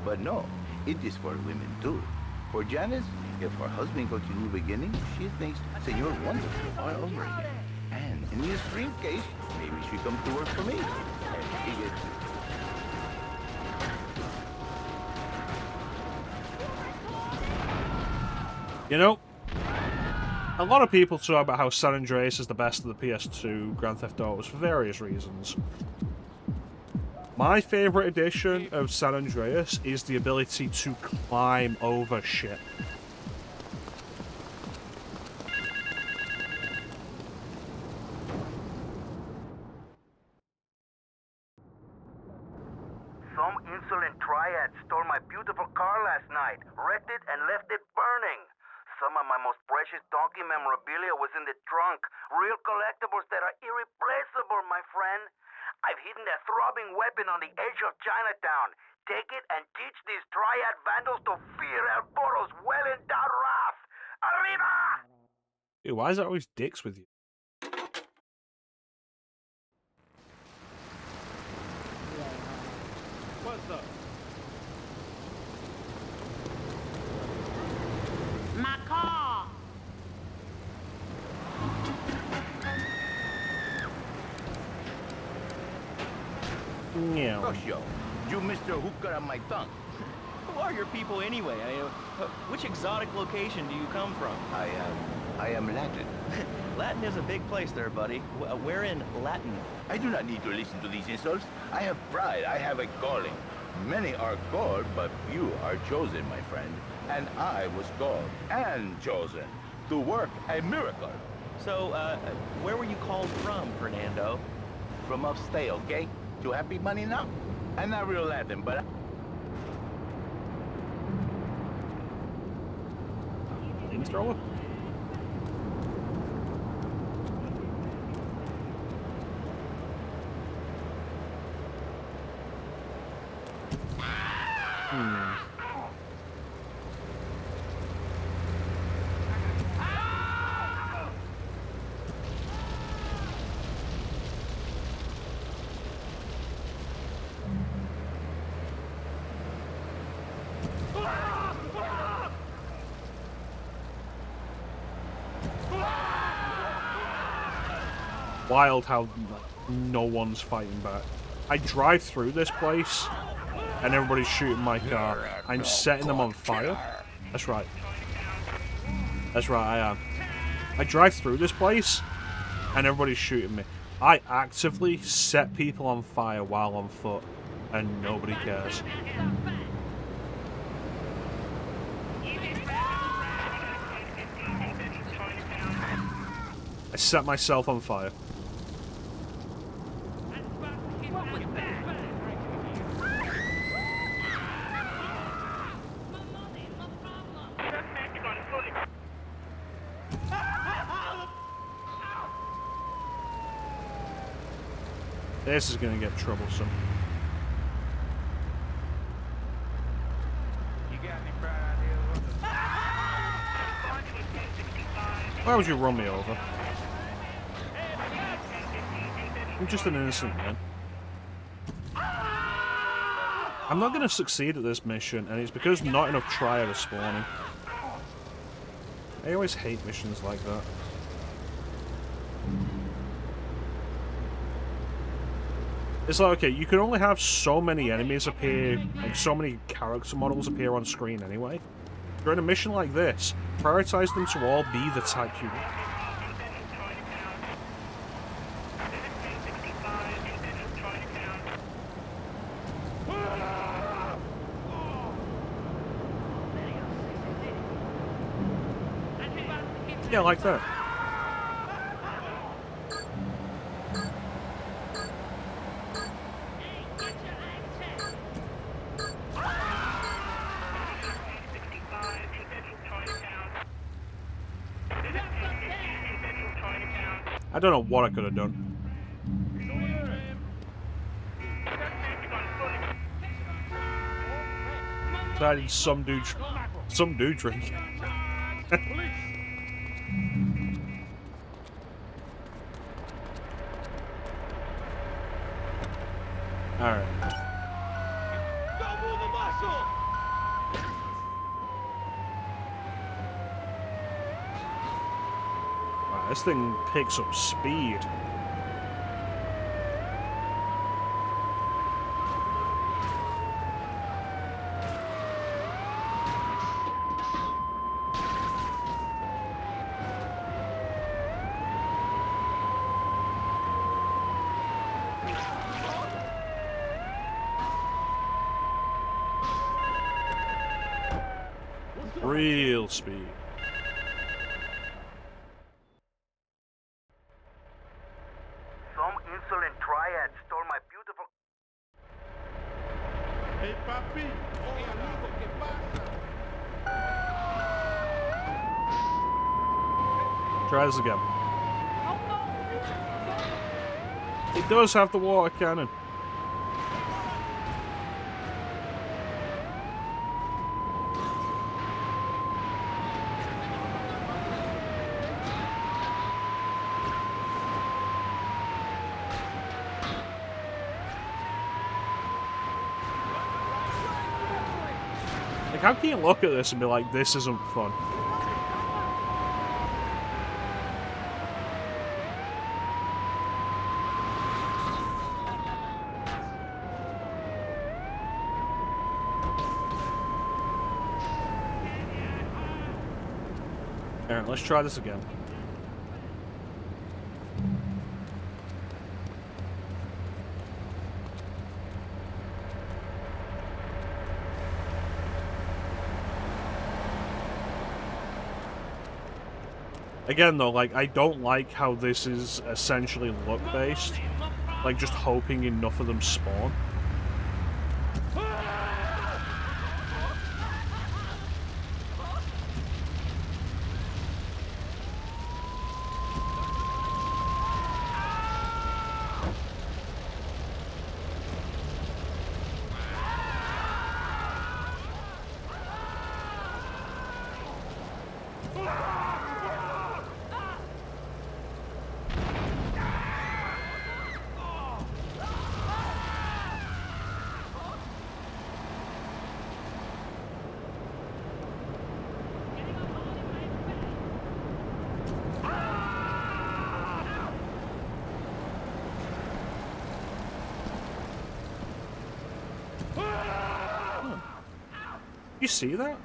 But no, it is for women too. For Janice, if her husband goes to new beginnings, she thinks Senor Wonderful all over again. And in the extreme case, maybe she comes to work for me. And she gets You know, a lot of people talk about how San Andreas is the best of the PS2 Grand Theft Autos for various reasons. My favourite addition of San Andreas is the ability to climb over shit. Some insolent triad stole my beautiful car last night, wrecked it, and left it burning. Some of my most precious donkey memorabilia was in the trunk. Real collectibles that are irreplaceable, my friend. I've hidden a throbbing weapon on the edge of Chinatown. Take it and teach these triad vandals to fear El Toro's well-endowed wrath. Arriba! Dude, why is that always dicks with you? What's up? My car! Yeah. Oh, sure. You Mr. Who cut out my tongue. Who are your people anyway? Which exotic location do you come from? I am Latin. Latin is a big place there, buddy. Where in Latin? I do not need to listen to these insults. I have pride. I have a calling. Many are called, but few are chosen, my friend. And I was called and chosen to work a miracle. So, where were you called from, Fernando? From upstate, okay? To happy money now? I'm not real Latin, but... Flamethrower? Wild how no one's fighting back. I drive through this place and everybody's shooting my car. I'm setting them on fire. That's right. That's right, I am. I drive through this place and everybody's shooting me. I actively set people on fire while on foot and nobody cares. I set myself on fire. This is going to get troublesome. Why would you run me over? I'm just an innocent man. I'm not going to succeed at this mission, and it's because not enough triad are spawning. I always hate missions like that. It's like, okay, you can only have so many enemies appear, like so many character models appear on screen anyway. During a mission like this, prioritize them to all be the type you want. Yeah, like that. I don't know what I could have done. Decided some dude drink. Alright. Wow, this thing picks up speed. Real speed. Some insolent triad stole my beautiful... Hey, papi. Hey, amigo, ¿qué pasa? Try this again. It does have the water cannon. Like, how can you look at this and be like, this isn't fun? Alright, let's try this again. Again, though, like, I don't like how this is essentially luck-based. Like, just hoping enough of them spawn. You see that?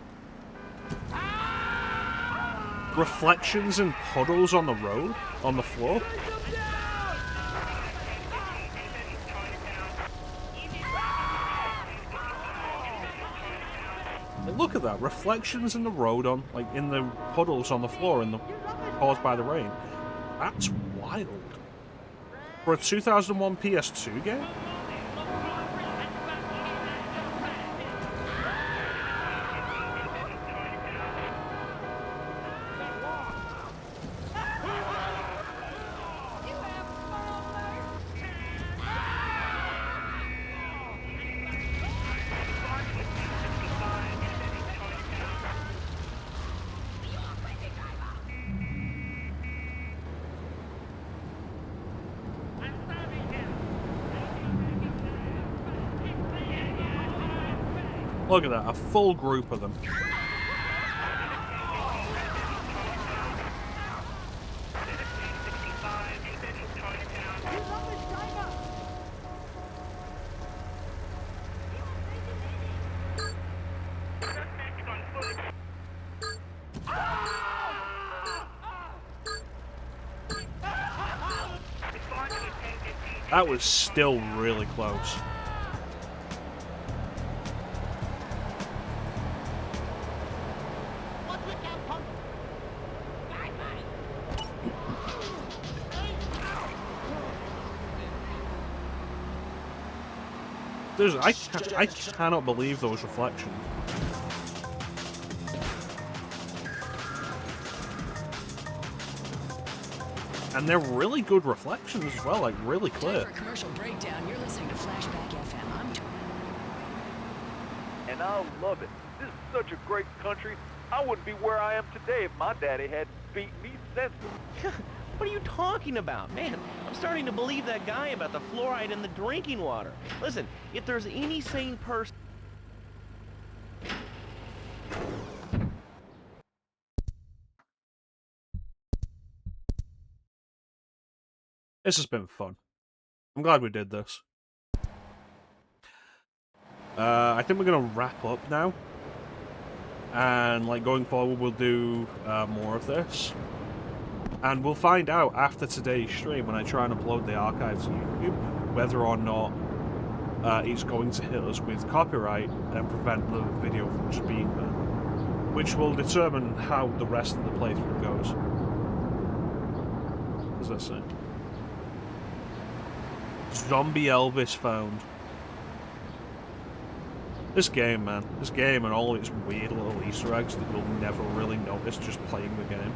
Reflections and puddles on the road, on the floor. Like, look at that, reflections in the road on, like, in the puddles on the floor in the caused by the rain. That's wild. For a 2001 PS2 game? Look at that, a full group of them. That was still really close. I cannot believe those reflections. And they're really good reflections as well, like really clear. Time for a commercial breakdown. You're listening to Flashback FM. And I love it. This is such a great country. I wouldn't be where I am today if my daddy hadn't beat me senseless. What are you talking about? Man, I'm starting to believe that guy about the fluoride in the drinking water. Listen, if there's any sane person... This has been fun. I'm glad we did this. I think we're gonna wrap up now. And like going forward we'll do more of this. And we'll find out after today's stream, when I try and upload the archives to YouTube, whether or not it's going to hit us with copyright and prevent the video from just being there. Which will determine how the rest of the playthrough goes. What does that say? Zombie Elvis found. This game, man. This game and all its weird little Easter eggs that you'll never really notice just playing the game.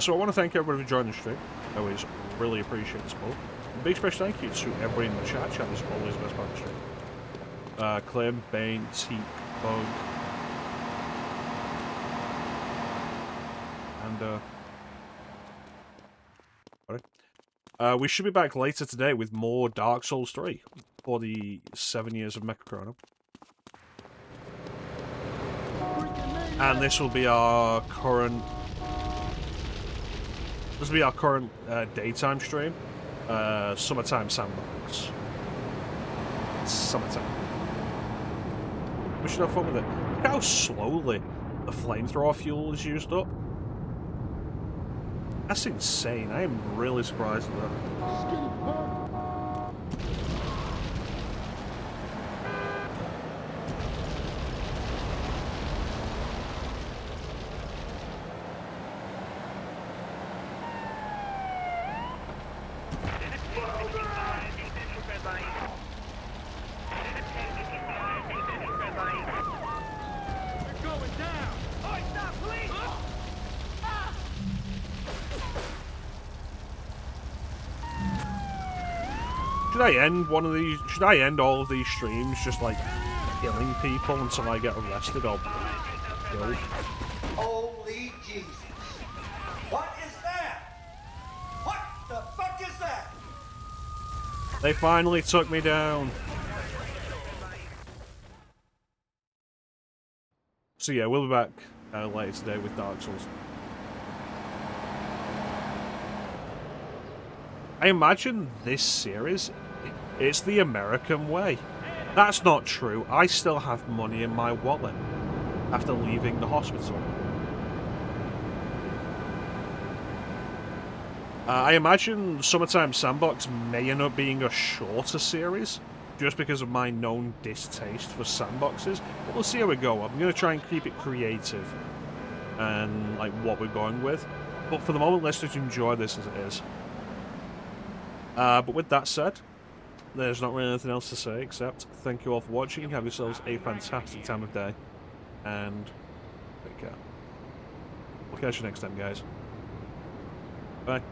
So I want to thank everybody for joining the stream. I always really appreciate the support. A big special thank you to everybody in the chat. Chat is always the best part of the stream. Clem, Bane, Teak, Bug. And, we should be back later today with more Dark Souls 3 for the 7 years of mecha-chrono. And this will be our current... This will be our current daytime stream. Summertime Sandbox. Summertime. We should have fun with it. Look how slowly the flamethrower fuel is used up. That's insane. I am really surprised at that. Should I end one of these? Should I end all of these streams just like killing people until I get arrested or killed? Holy Jesus! What is that? What the fuck is that? They finally took me down. So yeah, we'll be back later today with Dark Souls. I imagine this series, it's the American way. That's not true. I still have money in my wallet after leaving the hospital. I imagine Summertime Sandbox may end up being a shorter series, just because of my known distaste for sandboxes. But we'll see how we go. I'm going to try and keep it creative and like what we're going with. But for the moment, let's just enjoy this as it is. But with that said, there's not really anything else to say except thank you all for watching. Have yourselves a fantastic time of day, and take care. We'll catch you next time, guys. Bye.